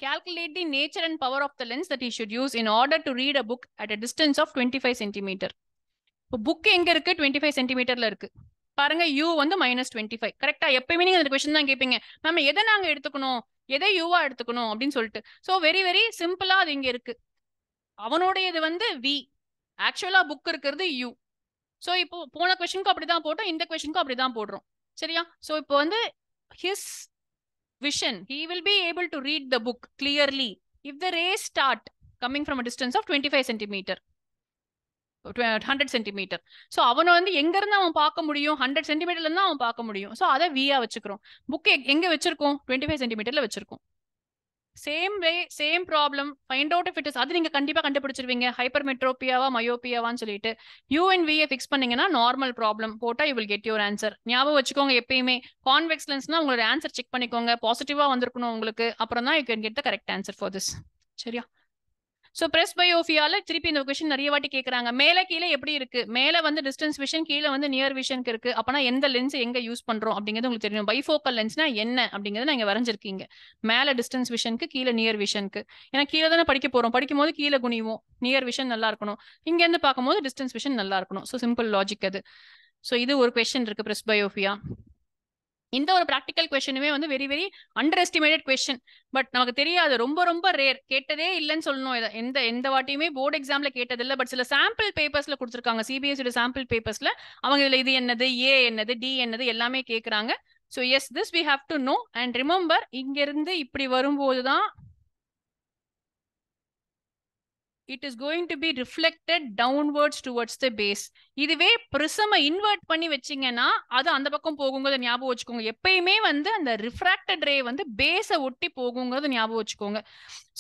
Calculate the nature and power of the lens that he should use in order to read a book at a distance of 25 centimeter. இப்போ book எங்க இருக்கு? 25 சென்டிமீட்டர்ல இருக்கு. பாருங்க, யூ வந்து -25. கரெக்டா? எப்பயுமே நீங்க அந்த கொஸ்டின் தான் கேட்பீங்க, மேம் எதை நாங்க எடுத்துக்கணும், எதை யூவா எடுத்துக்கணும் அப்படின்னு சொல்லிட்டு. ஸோ வெரி வெரி சிம்பிளா அது இங்க இருக்கு. அவனுடையது வந்து வி, ஆக்சுவலா புக் இருக்கிறது யூ. ஸோ இப்போ போன கொஸ்டினுக்கும் அப்படிதான் போட்டோம், இந்த கொஸ்டினுக்கும் அப்படிதான் போடுறோம். சரியா? ஸோ இப்போ வந்து his vision, he will be able to read the book clearly if the rays start coming from a distance of 25 centimeter, 100 centimeter. So அவனை வந்து எங்க இருந்து அவன் பார்க்க முடியும்? 100 சென்டிமீட்டர்ல இருந்து அவன் பார்க்க முடியும். ஸோ அதை வியா வச்சுக்கிறோம். புக் எங்க வச்சிருக்கோம்? 25 சென்டிமீட்டர்ல வச்சிருக்கோம். Same way same problem, find out if it is, அது நீங்க கண்டிப்பா கண்டுபிடிச்சிருவீங்க. ஹைப்பர்மெட்ரோபியாவா மயோபியாவான்னு சொல்லிட்டு யூ அண்ட் வியை ஃபிக்ஸ் பண்ணீங்கன்னா நார்மல் ப்ராப்ளம் போட்டா you will get your answer. ஞாபகம் வச்சுக்கோங்க, எப்பயுமே கான்வெக்ஸ் லென்ஸ்னா உங்களோட ஆன்சர் செக் பண்ணிக்கோங்க, பாசிட்டிவா வந்திருக்கணும் உங்களுக்கு, அப்புறம் தான் you can get the correct answer for this. சரியா? ஸோ பிரஸ்பயோபியால திருப்பி இந்த கொஸ்டின் நிறைய வாட்டி கேட்கறாங்க. மேலே கீழே எப்படி இருக்கு? மேலே வந்து டிஸ்டன்ஸ் விஷன், கீழே வந்து நியர் விஷனுக்கு இருக்கு. அப்பனா எந்த லென்ஸ் எங்க யூஸ் பண்றோம் அப்படிங்கிறது உங்களுக்கு தெரியும். பைஃபோக்கல் லென்ஸ்னா என்ன அப்படிங்கறத நீங்க வரைஞ்சிருக்கீங்க. மேலே டிஸ்டன்ஸ் விஷனுக்கு, கீழே நியர் விஷனுக்கு. ஏன்னா கீழே தானே படிக்க போறோம், படிக்கும் போது கீழே குனிவோம். நியர் விஷன் நல்லா இருக்கணும், இங்க இருந்து பார்க்கும்போது டிஸ்டன்ஸ் விஷன் நல்லா இருக்கணும். ஸோ சிம்பிள் லாஜிக் அது. ஸோ இது ஒரு கொஸ்டின் இருக்கு பிரஸ்பயோபியா. இந்த ஒரு ப்ராக்டிக்கல் கொஸ்டினுமே வந்து very very under estimated question. But நமக்கு தெரியாது, ரொம்ப ரொம்ப ரேர், கேட்டதே இல்லைன்னு சொல்லணும். எந்த வாட்டியுமே போர்டு எக்ஸாம்ல கேட்டது இல்லை. பட் சில சாம்பிள் பேப்பர்ஸ்ல கொடுத்துருக்காங்க, சிபிஎஸ்சி சாம்பிள் பேப்பர்ஸ்ல. அவங்க இதுல இது என்னது, ஏ என்னது, டி என்னது எல்லாமே கேட்கறாங்க. So yes, this we have to know and remember. இங்க இருந்து இப்படி வரும்போதுதான் it is going to be reflected downwards towards the base. இதுவே prism இன்வெர்ட் பண்ணி வச்சீங்கன்னா அது அந்த பக்கம் போகுங்கிறத ஞாபகம் வச்சுக்கோங்க. எப்பயுமே வந்து அந்த ரிஃப்ராக்டட் ரே வந்து பேஸை ஒட்டி போகுங்கிறத ஞாபகம் வச்சுக்கோங்க.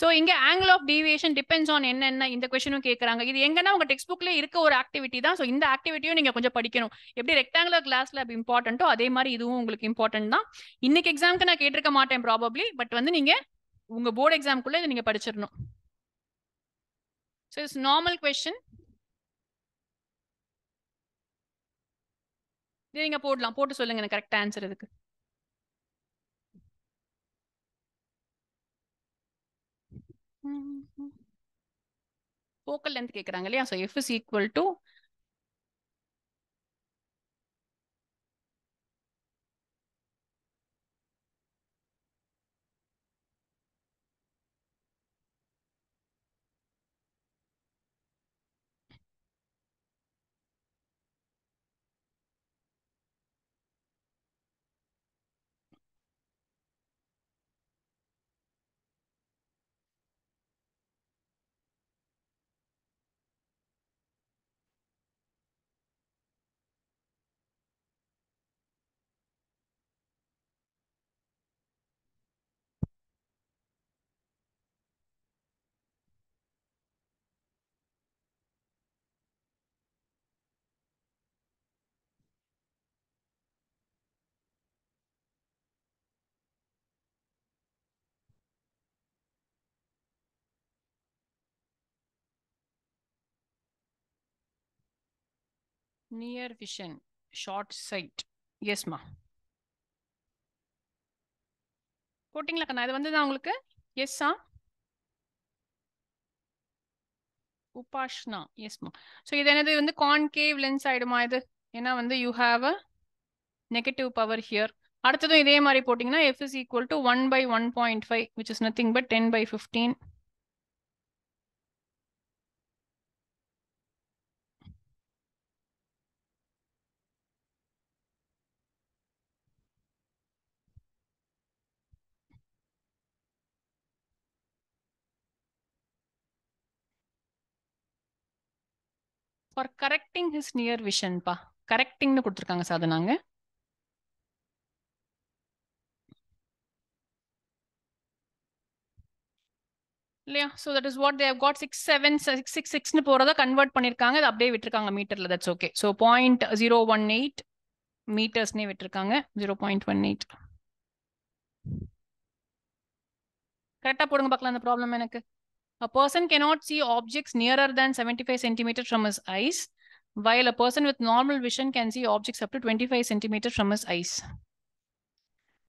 ஸோ இங்க angle of deviation depends on என்னென்ன இந்த கொஸ்டினும் கேட்கறாங்க. இது எங்கன்னா உங்க டெக்ஸ்ட் புக்ல இருக்க ஒரு ஆக்டிவிட்டி தான். ஸோ இந்த ஆக்டிவிட்டியும் நீங்க கொஞ்சம் படிக்கணும். எப்படி ரெக்டாங்குலர் கிளாஸ் லேப் இம்பார்ட்டன்ட்டோ அதே மாதிரி இதுவும் உங்களுக்கு இம்பார்ட்டன்ட் தான். இன்னைக்கு எக்ஸாமுக்கு நான் கேட்டிருக்க மாட்டேன் ப்ராபப்ளி, பட் வந்து நீங்க உங்க போர்டு எக்ஸாமுக்குள்ள இதை நீங்க படிச்சிடணும். So it's normal question. இது நீங்க போடலாம், போட்டு சொல்லுங்க எனக்கு கரெக்ட் ஆன்சர் இதுக்கு. ஃபோக்கல் லென்த் கேக்குறாங்க இல்லையா? So F is equal to near vision, short sight. Yes ma. போட்டிங்களா கண்ணா? இது வந்து உங்களுக்கு எஸ்ஸா? உபாஷ்னா எஸ்மா. ஸோ இது என்னது வந்து கான்கேவ் லென்ஸ் ஆயிடுமா இது? ஏன்னா வந்து you have a negative power here. அடுத்ததும் இதே மாதிரி போட்டிங்கன்னா F is equal to 1/1.5 which is nothing but 10/15. For correcting his near vision பா, கரெக்டிங்னு கொடுத்துருக்காங்க சாதனாங்க. இல்லையா? So that is what they have got 6.766 போறதா கன்வெர்ட் பண்ணிருக்காங்க. அது அப்படியே விட்டுருக்காங்க மீட்டர்ல. That's okay. ஸோ 0.018 மீட்டர்ஸ்னே விட்டுருக்காங்க. 0.18 கரெக்டா போடுங்க பார்க்கலாம் அந்த ப்ராப்ளம் எனக்கு. A person cannot see objects nearer than 75 centimeters from his eyes, while a person with normal vision can see objects up to 25 centimeters from his eyes.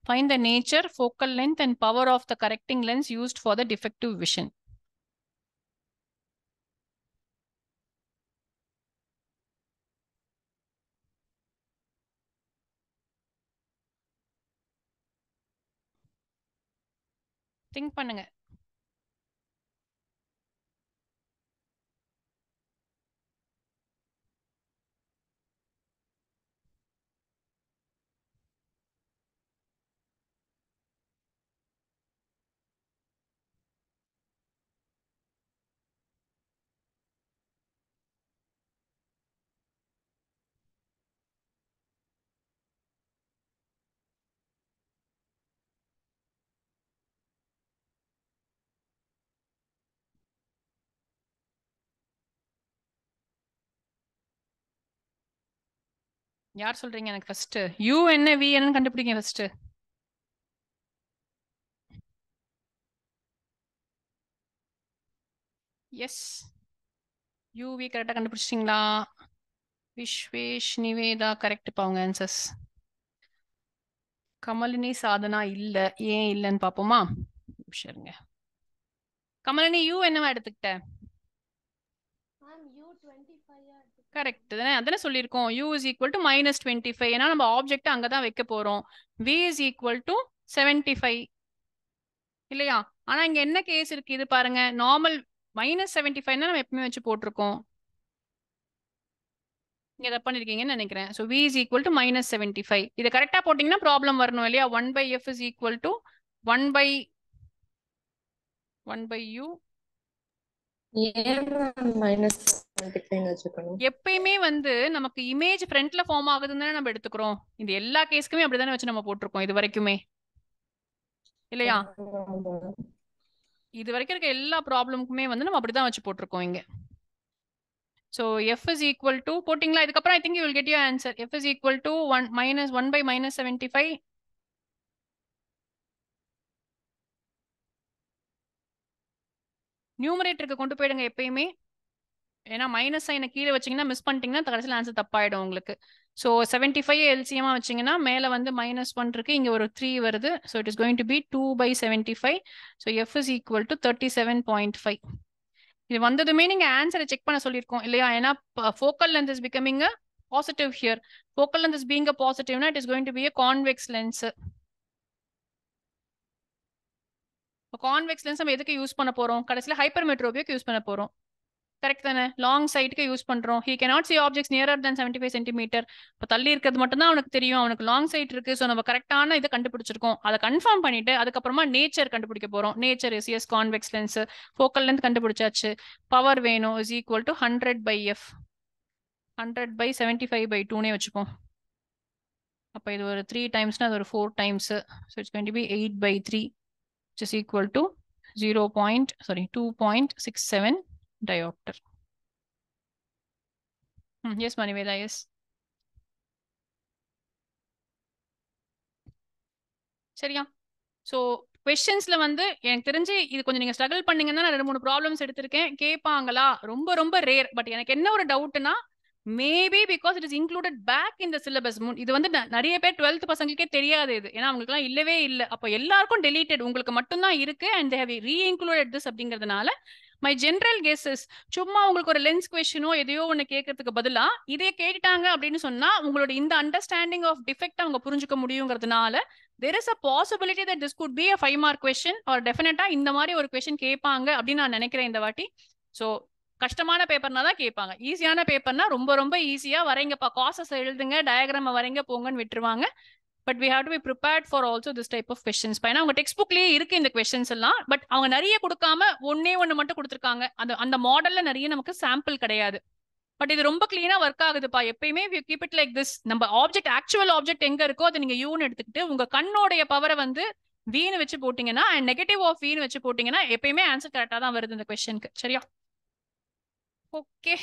Find the nature, focal length, and power of the correcting lens used for the defective vision. Think பண்ணுங்க. யார் சொல்றீங்க எனக்கு first? U என்ன V என்னன்னு கண்டுபிடிங்க first. S, UV கரெக்டா கண்டுபிடிச்சிட்டீங்களா? Vishwash Nivetha correct பாங்க ஆன்சர்ஸ். கமலினி சாதனா இல்ல. ஏன் இல்லன்னு பாப்போமா? சரிங்க. கமலினி U என்னவா எடுத்துக்கிட்ட?
மேம் U25
கரெக்ட் தானே? அதானே சொல்லியிருக்கோம். U is equal to -25. ஏன்னா நம்ம ஆப்ஜெக்ட் அங்கதான் வைக்க போறோம். V is equal to 75 இல்லையா? ஆனா இங்க என்ன கேஸ் இருக்கு இது பாருங்க. நார்மல் -75 நம்ம எப்பவுமே வச்சு போட்டிருக்கோம். இங்க எதை பண்ணிருக்கீங்கன்னு நினைக்கிறேன். So V is equal to -75. இதை கரெக்டா போட்டீங்கன்னா ப்ராப்ளம் வரணும் இல்லையா? 1/F is equal to 1/1/U
ஏன் -75 வச்சுக்கணும்?
எப்பயுமே வந்து நமக்கு இமேஜ் ஃப்ரண்ட்ல ஃபார்ம் ஆகுதுன்னு தானே நம்ம எடுத்துக்கிறோம். இந்த எல்லா கேஸ்க்குமே அப்படிதானே வச்சு நம்ம போட்டிருக்கோம் இது வரைக்குமே, இல்லையா?
ஆமா.
இது வரைக்கும் இருக்க எல்லா ப்ராப்ளமுக்குமே வந்து நம்ம அப்படிதான் வச்சு போட்டிருக்கோம் இங்க. So f is equal to போட்டிங்களா? இதுக்கப்புறம் I think you will get your answer. f is equal to 1 by -75. நியூமரேட்டருக்கு கொண்டு போயிடுங்க எப்பயுமே. ஏன்னா மைனஸ் சைனை கீழே வச்சீங்கன்னா மிஸ் பண்ணிட்டீங்கன்னா கடைசியில் ஆன்சர் தப்பாயிடும் உங்களுக்கு. ஸோ 75 எல்சிஎமா வச்சிங்கன்னா மேலே வந்து -1 இருக்கு, இங்கே ஒரு 3 வருது. So it is going to be 2 by 75. So f is equal to 37.5. இது வந்ததுமே நீங்க ஆன்சரை செக் பண்ண சொல்லியிருக்கோம் இல்லையா? ஏன்னா focal length is becoming a positive here. Focal length is being a பாசிட்டிவ்னா it is going to be a convex lens. Convex lens நம்ம எதுக்கு யூஸ் பண்ண போறோம்? கடைசியில் ஹைப்பர்மெட்ரோபியாக்கு யூஸ் பண்ண போறோம். கரெக்ட் தானே? லாங் சைடுக்கு யூஸ் பண்றோம். He cannot see objects nearer than 75 centimetre. இப்போ தள்ளி இருக்கிறது மட்டும் தான் அவனுக்கு தெரியும், அவனுக்கு லாங் சைட் இருக்கு. ஸோ நம்ம கரெக்டான இதை கண்டுபிடிச்சிருக்கோம். அதை கன்ஃபார்ம் பண்ணிட்டு அதுக்கப்புறமா நேச்சர் கண்டுபிடிக்க போறோம். Nature is as convex lens. Focal length கண்டுபிடிச்சாச்சு. பவர் வேணும் இஸ் ஈக்குவல் டு 100/f. 100/75/2 வச்சுப்போம். அப்போ இது ஒரு 3 டைம்ஸ்னா அது ஒரு 4 times. So it's going to be 8/3 which is equal to 2.67 diopter. Yes, Maniveda, yes. சரியா? ஸோ கொஸ்டின்ஸ்ல வந்து எனக்கு தெரிஞ்சு இது கொஞ்சம் நீங்க ஸ்ட்ரகிள் பண்ணீங்கன்னா நான் 2-3 ப்ராப்ளம்ஸ் எடுத்திருக்கேன். கேட்பாங்களா? ரொம்ப ரொம்ப ரேர். பட் எனக்கு என்ன ஒரு டவுட்னா maybe because it is included back in the syllabus. இது வந்து நிறைய பேர் 12th பசங்களுக்கே தெரியாது இது. ஏன்னா அவங்களுக்குலாம் இல்லவே இல்லை. அப்போ எல்லாருக்கும் டெலீட்டட், உங்களுக்கு மட்டும்தான் இருக்கு அண்ட் தே ஹேவ் ரீஇன்க்ளூடட் திஸ் அப்படிங்கிறதுனால மை ஜென்ரல் கெஸஸ் சும்மா உங்களுக்கு ஒரு லென்ஸ் கொஸ்டினோ எதையோ ஒன்று கேட்கறதுக்கு பதிலா இதே கேட்டுட்டாங்க அப்படின்னு சொன்னா உங்களோட இந்த அண்டர்ஸ்டாண்டிங் ஆஃப் டிஃபெக்ட் அவங்க புரிஞ்சுக்க முடியுங்கிறதுனால there is a possibility that this could be a 5 mark question or definitely இந்த மாதிரி ஒரு கொஸ்டின் கேட்பாங்க அப்படின்னு நான் நினைக்கிறேன் இந்த வாட்டி. ஸோ கஷ்டமான பேப்பர்னா தான் கேட்பாங்க. ஈஸியான பேப்பர்னா ரொம்ப ரொம்ப ஈஸியா வரைங்கப்பா, காசஸ் எழுதுங்க, டயக்ராம் வரைங்க போங்கன்னு விட்டுருவாங்க. But we have to be prepared for also this type of questions. ஏன்னா அவங்க டெக்ஸ்ட் புக்லயே இருக்கு இந்த கொஸ்டின்ஸ் எல்லாம். பட் அவங்க நிறைய கொடுக்காம ஒன்னே ஒன்று மட்டும் கொடுத்துருக்காங்க. அந்த மாடல்ல நிறைய நமக்கு சாம்பிள் கிடையாது. பட் இது ரொம்ப கிளீனா ஒர்க் ஆகுதுப்பா. எப்பயுமே we keep it like this. நம்ம ஆப்ஜெக்ட் ஆக்சுவல் ஆப்ஜெக்ட் எங்க இருக்கோ அதை நீங்க யூன்னு எடுத்துக்கிட்டு உங்க கண்ணோடைய பவரை வந்து வீன்னு வச்சு போட்டீங்கன்னா அண்ட் நெகட்டிவ் ஆஃப் வீன்னு வச்சு போட்டீங்கன்னா எப்பயுமே ஆன்சர் கரெக்டா தான் வருது இந்த கொஸ்டினுக்கு. சரியா? ஓகே,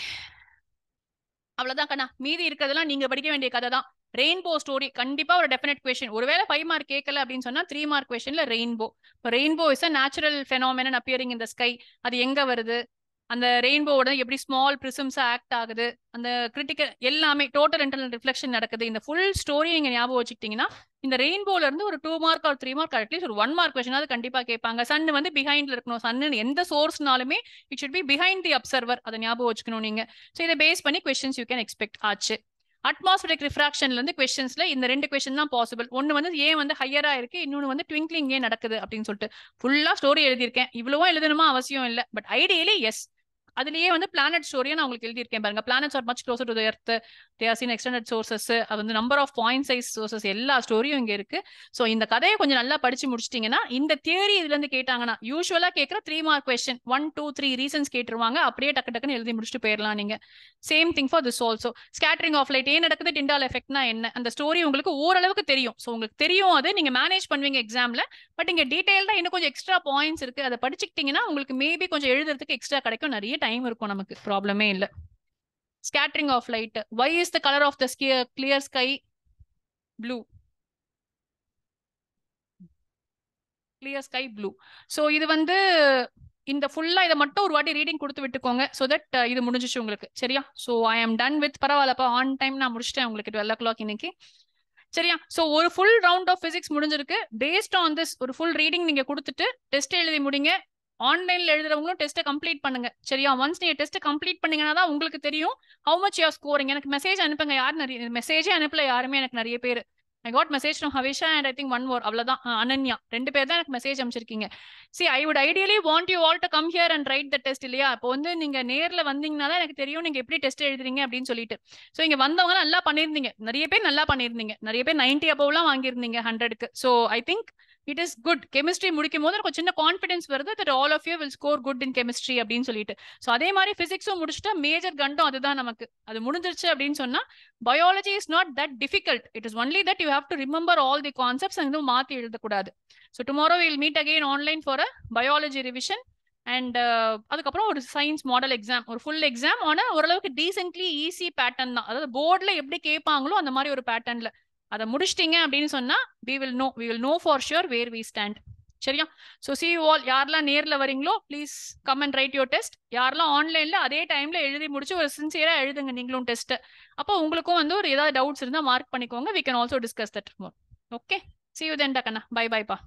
அவ்வளவுதான் கண்ணா. மீதி இருக்கிறதெல்லாம் நீங்க படிக்க வேண்டிய கதை தான். ரெயின்போ ஸ்டோரி கண்டிப்பா ஒரு டெஃபினட் கொஸ்டின். ஒருவேளை 5 மார்க் கேட்கல அப்படின்னு சொன்னா 3 மார்க் கொஸ்டின்ல rainbow. Rainbow is a natural phenomenon appearing in the sky. அது எங்க வருது, அந்த ரெயின்போவோட எப்படி ஸ்மால் பிரிசம்ஸா ஆக்ட் ஆகுது, அந்த கிரிட்டிக்கல் எல்லாமே டோட்டல் இன்டர்னல் ரிஃப்ளெக்ஷன் நடக்குது. இந்த ஃபுல் ஸ்டோரி நீங்க ஞாபகம் வச்சுக்கிட்டீங்கன்னா இந்த ரெயின்போல இருந்து ஒரு 2 மார்க் ஒரு 3 மார்க் அட்லீஸ்ட் ஒரு 1 மார்க் கொஸ்டினாவது கண்டிப்பா கேட்பாங்க. சன் வந்து பிஹைண்ட்ல இருக்கணும். சன்னு எந்த சோர்ஸ்னாலுமே it should be behind the observer. அதை ஞாபகம் வச்சுக்கணும் நீங்க. ஸோ இதை பேஸ் பண்ணி கொஸ்டின்ஸ் யூ கேன் எக்ஸ்பெக்ட் ஆச்சு. அட்மாஸ்பரிக் ரிஃப்ராக்ஷன்ல இருந்து கொஸ்டின்ஸ்ல இந்த 2 கொஸ்டின் தான் பாசிபிள். ஒன்னு வந்து ஏன் வந்து ஹையரா இருக்கு, இன்னொன்னு வந்து ட்விங்க்லிங் ஏன் நடக்குது அப்படின்னு சொல்லிட்டு ஃபுல்லா ஸ்டோரி எழுதியிருக்கேன். இவ்வளவும் எழுதணுமா அவசியம் இல்லை. But ideally yes. அதுலயே வந்து பிளானட் ஸ்டோரியா நான் உங்களுக்கு எழுதியிருக்கேன் பாருங்க. Planets are much closer to the earth, they are seen extended sources, அது வந்து number of point size sources எல்லா ஸ்டோரியும் இங்க இருக்கு. ஸோ இந்த கதையை கொஞ்சம் நல்லா படிச்சு முடிச்சிட்டீங்கன்னா இந்த தியரி இதுல இருந்து கேட்டாங்கன்னா யூஸ்வலா கேட்கிற 3 மார்க் கொஸ்டின் 1 2 3 ரீசன்ஸ் கேட்டுருவாங்க. அப்படியே டக்கு டக்குன்னு எழுதி முடிச்சுட்டு போயிடலாம் நீங்க. Same thing for this also. Scattering of light ஏன் நடக்குது, டிண்டால் எஃபெக்ட்னா என்ன, அந்த ஸ்டோரி உங்களுக்கு ஓரளவுக்கு தெரியும். ஸோ உங்களுக்கு தெரியும், அது நீங்க மேனேஜ் பண்ணுவீங்க எக்ஸாம்ல. பட் இங்க டீடைல்டா இன்னும் கொஞ்சம் எக்ஸ்ட்ரா பாயிண்ட்ஸ் இருக்கு. அதை படிச்சுக்கிட்டீங்கன்னா உங்களுக்கு மேபி கொஞ்சம் எழுதுறதுக்கு எக்ஸ்ட்ரா கிடைக்கும். நிறைய டைம் இருக்கும், நமக்கு ப்ராப்ளமே இல்லை. Scattering of light. Why is the color of the clear sky blue? Clear sky blue. So இது வந்து இந்த ஃபுல்லா இதை மட்டும் ஒரு வாட்டி ரீடிங் கொடுத்து விட்டுக்கோங்க. ஸோ தட் இது முடிஞ்சிச்சு உங்களுக்கு. சரியா? ஸோ ஐ ஆம் டன் வித். பரவாயில்லப்பா, ஆன் டைம் நான் முடிச்சிட்டேன் உங்களுக்கு 12 o'clock இன்னைக்கு. சரியா? ஸோ ஒரு ஃபுல் ரவுண்ட் ஆஃப் பிசிக்ஸ் முடிஞ்சிருக்கு. பேஸ்ட் ஆன் திஸ் ஒரு ஃபுல் ரீடிங் நீங்க கொடுத்துட்டு டெஸ்ட் எழுதி முடிங்க. ஆன்லைன்ல எழுதுறவங்களும் டெஸ்ட்டை கம்ப்ளீட் பண்ணுங்க. சரியா? ஒன்ஸ் நீங்க டெஸ்ட் கம்ப்ளீட் பண்ணீங்கன்னா தான் உங்களுக்கு தெரியும் how much you are scoring. எனக்கு மெசேஜ் அனுப்புங்க. யார் நிறைய மெசேஜே அனுப்பல யாருமே. எனக்கு நிறைய பேர் I got message from Havisha and I think one more, அவ்வளவுதான், அனன்யா. 2 பேர் தான் எனக்கு message அனுப்பிச்சிருக்கீங்க. See, I would ideally want you all to come here and write the test இல்லையா? இப்போ வந்து நீங்க நேர்ல வந்தீங்கன்னா தான் எனக்கு தெரியும் நீங்க எப்படி டெஸ்ட் எழுதுறீங்க அப்படின்னு சொல்லிட்டு. ஸோ இங்க வந்தவங்க நல்லா பண்ணியிருந்தீங்க. நிறைய பேர் நல்லா பண்ணியிருந்தீங்க. நிறைய பேர் 90 above வாங்கியிருந்தீங்க 100க்கு. So I think it is good. Chemistry முடிக்கும் போது எனக்கு சின்ன கான்ஃபிடன்ஸ் வருது that all of you will score good in chemistry அப்படின்னு சொல்லிட்டு. ஸோ அதே மாதிரி பிசிக்ஸும் முடிச்சுட்டா மேஜர் கண்டம் அதுதான் நமக்கு. அது முடிஞ்சிருச்சு அப்படின்னு சொன்னா biology is not that difficult. It is only that you have to remember all the concepts. எதுவும் மாற்றி எழுதக்கூடாது. So tomorrow will meet again online for a biology revision. And அதுக்கப்புறம் ஒரு சயின்ஸ் மாடல் எக்ஸாம், ஒரு ஃபுல் எக்ஸாம். ஆனால் ஓரளவுக்கு decently easy pattern தான். அதாவது போர்டில் எப்படி கேட்பாங்களோ அந்த மாதிரி ஒரு பேட்டர்ன்ல அதை முடிச்சிட்டீங்க அப்படின்னு சொன்னா we will know for sure where we stand. சரியா? So see you all. யாரெல்லாம் நேரில் வரீங்களோ please come and write your test. யாரெல்லாம் ஆன்லைன்ல அதே டைம்ல எழுதி முடிச்சு ஒரு சின்சியரா எழுதுங்க நீங்களும் டெஸ்ட். அப்போ உங்களுக்கும் வந்து ஒரு ஏதாவது டவுட்ஸ் இருந்தால் மார்க் பண்ணிக்கோங்க. we can also discuss that more. Okay, see you then டக்கண்ணா. bye bye பா.